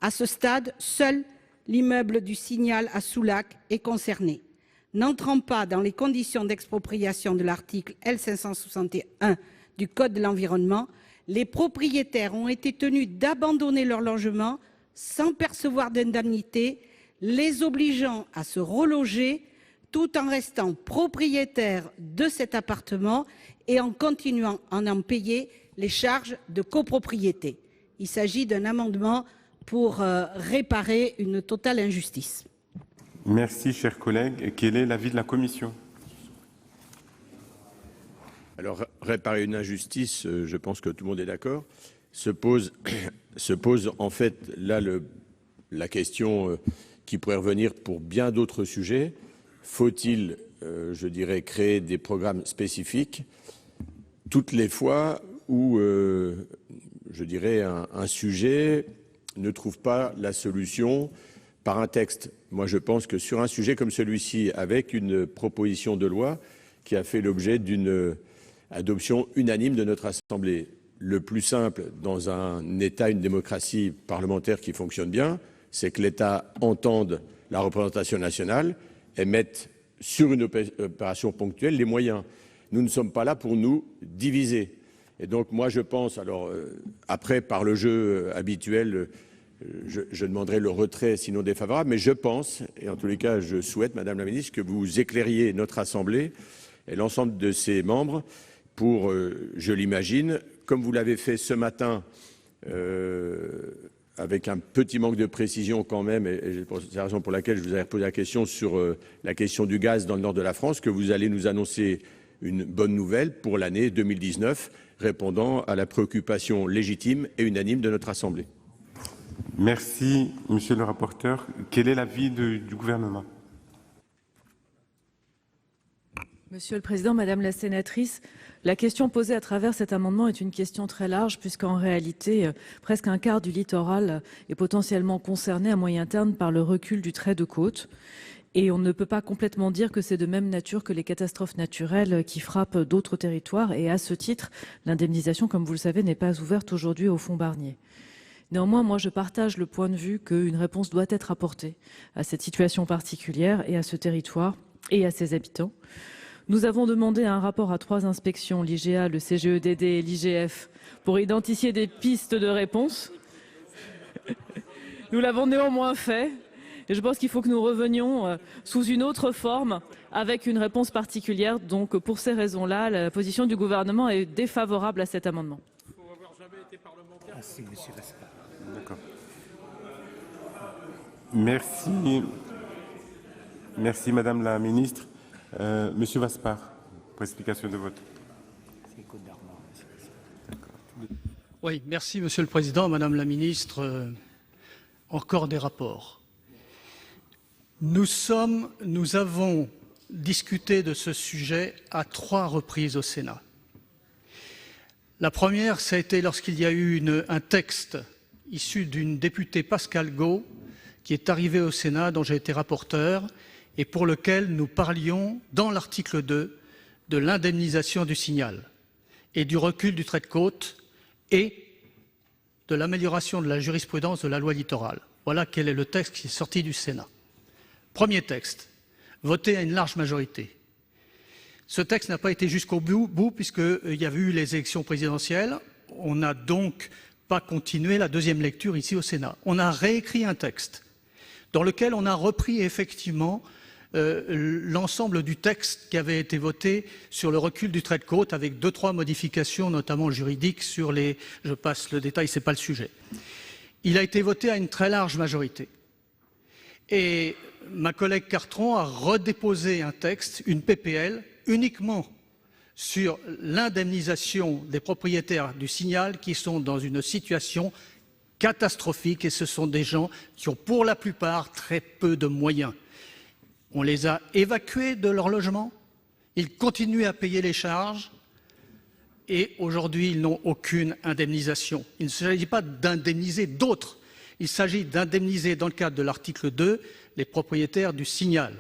À ce stade, seul l'immeuble du Signal à Soulac est concerné. N'entrant pas dans les conditions d'expropriation de l'article L561 du Code de l'environnement, les propriétaires ont été tenus d'abandonner leur logement sans percevoir d'indemnité, les obligeant à se reloger tout en restant propriétaires de cet appartement et en continuant à en payer les charges de copropriété. Il s'agit d'un amendement pour réparer une totale injustice. Merci, chers collègues. Quel est l'avis de la Commission ? Alors, réparer une injustice, je pense que tout le monde est d'accord, se pose en fait là la question qui pourrait revenir pour bien d'autres sujets. Faut-il, je dirais, créer des programmes spécifiques toutes les fois où, je dirais, un sujet ne trouve pas la solution par un texte? Moi, je pense que sur un sujet comme celui-ci, avec une proposition de loi qui a fait l'objet d'une adoption unanime de notre Assemblée, le plus simple dans un État, une démocratie parlementaire qui fonctionne bien, c'est que l'État entende la représentation nationale et mette sur une opération ponctuelle les moyens. Nous ne sommes pas là pour nous diviser. Et donc moi je pense, alors après par le jeu habituel, je demanderai le retrait sinon défavorable, mais je pense, et en tous les cas je souhaite, Madame la Ministre, que vous éclairiez notre Assemblée et l'ensemble de ses membres pour, je l'imagine, comme vous l'avez fait ce matin, avec un petit manque de précision quand même, et c'est la raison pour laquelle je vous avais posé la question sur la question du gaz dans le nord de la France, que vous allez nous annoncer une bonne nouvelle pour l'année 2019, répondant à la préoccupation légitime et unanime de notre Assemblée. Merci, monsieur le rapporteur. Quel est l'avis du gouvernement? Monsieur le Président, Madame la sénatrice, la question posée à travers cet amendement est une question très large puisqu'en réalité, presque un quart du littoral est potentiellement concerné à moyen terme par le recul du trait de côte. Et on ne peut pas complètement dire que c'est de même nature que les catastrophes naturelles qui frappent d'autres territoires. Et à ce titre, l'indemnisation, comme vous le savez, n'est pas ouverte aujourd'hui au fonds Barnier. Néanmoins, moi, je partage le point de vue qu'une réponse doit être apportée à cette situation particulière et à ce territoire et à ses habitants. Nous avons demandé un rapport à 3 inspections, l'IGA, le CGEDD et l'IGF, pour identifier des pistes de réponse. Nous l'avons néanmoins fait. Et je pense qu'il faut que nous revenions sous une autre forme avec une réponse particulière. Donc, pour ces raisons-là, la position du gouvernement est défavorable à cet amendement. D'accord. Merci. Merci, Madame la Ministre. Monsieur Vaspart, pour explication de vote. Oui, merci, Monsieur le Président, Madame la Ministre. Encore des rapports. Nous avons discuté de ce sujet à 3 reprises au Sénat. La première, ça a été lorsqu'il y a eu un texte issu d'une députée Pascale Got, qui est arrivé au Sénat, dont j'ai été rapporteur, et pour lequel nous parlions, dans l'article 2, de l'indemnisation du signal et du recul du trait de côte et de l'amélioration de la jurisprudence de la loi littorale. Voilà quel est le texte qui est sorti du Sénat. Premier texte, voté à une large majorité. Ce texte n'a pas été jusqu'au bout puisqu'il y avait eu les élections présidentielles. On n'a donc pas continué la deuxième lecture ici au Sénat. On a réécrit un texte dans lequel on a repris effectivement l'ensemble du texte qui avait été voté sur le recul du trait de côte avec 2-3 modifications, notamment juridiques sur les... Je passe le détail, ce n'est pas le sujet. Il a été voté à une très large majorité. Et ma collègue Cartron a redéposé un texte, une PPL, uniquement sur l'indemnisation des propriétaires du signal qui sont dans une situation catastrophique et ce sont des gens qui ont pour la plupart très peu de moyens. On les a évacués de leur logement, ils continuent à payer les charges et aujourd'hui ils n'ont aucune indemnisation. Il ne s'agit pas d'indemniser d'autres, il s'agit d'indemniser dans le cadre de l'article 2 les propriétaires du signal.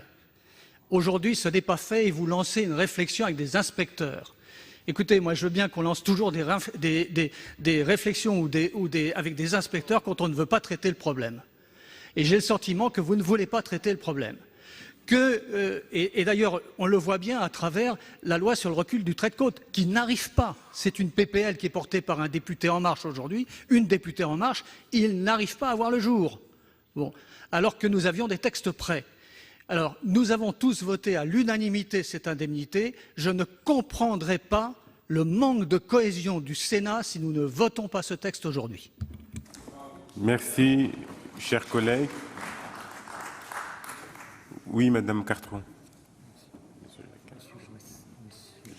Aujourd'hui, ce n'est pas fait et vous lancez une réflexion avec des inspecteurs. Écoutez, moi je veux bien qu'on lance toujours des réflexions avec des inspecteurs quand on ne veut pas traiter le problème. Et j'ai le sentiment que vous ne voulez pas traiter le problème. Et d'ailleurs, on le voit bien à travers la loi sur le recul du trait de côte, qui n'arrive pas. C'est une PPL qui est portée par un député En Marche aujourd'hui, une députée En Marche, il n'arrive pas à voir le jour. Bon, alors que nous avions des textes prêts. Alors, nous avons tous voté à l'unanimité cette indemnité. Je ne comprendrai pas le manque de cohésion du Sénat si nous ne votons pas ce texte aujourd'hui. Merci, chers collègues. Oui, Madame Cartron.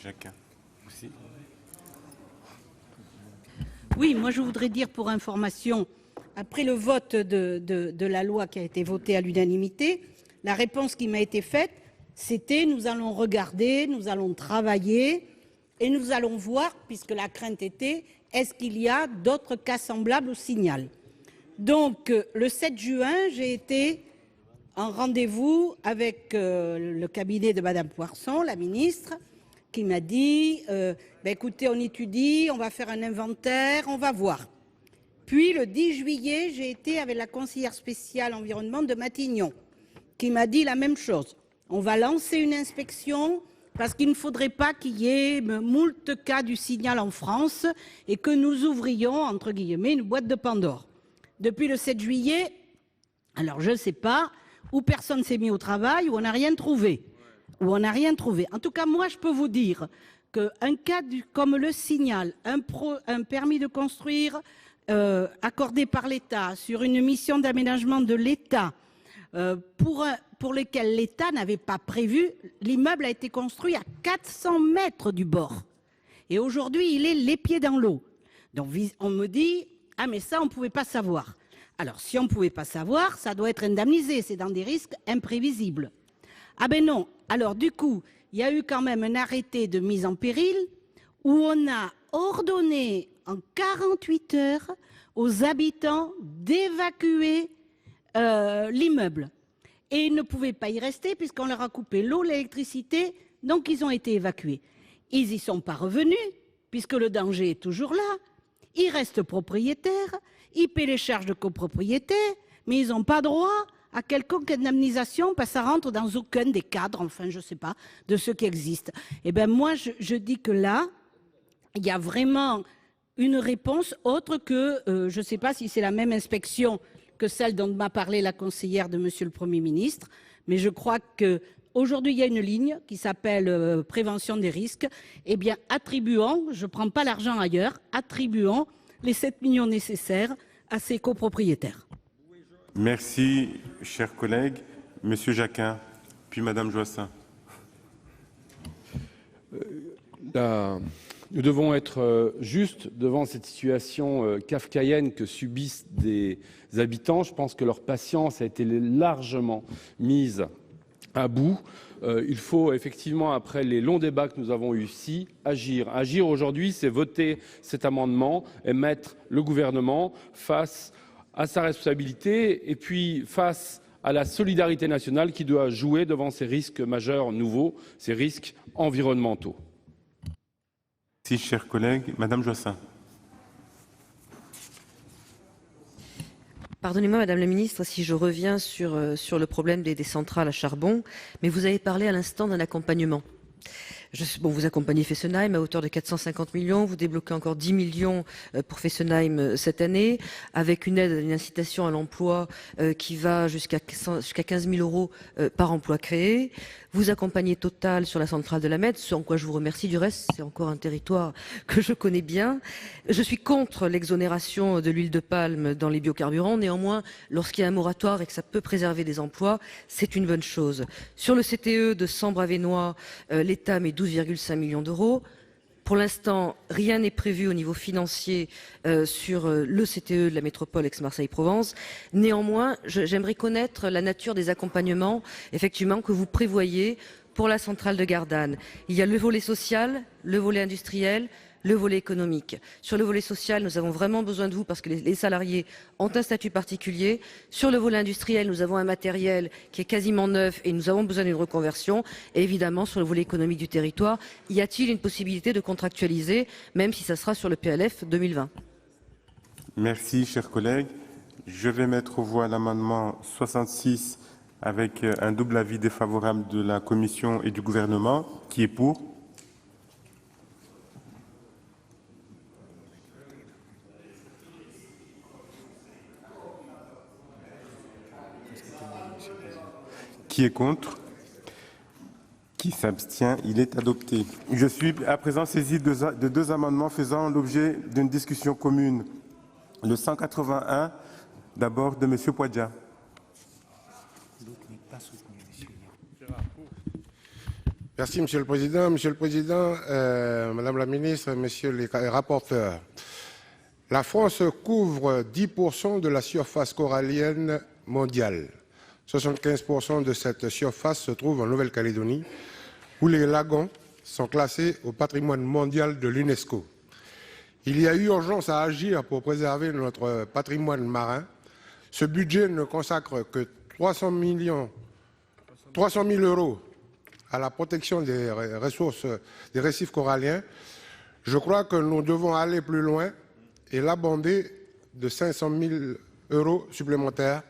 Jacquin. Oui, moi je voudrais dire pour information, après le vote de la loi qui a été votée à l'unanimité, la réponse qui m'a été faite, c'était nous allons regarder, nous allons travailler et nous allons voir, puisque la crainte était, est-ce qu'il y a d'autres cas semblables au signal. Donc le 7 juin, j'ai été en rendez-vous avec le cabinet de Madame Poirson, la ministre, qui m'a dit écoutez, on étudie, on va faire un inventaire, on va voir. Puis le 10 juillet, j'ai été avec la conseillère spéciale environnement de Matignon, qui m'a dit la même chose. On va lancer une inspection parce qu'il ne faudrait pas qu'il y ait moult cas du signal en France et que nous ouvrions, entre guillemets, une boîte de Pandore. Depuis le 7 juillet, alors je ne sais pas, ou personne ne s'est mis au travail, ou on n'a rien trouvé. où on n'a rien trouvé. En tout cas, moi, je peux vous dire qu'un cas comme le Signal, un permis de construire accordé par l'État sur une mission d'aménagement de l'État, pour lequel l'État n'avait pas prévu, l'immeuble a été construit à 400 mètres du bord. Et aujourd'hui, il est les pieds dans l'eau. Donc on me dit, ah mais ça, on ne pouvait pas savoir. Alors si on ne pouvait pas savoir, ça doit être indemnisé, c'est dans des risques imprévisibles. Ah ben non, alors du coup, il y a eu quand même un arrêté de mise en péril où on a ordonné en 48 heures aux habitants d'évacuer l'immeuble. Et ils ne pouvaient pas y rester puisqu'on leur a coupé l'eau, l'électricité, donc ils ont été évacués. Ils n'y sont pas revenus puisque le danger est toujours là. Ils restent propriétaires, ils paient les charges de copropriété, mais ils n'ont pas droit à quelconque indemnisation parce que ça rentre dans aucun des cadres, enfin je ne sais pas, de ceux qui existent. Eh bien moi je dis que là, il y a vraiment une réponse autre que, je ne sais pas si c'est la même inspection que celle dont m'a parlé la conseillère de Monsieur le Premier ministre, mais je crois qu'aujourd'hui il y a une ligne qui s'appelle prévention des risques. Eh bien attribuons, je ne prends pas l'argent ailleurs, attribuons les 7 millions nécessaires à ces copropriétaires. Merci, chers collègues. Monsieur Jacquin, puis Madame Joissains. Nous devons être justes devant cette situation kafkaïenne que subissent des habitants. Je pense que leur patience a été largement mise à bout. Il faut effectivement, après les longs débats que nous avons eus ici, agir. Agir aujourd'hui, c'est voter cet amendement et mettre le gouvernement face à sa responsabilité et puis face à la solidarité nationale qui doit jouer devant ces risques majeurs nouveaux, ces risques environnementaux. Merci, chers collègues. Madame Joissains. Pardonnez-moi, Madame la Ministre, si je reviens sur le problème des centrales à charbon, mais vous avez parlé à l'instant d'un accompagnement. Vous accompagnez Fessenheim à hauteur de 450 millions, vous débloquez encore 10 millions pour Fessenheim cette année, avec une aide, une incitation à l'emploi qui va jusqu'à 15 000 euros par emploi créé. Vous accompagnez Total sur la centrale de la Mède, ce en quoi je vous remercie. Du reste, c'est encore un territoire que je connais bien. Je suis contre l'exonération de l'huile de palme dans les biocarburants. Néanmoins, lorsqu'il y a un moratoire et que ça peut préserver des emplois, c'est une bonne chose. Sur le CTE de Sambre-Avesnois, l'État met 12,5 millions d'euros. Pour l'instant, rien n'est prévu au niveau financier sur le CTE de la métropole Aix-Marseille-Provence. Néanmoins, j'aimerais connaître la nature des accompagnements effectivement que vous prévoyez pour la centrale de Gardanne. Il y a le volet social, le volet industriel, le volet économique. Sur le volet social, nous avons vraiment besoin de vous parce que les salariés ont un statut particulier. Sur le volet industriel, nous avons un matériel qui est quasiment neuf et nous avons besoin d'une reconversion. Et évidemment, sur le volet économique du territoire, y a-t-il une possibilité de contractualiser, même si ça sera sur le PLF 2020 ? Merci, chers collègues. Je vais mettre aux voix l'amendement 66 avec un double avis défavorable de la Commission et du gouvernement. Qui est pour ? Qui est contre? Qui s'abstient? Il est adopté. Je suis à présent saisi de deux amendements faisant l'objet d'une discussion commune. Le 181, d'abord de M. Poadja. Merci, Monsieur le Président. Monsieur le Président, Madame la Ministre, Messieurs les rapporteurs, la France couvre 10% de la surface corallienne mondiale. 75% de cette surface se trouve en Nouvelle-Calédonie, où les lagons sont classés au patrimoine mondial de l'UNESCO. Il y a urgence à agir pour préserver notre patrimoine marin. Ce budget ne consacre que 300 000 € à la protection des ressources des récifs coralliens. Je crois que nous devons aller plus loin et l'abonder de 500 000 € supplémentaires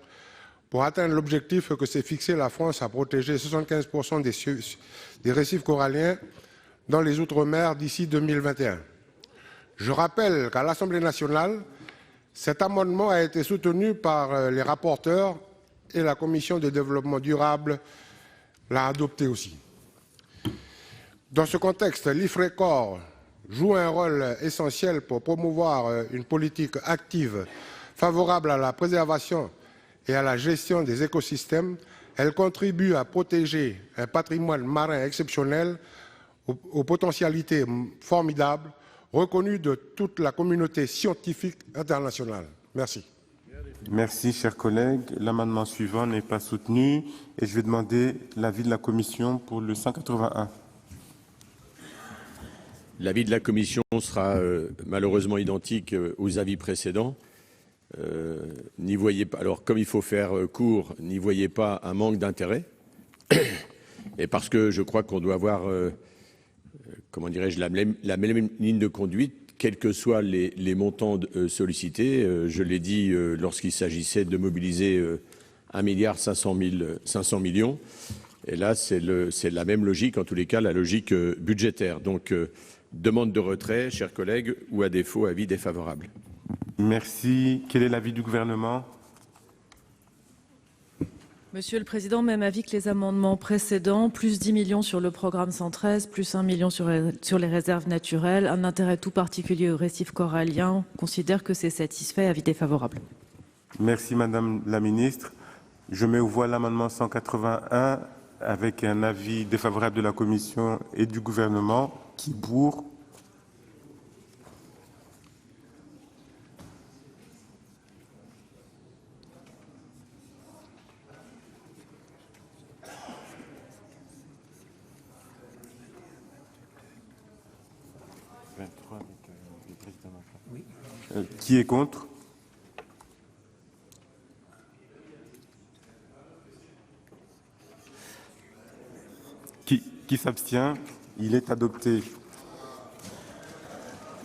pour atteindre l'objectif que s'est fixé la France à protéger 75% des récifs coralliens dans les Outre-mer d'ici 2021. Je rappelle qu'à l'Assemblée nationale, cet amendement a été soutenu par les rapporteurs et la Commission de développement durable l'a adopté aussi. Dans ce contexte, l'IFRECOR joue un rôle essentiel pour promouvoir une politique active favorable à la préservation et à la gestion des écosystèmes. Elle contribue à protéger un patrimoine marin exceptionnel aux potentialités formidables, reconnues de toute la communauté scientifique internationale. Merci. Merci, chers collègues. L'amendement suivant n'est pas soutenu et je vais demander l'avis de la Commission pour le 181. L'avis de la Commission sera malheureusement identique aux avis précédents. N'y voyez pas, alors comme il faut faire court, n'y voyez pas un manque d'intérêt. Et parce que je crois qu'on doit avoir, comment dirais-je, la même ligne de conduite, quels que soient les montants sollicités. Je l'ai dit lorsqu'il s'agissait de mobiliser 1,5 milliard. Et là, c'est la même logique, en tous les cas, la logique budgétaire. Donc, demande de retrait, chers collègues, ou à défaut, avis défavorable. Merci. Quel est l'avis du gouvernement? Monsieur le Président, même avis que les amendements précédents, plus 10 millions sur le programme 113, plus 1 million sur les réserves naturelles, un intérêt tout particulier au récif corallien. On considère que c'est satisfait, avis défavorable. Merci Madame la Ministre. Je mets aux voix l'amendement 181 avec un avis défavorable de la Commission et du gouvernement. Qui est pour? Qui est contre? Qui s'abstient? Il est adopté.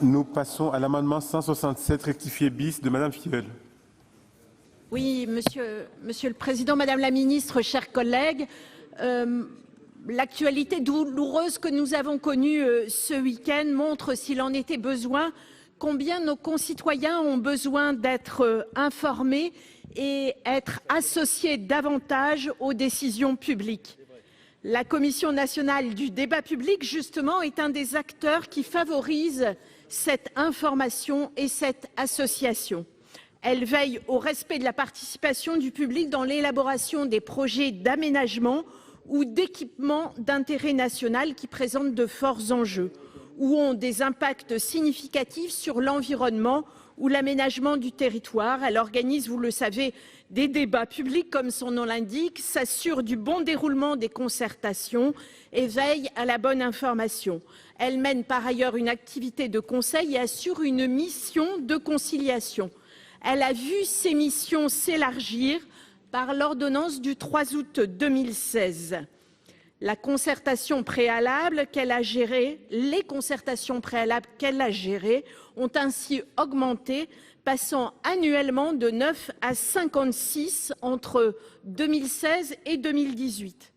Nous passons à l'amendement 167 rectifié bis de Madame Filleul. Oui, Monsieur le Président, Madame la Ministre, chers collègues, l'actualité douloureuse que nous avons connue ce week-end montre, s'il en était besoin, combien nos concitoyens ont besoin d'être informés et être associés davantage aux décisions publiques. La Commission nationale du débat public, justement, est un des acteurs qui favorise cette information et cette association. Elle veille au respect de la participation du public dans l'élaboration des projets d'aménagement ou d'équipement d'intérêt national qui présentent de forts enjeux ou ont des impacts significatifs sur l'environnement ou l'aménagement du territoire. Elle organise, vous le savez, des débats publics, comme son nom l'indique, s'assure du bon déroulement des concertations et veille à la bonne information. Elle mène par ailleurs une activité de conseil et assure une mission de conciliation. Elle a vu ses missions s'élargir par l'ordonnance du 3 août 2016. La concertation préalable qu'elle a gérée, les concertations préalables qu'elle a gérées ont ainsi augmenté, passant annuellement de 9 à 56 entre 2016 et 2018.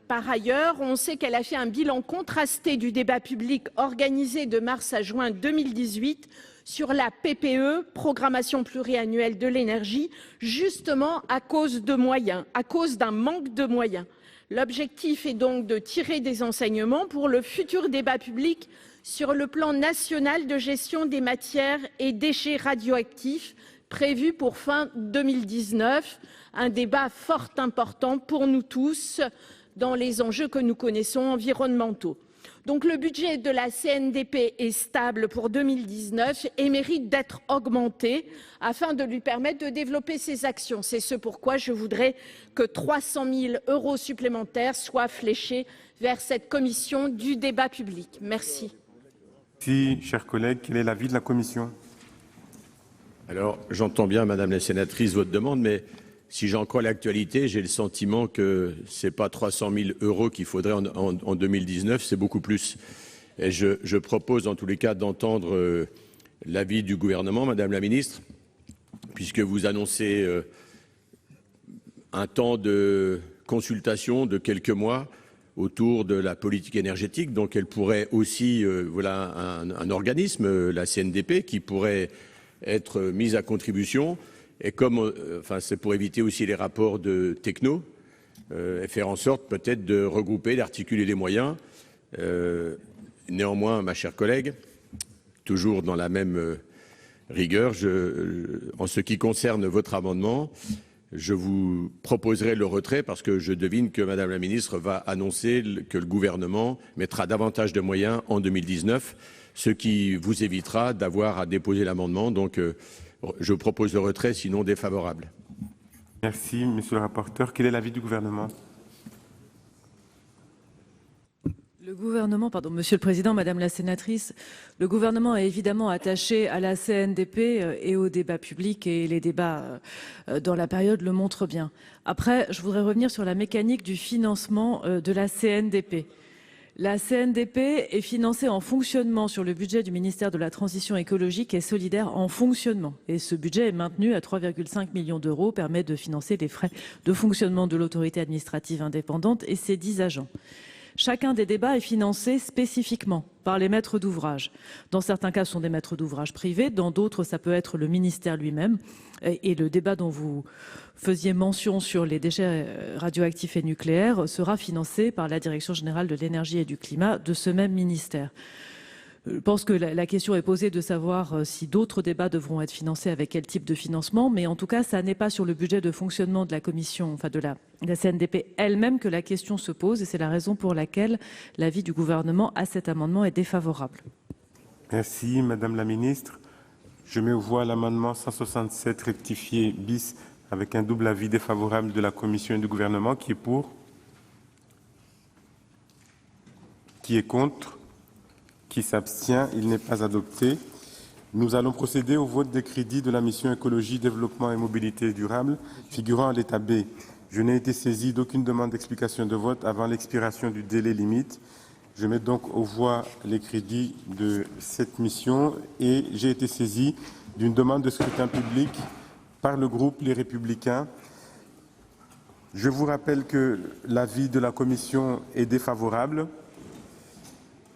Par ailleurs, on sait qu'elle a fait un bilan contrasté du débat public organisé de mars à juin 2018 sur la PPE, Programmation pluriannuelle de l'énergie, justement à cause de moyens, à cause d'un manque de moyens. L'objectif est donc de tirer des enseignements pour le futur débat public sur le plan national de gestion des matières et déchets radioactifs prévu pour fin 2019. Un débat fort important pour nous tous dans les enjeux que nous connaissons environnementaux. Donc le budget de la CNDP est stable pour 2019 et mérite d'être augmenté afin de lui permettre de développer ses actions. C'est ce pourquoi je voudrais que 300 000 € supplémentaires soient fléchés vers cette commission du débat public. Merci. Merci, chers collègues. Quel est l'avis de la Commission? Alors, j'entends bien, Madame la sénatrice, votre demande, mais si j'en crois l'actualité, j'ai le sentiment que ce n'est pas 300 000 € qu'il faudrait en 2019, c'est beaucoup plus. Et je propose en tous les cas d'entendre l'avis du gouvernement, Madame la Ministre, puisque vous annoncez un temps de consultation de quelques mois autour de la politique énergétique. Donc elle pourrait aussi, voilà un organisme, la CNDP, qui pourrait être mise à contribution. Et comme, enfin, c'est pour éviter aussi les rapports de techno, et faire en sorte peut-être de regrouper, d'articuler les moyens Néanmoins, ma chère collègue, toujours dans la même rigueur, en ce qui concerne votre amendement, je vous proposerai le retrait parce que je devine que Madame la ministre va annoncer que le gouvernement mettra davantage de moyens en 2019, ce qui vous évitera d'avoir à déposer l'amendement. Donc, je propose le retrait, sinon défavorable. Merci, monsieur le rapporteur. Quel est l'avis du gouvernement ? Le gouvernement, pardon, Monsieur le Président, Madame la Sénatrice, le gouvernement est évidemment attaché à la CNDP et au débat public, et les débats dans la période le montrent bien. Après, je voudrais revenir sur la mécanique du financement de la CNDP. La CNDP est financée en fonctionnement sur le budget du ministère de la Transition écologique et solidaire en fonctionnement. Et ce budget est maintenu à 3,5 millions d'euros, permet de financer les frais de fonctionnement de l'autorité administrative indépendante et ses 10 agents. Chacun des débats est financé spécifiquement par les maîtres d'ouvrage. Dans certains cas, ce sont des maîtres d'ouvrage privés. Dans d'autres, ça peut être le ministère lui-même. Et le débat dont vous faisiez mention sur les déchets radioactifs et nucléaires sera financé par la Direction générale de l'énergie et du climat de ce même ministère. Je pense que la question est posée de savoir si d'autres débats devront être financés, avec quel type de financement, mais en tout cas, ça n'est pas sur le budget de fonctionnement de la commission, enfin de la CNDP elle-même que la question se pose, et c'est la raison pour laquelle l'avis du gouvernement à cet amendement est défavorable. Merci, Madame la Ministre. Je mets aux voix l'amendement 167 rectifié bis avec un double avis défavorable de la commission et du gouvernement. Qui est pour ? Qui est contre ? Qui s'abstient? Il n'est pas adopté. Nous allons procéder au vote des crédits de la mission écologie, développement et mobilité durable, figurant à l'état B. Je n'ai été saisi d'aucune demande d'explication de vote avant l'expiration du délai limite. Je mets donc aux voix les crédits de cette mission et j'ai été saisi d'une demande de scrutin public par le groupe Les Républicains. Je vous rappelle que l'avis de la commission est défavorable.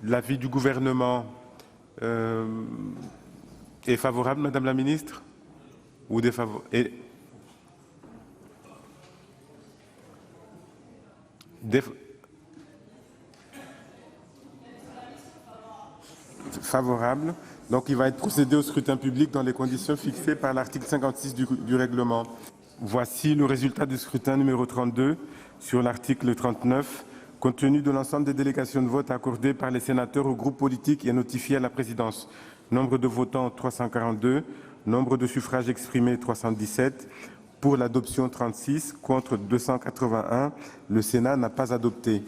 L'avis du gouvernement est favorable, Madame la Ministre, ou défavorable? Favorable. Donc, il va être procédé au scrutin public dans les conditions fixées par l'article 56 du règlement. Voici le résultat du scrutin numéro 32 sur l'article 39. Compte tenu de l'ensemble des délégations de vote accordées par les sénateurs aux groupes politiques et notifiées à la présidence, nombre de votants 342, nombre de suffrages exprimés 317, pour l'adoption 36, contre 281, le Sénat n'a pas adopté.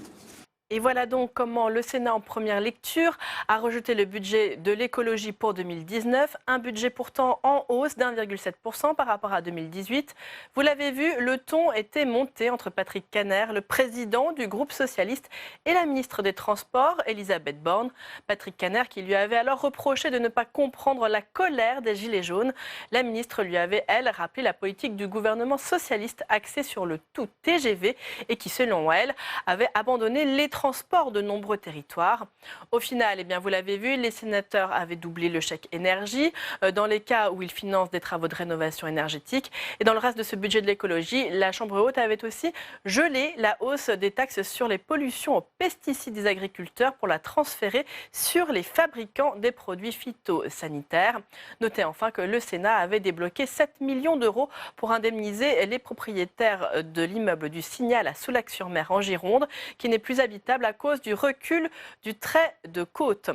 Et voilà donc comment le Sénat, en première lecture, a rejeté le budget de l'écologie pour 2019, un budget pourtant en hausse d'1,7% par rapport à 2018. Vous l'avez vu, le ton était monté entre Patrick Kanner, le président du groupe socialiste, et la ministre des Transports, Elisabeth Borne. Patrick Kanner qui lui avait alors reproché de ne pas comprendre la colère des Gilets jaunes. La ministre lui avait, elle, rappelé la politique du gouvernement socialiste axée sur le tout TGV et qui, selon elle, avait abandonné les transport de nombreux territoires. Au final, eh bien, vous l'avez vu, les sénateurs avaient doublé le chèque énergie dans les cas où ils financent des travaux de rénovation énergétique. Et dans le reste de ce budget de l'écologie, la Chambre haute avait aussi gelé la hausse des taxes sur les pollutions aux pesticides des agriculteurs pour la transférer sur les fabricants des produits phytosanitaires. Notez enfin que le Sénat avait débloqué 7 millions d'euros pour indemniser les propriétaires de l'immeuble du Signal à Soulac-sur-Mer en Gironde, qui n'est plus habitable à cause du recul du trait de côte.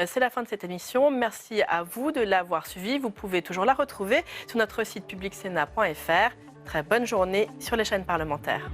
C'est la fin de cette émission. Merci à vous de l'avoir suivie. Vous pouvez toujours la retrouver sur notre site publicsénat.fr. Très bonne journée sur les chaînes parlementaires.